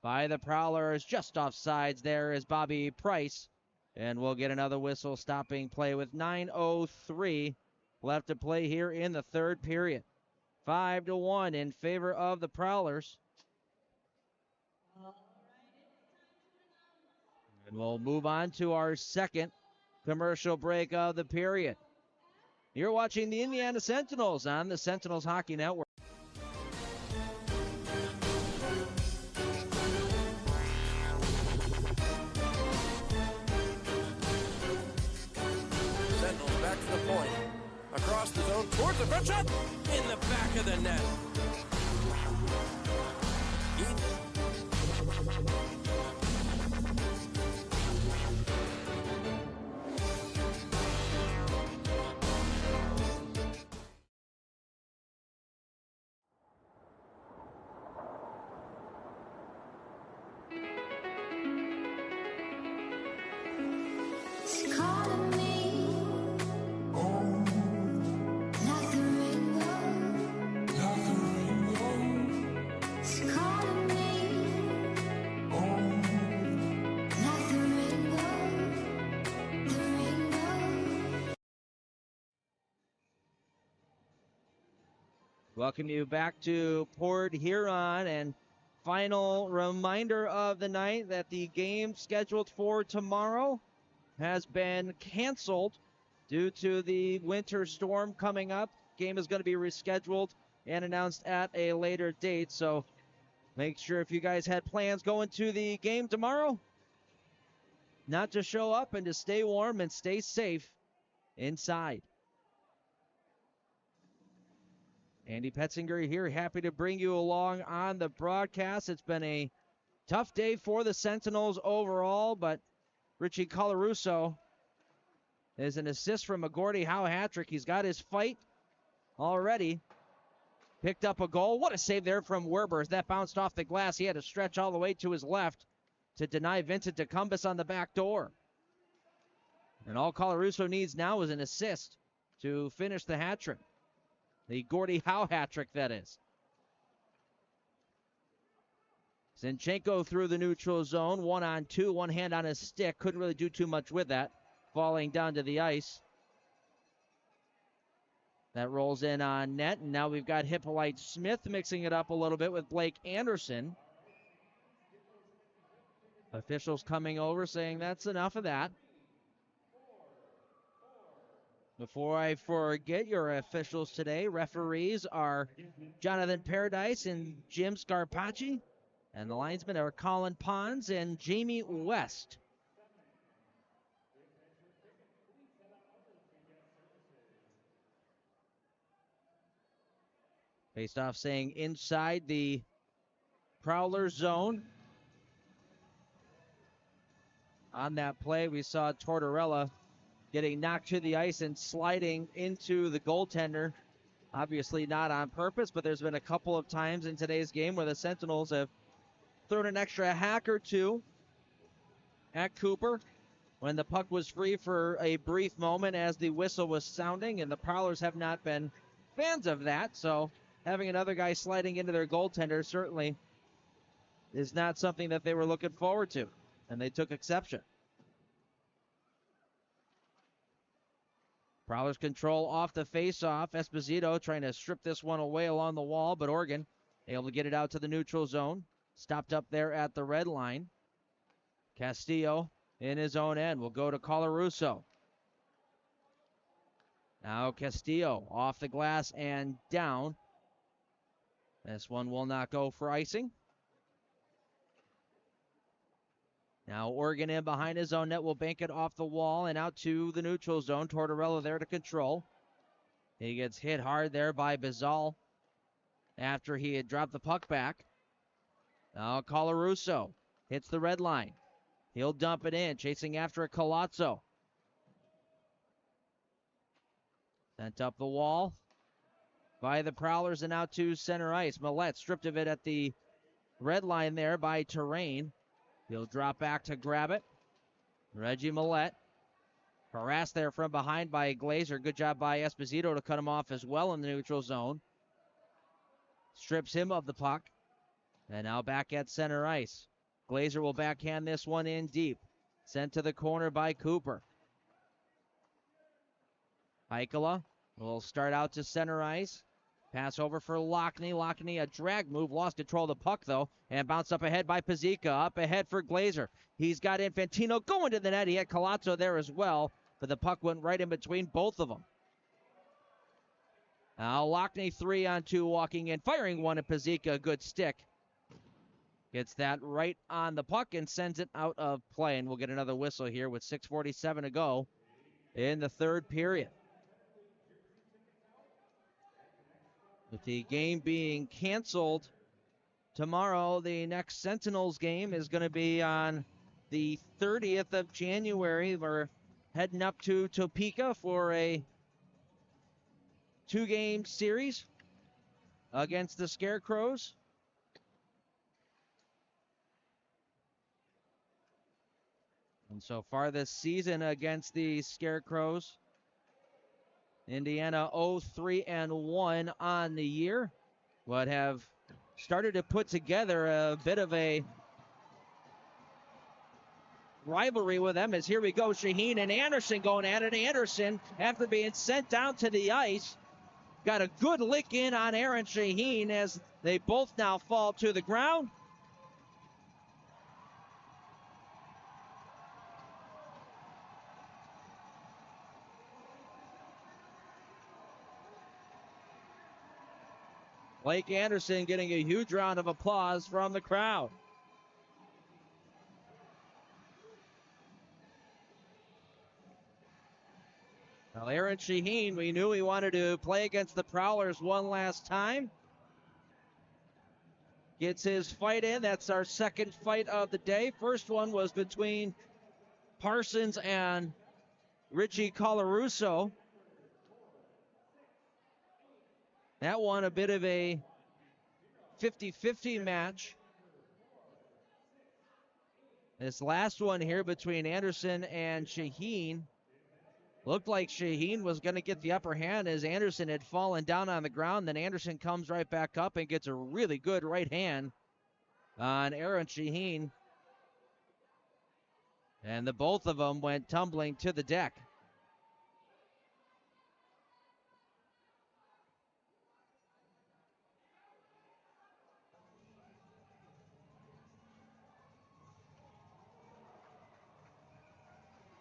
by the Prowlers. Just off sides there is Bobby Price. And we'll get another whistle stopping play with 9:03 left to play here in the third period. 5-1 in favor of the Prowlers. And we'll move on to our second commercial break of the period. You're watching the Indiana Sentinels on the Sentinels Hockey Network. Sentinels back to the point. Across the zone, towards the front shot, in the back of the net. It's calling me like the rainbow. It's calling me like the rainbow. The rainbow. Welcome you back to Port Huron, and final reminder of the night that the game scheduled for tomorrow has been canceled due to the winter storm coming up. Game is going to be rescheduled and announced at a later date, so make sure if you guys had plans going to the game tomorrow, not to show up and to stay warm and stay safe inside. Andy Petzinger here, happy to bring you along on the broadcast. It's been a tough day for the Sentinels overall, but Richie Colarusso is an assist from a Gordie Howe hat trick. He's got his fight already. Picked up a goal. What a save there from Werber. As that bounced off the glass, he had to stretch all the way to his left to deny Vincent DeCumbus on the back door. And all Colarusso needs now is an assist to finish the hat trick. The Gordie Howe hat trick, that is. Zinchenko through the neutral zone, 1-on-2, one hand on his stick. Couldn't really do too much with that. Falling down to the ice. That rolls in on net, and now we've got Hippolyte Smith mixing it up a little bit with Blake Anderson. Officials coming over saying that's enough of that. Before I forget, your officials today, referees are Jonathan Paradise and Jim Scarpacci. And the linesmen are Colin Pons and Jamie West. Faced off saying inside the Prowler zone. On that play, we saw Tortorella getting knocked to the ice and sliding into the goaltender. Obviously not on purpose, but there's been a couple of times in today's game where the Sentinels have thrown an extra hack or two at Cooper when the puck was free for a brief moment as the whistle was sounding, and the Prowlers have not been fans of that, so having another guy sliding into their goaltender certainly is not something that they were looking forward to, and they took exception. Prowlers control off the face-off. Esposito trying to strip this one away along the wall, but Oregon able to get it out to the neutral zone. Stopped up there at the red line. Castillo in his own end will go to Colarusso. Now Castillo off the glass and down. This one will not go for icing. Now Oregon in behind his own net will bank it off the wall and out to the neutral zone. Tortorella there to control. He gets hit hard there by Bizal after he had dropped the puck back. Now Colarusso hits the red line. He'll dump it in, chasing after it, Colazzo. Sent up the wall by the Prowlers and out to center ice. Millette stripped of it at the red line there by Terrain. He'll drop back to grab it. Reggie Millette harassed there from behind by Glazer. Good job by Esposito to cut him off as well in the neutral zone. Strips him of the puck. And now back at center ice. Glazer will backhand this one in deep. Sent to the corner by Cooper. Heikala will start out to center ice. Pass over for Lockney. Lockney, a drag move. Lost control of the puck, though. And bounced up ahead by Pazika. Up ahead for Glazer. He's got Infantino going to the net. He had Colazzo there as well. But the puck went right in between both of them. Now Lockney 3-on-2 walking in. Firing one at Pazika. A good stick. Gets that right on the puck and sends it out of play. And we'll get another whistle here with 6:47 to go in the third period. With the game being canceled tomorrow, the next Sentinels game is going to be on the 30th of January. We're heading up to Topeka for a 2-game series against the Scarecrows. And so far this season against the Scarecrows, Indiana 0-3-1 on the year, but have started to put together a bit of a rivalry with them. As here we go, Shaheen and Anderson going at it. Anderson, after being sent down to the ice, got a good lick in on Aaron Shaheen as they both now fall to the ground. Blake Anderson getting a huge round of applause from the crowd. Now Aaron Shaheen, we knew he wanted to play against the Prowlers one last time. Gets his fight in. That's our second fight of the day. First one was between Parsons and Richie Colarusso. That one a bit of a 50-50 match. This last one here between Anderson and Shaheen looked like Shaheen was going to get the upper hand as Anderson had fallen down on the ground. Then Anderson comes right back up and gets a really good right hand on Aaron Shaheen. And the both of them went tumbling to the deck.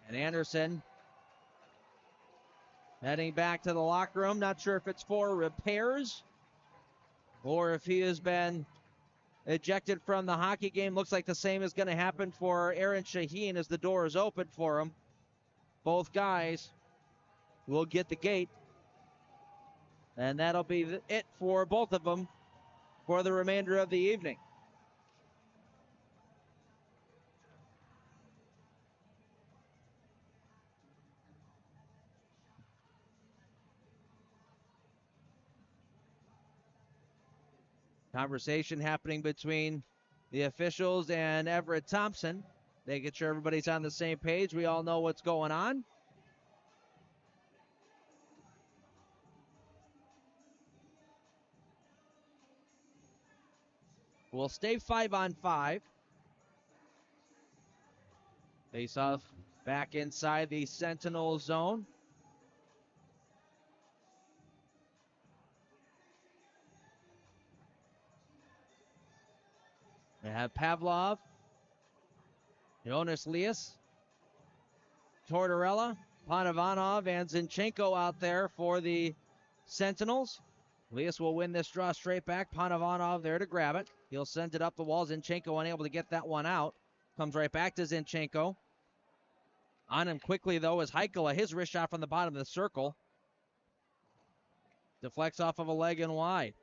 And Anderson heading back to the locker room. Not sure if it's for repairs or if he has been ejected from the hockey game. Looks like the same is going to happen for Aaron Shaheen as the door is open for him. Both guys will get the gate. And that'll be it for both of them for the remainder of the evening. Conversation happening between the officials and Everett Thompson, making sure everybody's on the same page. We all know what's going on. will stay 5-on-5. Face off back inside the Sentinel zone. They have Pavlov, Jonas Lias, Tortorella, Panovanov, and Zinchenko out there for the Sentinels. Lias will win this draw straight back. Panovanov there to grab it. He'll send it up the wall. Zinchenko unable to get that one out. Comes right back to Zinchenko. On him quickly, though, is Heikala. His wrist shot from the bottom of the circle. Deflects off of a leg and wide.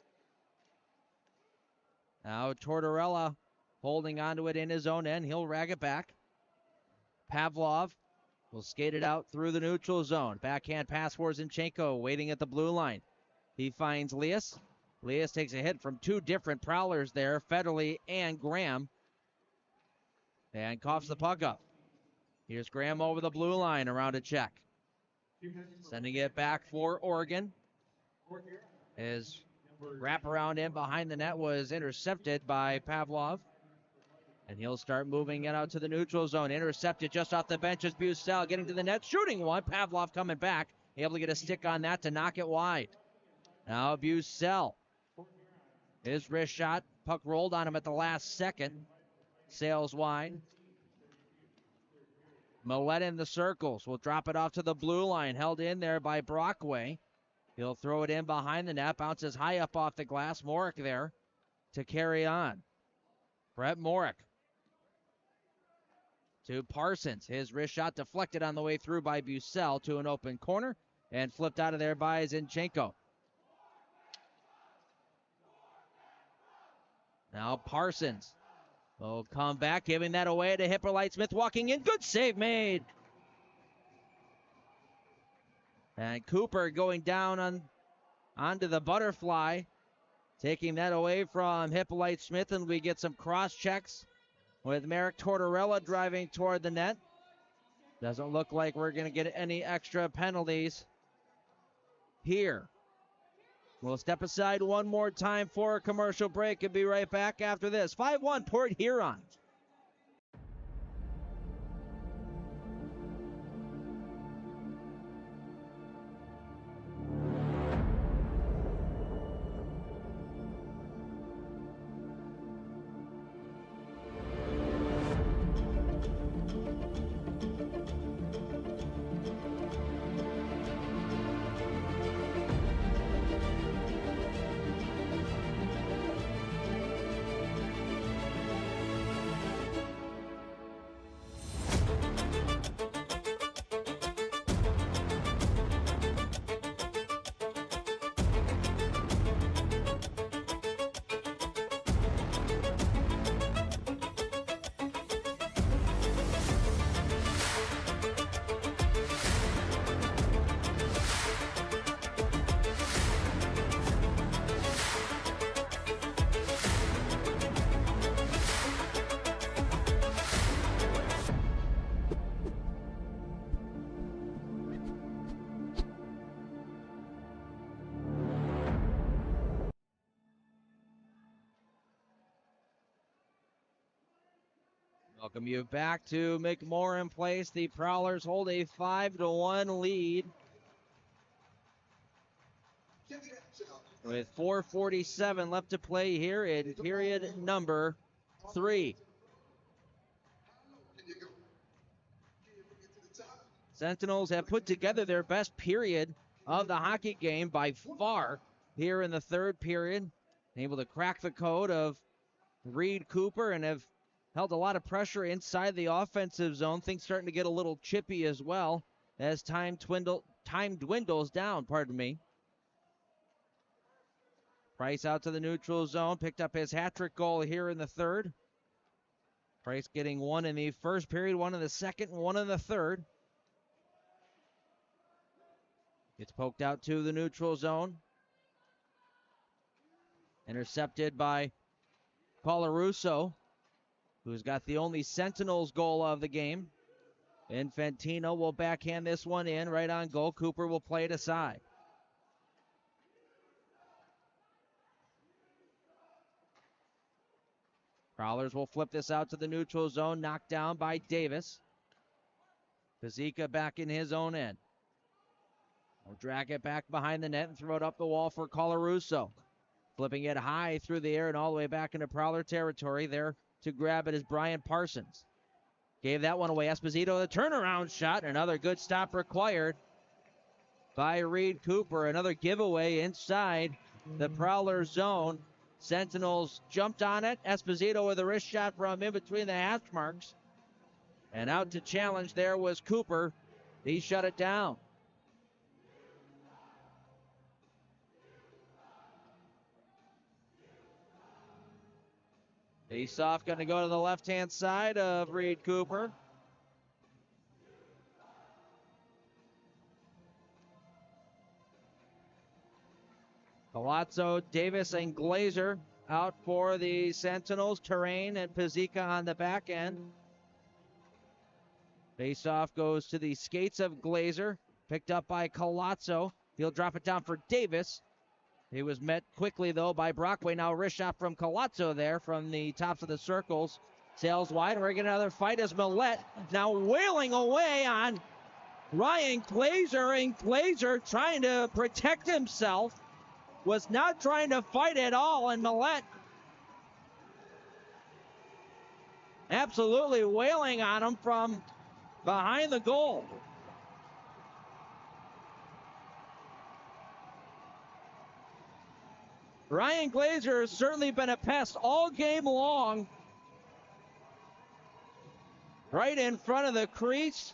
Now Tortorella holding onto it in his own end. He'll rag it back. Pavlov will skate it out through the neutral zone. Backhand pass for Zinchenko, waiting at the blue line. He finds Lias. Lias takes a hit from two different Prowlers there, Federley and Graham. And coughs the puck up. Here's Graham over the blue line around a check. Sending it back for Oregon. His wraparound in behind the net was intercepted by Pavlov. And he'll start moving it out to the neutral zone. Intercepted just off the bench is Bucel getting to the net, shooting one. Pavlov coming back, able to get a stick on that to knock it wide. Now Bucel. His wrist shot, puck rolled on him at the last second. Sails wide. Millette in the circles. Will drop it off to the blue line. Held in there by Brockway. He'll throw it in behind the net. Bounces high up off the glass. Morick there to carry on. Brett Morick to Parsons. His wrist shot deflected on the way through by Bucel to an open corner and flipped out of there by Zinchenko. Now Parsons will come back, giving that away to Hippolyte Smith, walking in. Good save made. And Cooper going down onto the butterfly, taking that away from Hippolyte Smith, and we get some cross checks with Merrick Tortorella driving toward the net. Doesn't look like we're going to get any extra penalties here. We'll step aside one more time for a commercial break and be right back after this. 5-1 Port Huron. Welcome you back to McMorran Place. The Prowlers hold a 5-1 lead with 4:47 left to play here in period number 3. Sentinels have put together their best period of the hockey game by far here in the third period. Able to crack the code of Reed Cooper and have held a lot of pressure inside the offensive zone. Things starting to get a little chippy as well as time dwindles down, Price out to the neutral zone, picked up his hat-trick goal here in the third. Price getting one in the first period, one in the second, and one in the third. Gets poked out to the neutral zone. Intercepted by Colarusso, who's got the only Sentinels goal of the game. Infantino will backhand this one in right on goal. Cooper will play it aside. Prowlers will flip this out to the neutral zone, knocked down by Davis. Pazika back in his own end. We'll drag it back behind the net and throw it up the wall for Colarusso. Flipping it high through the air and all the way back into Prowler territory. There to grab it is Brian Parsons. Gave that one away. Esposito, the turnaround shot. Another good stop required by Reed Cooper. Another giveaway inside the Prowler zone. Sentinels jumped on it. Esposito with a wrist shot from in between the hash marks. And out to challenge there was Cooper. He shut it down. Faceoff going to go to the left-hand side of Reed Cooper. Palazzo, Davis, and Glazer out for the Sentinels. Terrain and Pazika on the back end. Faceoff goes to the skates of Glazer. Picked up by Colazzo. He'll drop it down for Davis. He was met quickly, though, by Brockway. Now a wrist shot from Colazzo there from the tops of the circles. Sails wide. We're getting another fight as Millette now wailing away on Ryan Glazer. And Glazer trying to protect himself. Was not trying to fight at all. And Millette absolutely wailing on him from behind the goal. Ryan Glazer has certainly been a pest all game long. Right in front of the crease.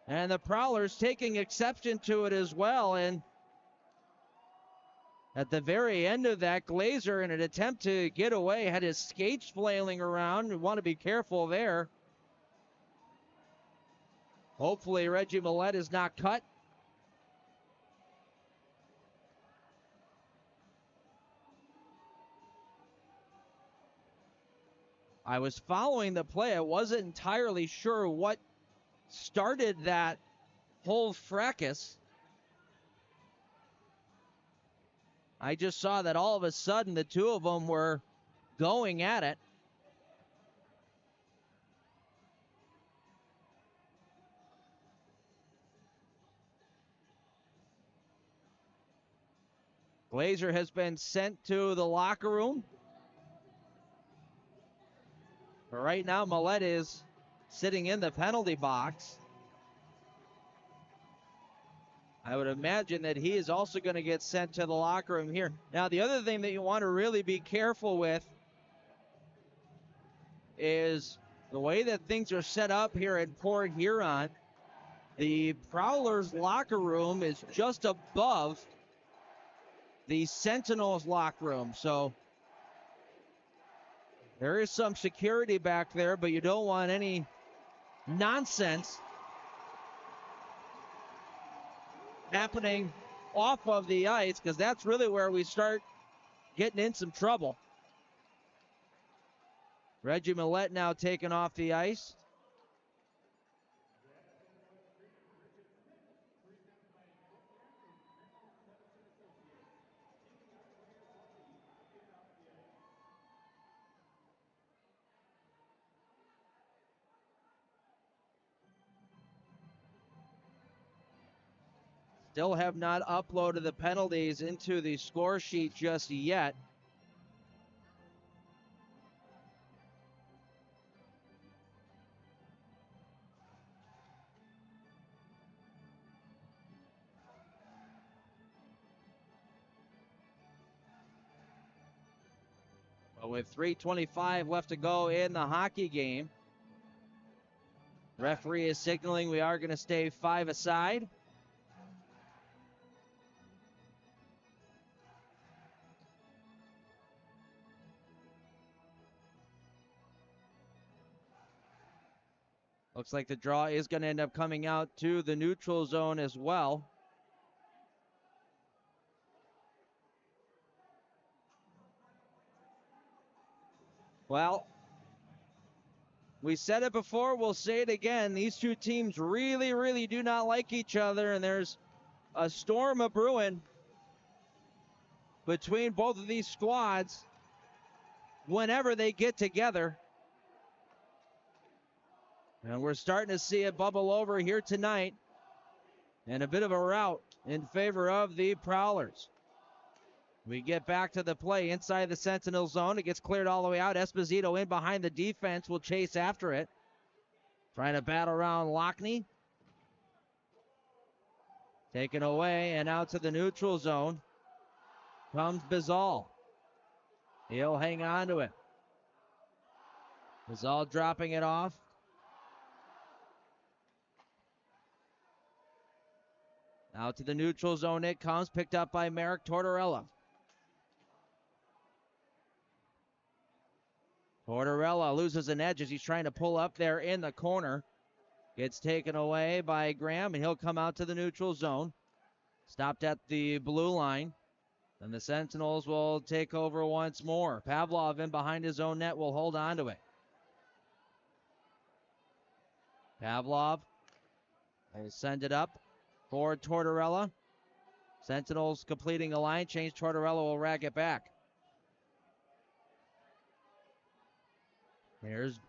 And the Prowlers taking exception to it as well. And at the very end of that, Glazer, in an attempt to get away, had his skates flailing around. You want to be careful there. Hopefully Reggie Millette is not cut. I was following the play. I wasn't entirely sure what started that whole fracas. I just saw that all of a sudden the two of them were going at it. Glazer has been sent to the locker room. But right now, Millette is sitting in the penalty box. I would imagine that he is also going to get sent to the locker room here. Now, the other thing that you want to really be careful with is the way that things are set up here at Port Huron. The Prowlers locker room is just above the Sentinels locker room. So there is some security back there, but you don't want any nonsense happening off of the ice, because that's really where we start getting in some trouble. Reggie Millette now taken off the ice. Still have not uploaded the penalties into the score sheet just yet. But with 3:25 left to go in the hockey game, referee is signaling we are going to stay 5 aside. Looks like the draw is going to end up coming out to the neutral zone as well. Well, we said it before, we'll say it again. These two teams really, really do not like each other, and there's a storm of brewing between both of these squads. whenever they get together. And we're starting to see it bubble over here tonight. And a bit of a rout in favor of the Prowlers. We get back to the play inside the Sentinel zone. It gets cleared all the way out. Esposito in behind the defense will chase after it. Trying to battle around Lockney. Taken away and out to the neutral zone comes Bizal. He'll hang on to it. Bizal dropping it off. Out to the neutral zone it comes, picked up by Merrick Tortorella. Tortorella loses an edge as he's trying to pull up there in the corner. Gets taken away by Graham, and he'll come out to the neutral zone. Stopped at the blue line. And the Sentinels will take over once more. Pavlov in behind his own net will hold on to it. Pavlov will send it up for Tortorella. Sentinels completing a line change. Tortorella will rag it back. Here's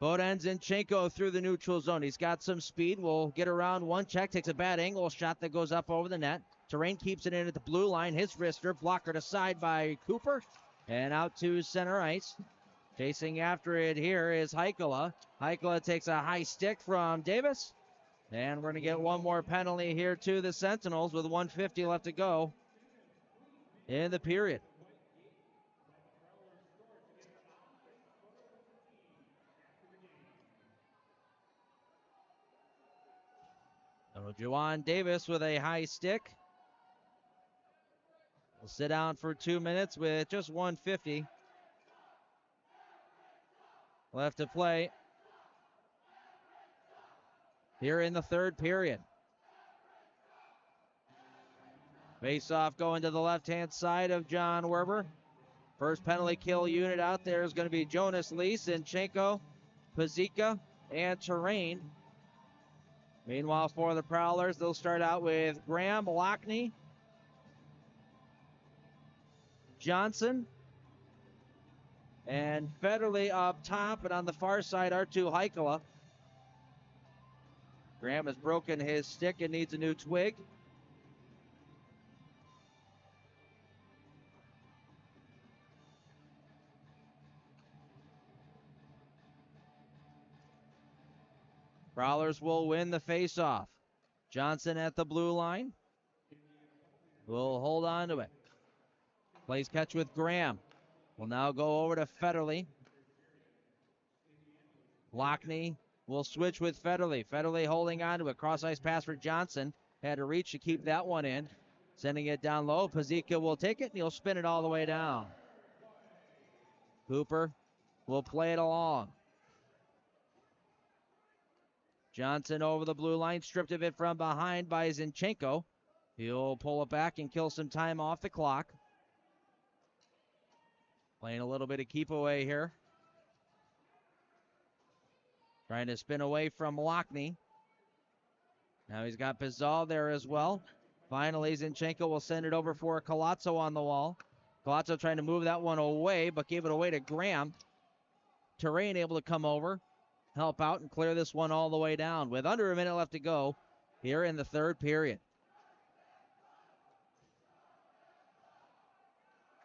Bodanzinchenko through the neutral zone. He's got some speed. Will get around one check. Takes a bad angle. Shot that goes up over the net. Terrain keeps it in at the blue line. His wrister blockered aside by Cooper. And out to center ice. Chasing after it here is Heikkila. Heikkila takes a high stick from Davis. And we're going to get one more penalty here to the Sentinels with 1:50 left to go in the period. So Juwan Davis with a high stick. Will sit down for 2 minutes with just 1:50 left to play here in the third period. Face-off going to the left-hand side of John Werber. First penalty kill unit out there is going to be Jonas Lee, Zinchenko, Pazika, and Terrain. Meanwhile, for the Prowlers, they'll start out with Graham, Lockney, Johnson, and Federley up top, and on the far side, Artu Heikkila. Graham has broken his stick and needs a new twig. Prowlers will win the face-off. Johnson at the blue line. Will hold on to it. Plays catch with Graham. Will now go over to Federley. Lockney will switch with Federley. Federley holding on to it. Cross-ice pass for Johnson. Had to reach to keep that one in. Sending it down low. Pazika will take it, and he'll spin it all the way down. Cooper will play it along. Johnson over the blue line, stripped of it from behind by Zinchenko. He'll pull it back and kill some time off the clock. Playing a little bit of keep away here. Trying to spin away from Lockney. Now he's got Bizal there as well. Finally, Zinchenko will send it over for Colazzo on the wall. Colazzo trying to move that one away, but gave it away to Graham. Terrain able to come over, help out, and clear this one all the way down with under a minute left to go here in the third period.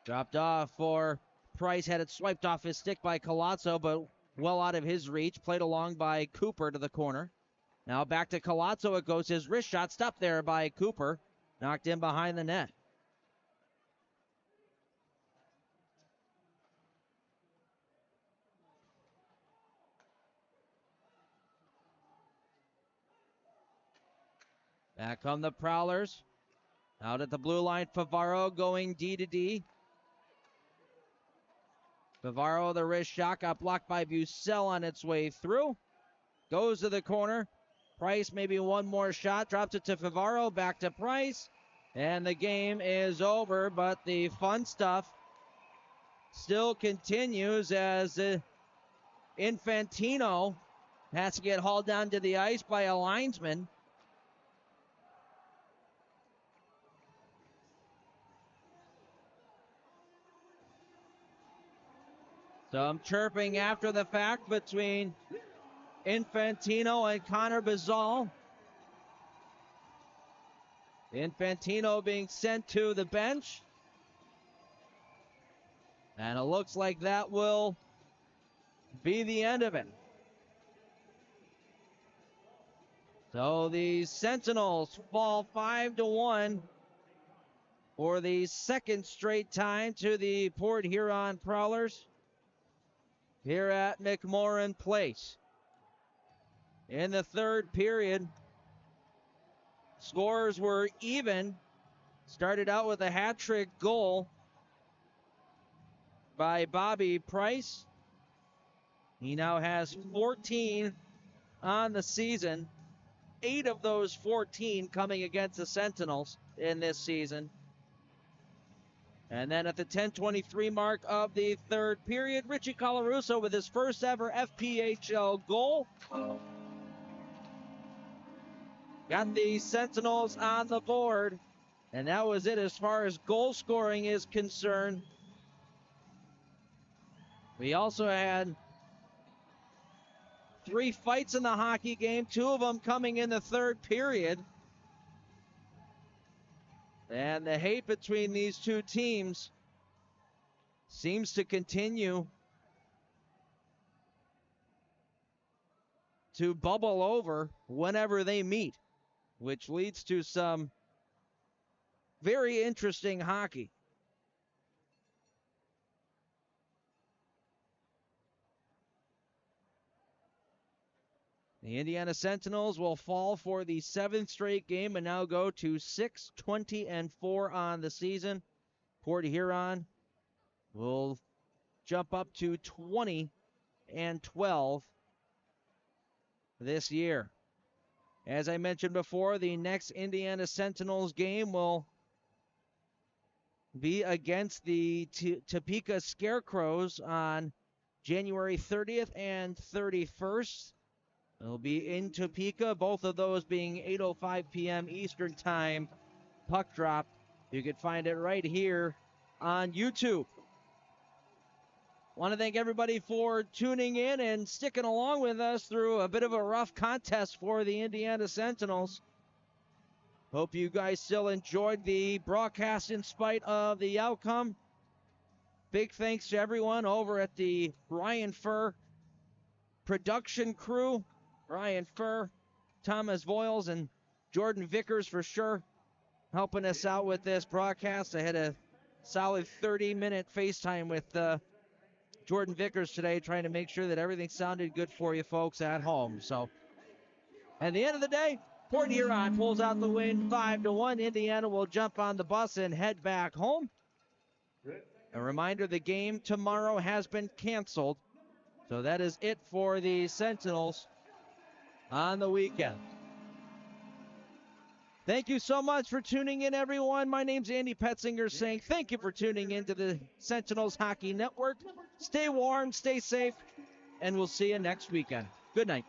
Dropped off for Price, had it swiped off his stick by Colazzo, but well out of his reach. Played along by Cooper to the corner. Now back to Colazzo it goes. His wrist shot stopped there by Cooper. Knocked in behind the net. Back come the Prowlers. Out at the blue line, Favaro going D to D. Favaro, the wrist shot, got blocked by Bucell on its way through. Goes to the corner. Price, maybe one more shot. Drops it to Favaro, back to Price. And the game is over, but the fun stuff still continues as Infantino has to get hauled down to the ice by a linesman. Some chirping after the fact between Infantino and Connor Bazal. Infantino being sent to the bench. And it looks like that will be the end of it. So the Sentinels fall 5-1 for the second straight time to the Port Huron Prowlers here at McMorran Place. In the third period, scores were even. Started out with a hat trick goal by Bobby Price. He now has 14 on the season. 8 of those 14 coming against the Sentinels in this season. And then at the 10:23 mark of the third period, Richie Colarusso with his first ever FPHL goal. Got the Sentinels on the board. And that was it as far as goal scoring is concerned. We also had 3 fights in the hockey game, 2 of them coming in the third period. And the hate between these two teams seems to continue to bubble over whenever they meet, which leads to some very interesting hockey. The Indiana Sentinels will fall for the 7th straight game and now go to 6-20-4 on the season. Port Huron will jump up to 20-12 this year. As I mentioned before, the next Indiana Sentinels game will be against the Topeka Scarecrows on January 30th and 31st. It'll be in Topeka, both of those being 8:05 p.m. Eastern Time puck drop. You can find it right here on YouTube. Want to thank everybody for tuning in and sticking along with us through a bit of a rough contest for the Indiana Sentinels. Hope you guys still enjoyed the broadcast in spite of the outcome. Big thanks to everyone over at the Ryan Furr production crew. Ryan Furr, Thomas Voiles, and Jordan Vickers for sure helping us out with this broadcast. I had a solid 30-minute FaceTime with Jordan Vickers today, trying to make sure that everything sounded good for you folks at home. So at the end of the day, Port Huron pulls out the win 5-1. Indiana will jump on the bus and head back home. A reminder, the game tomorrow has been canceled. So that is it for the Sentinels on the weekend. Thank you so much for tuning in, everyone. My name's Andy Petzinger saying thank you for tuning in to the Sentinels Hockey Network. Stay warm, stay safe, and we'll see you next weekend. Good night.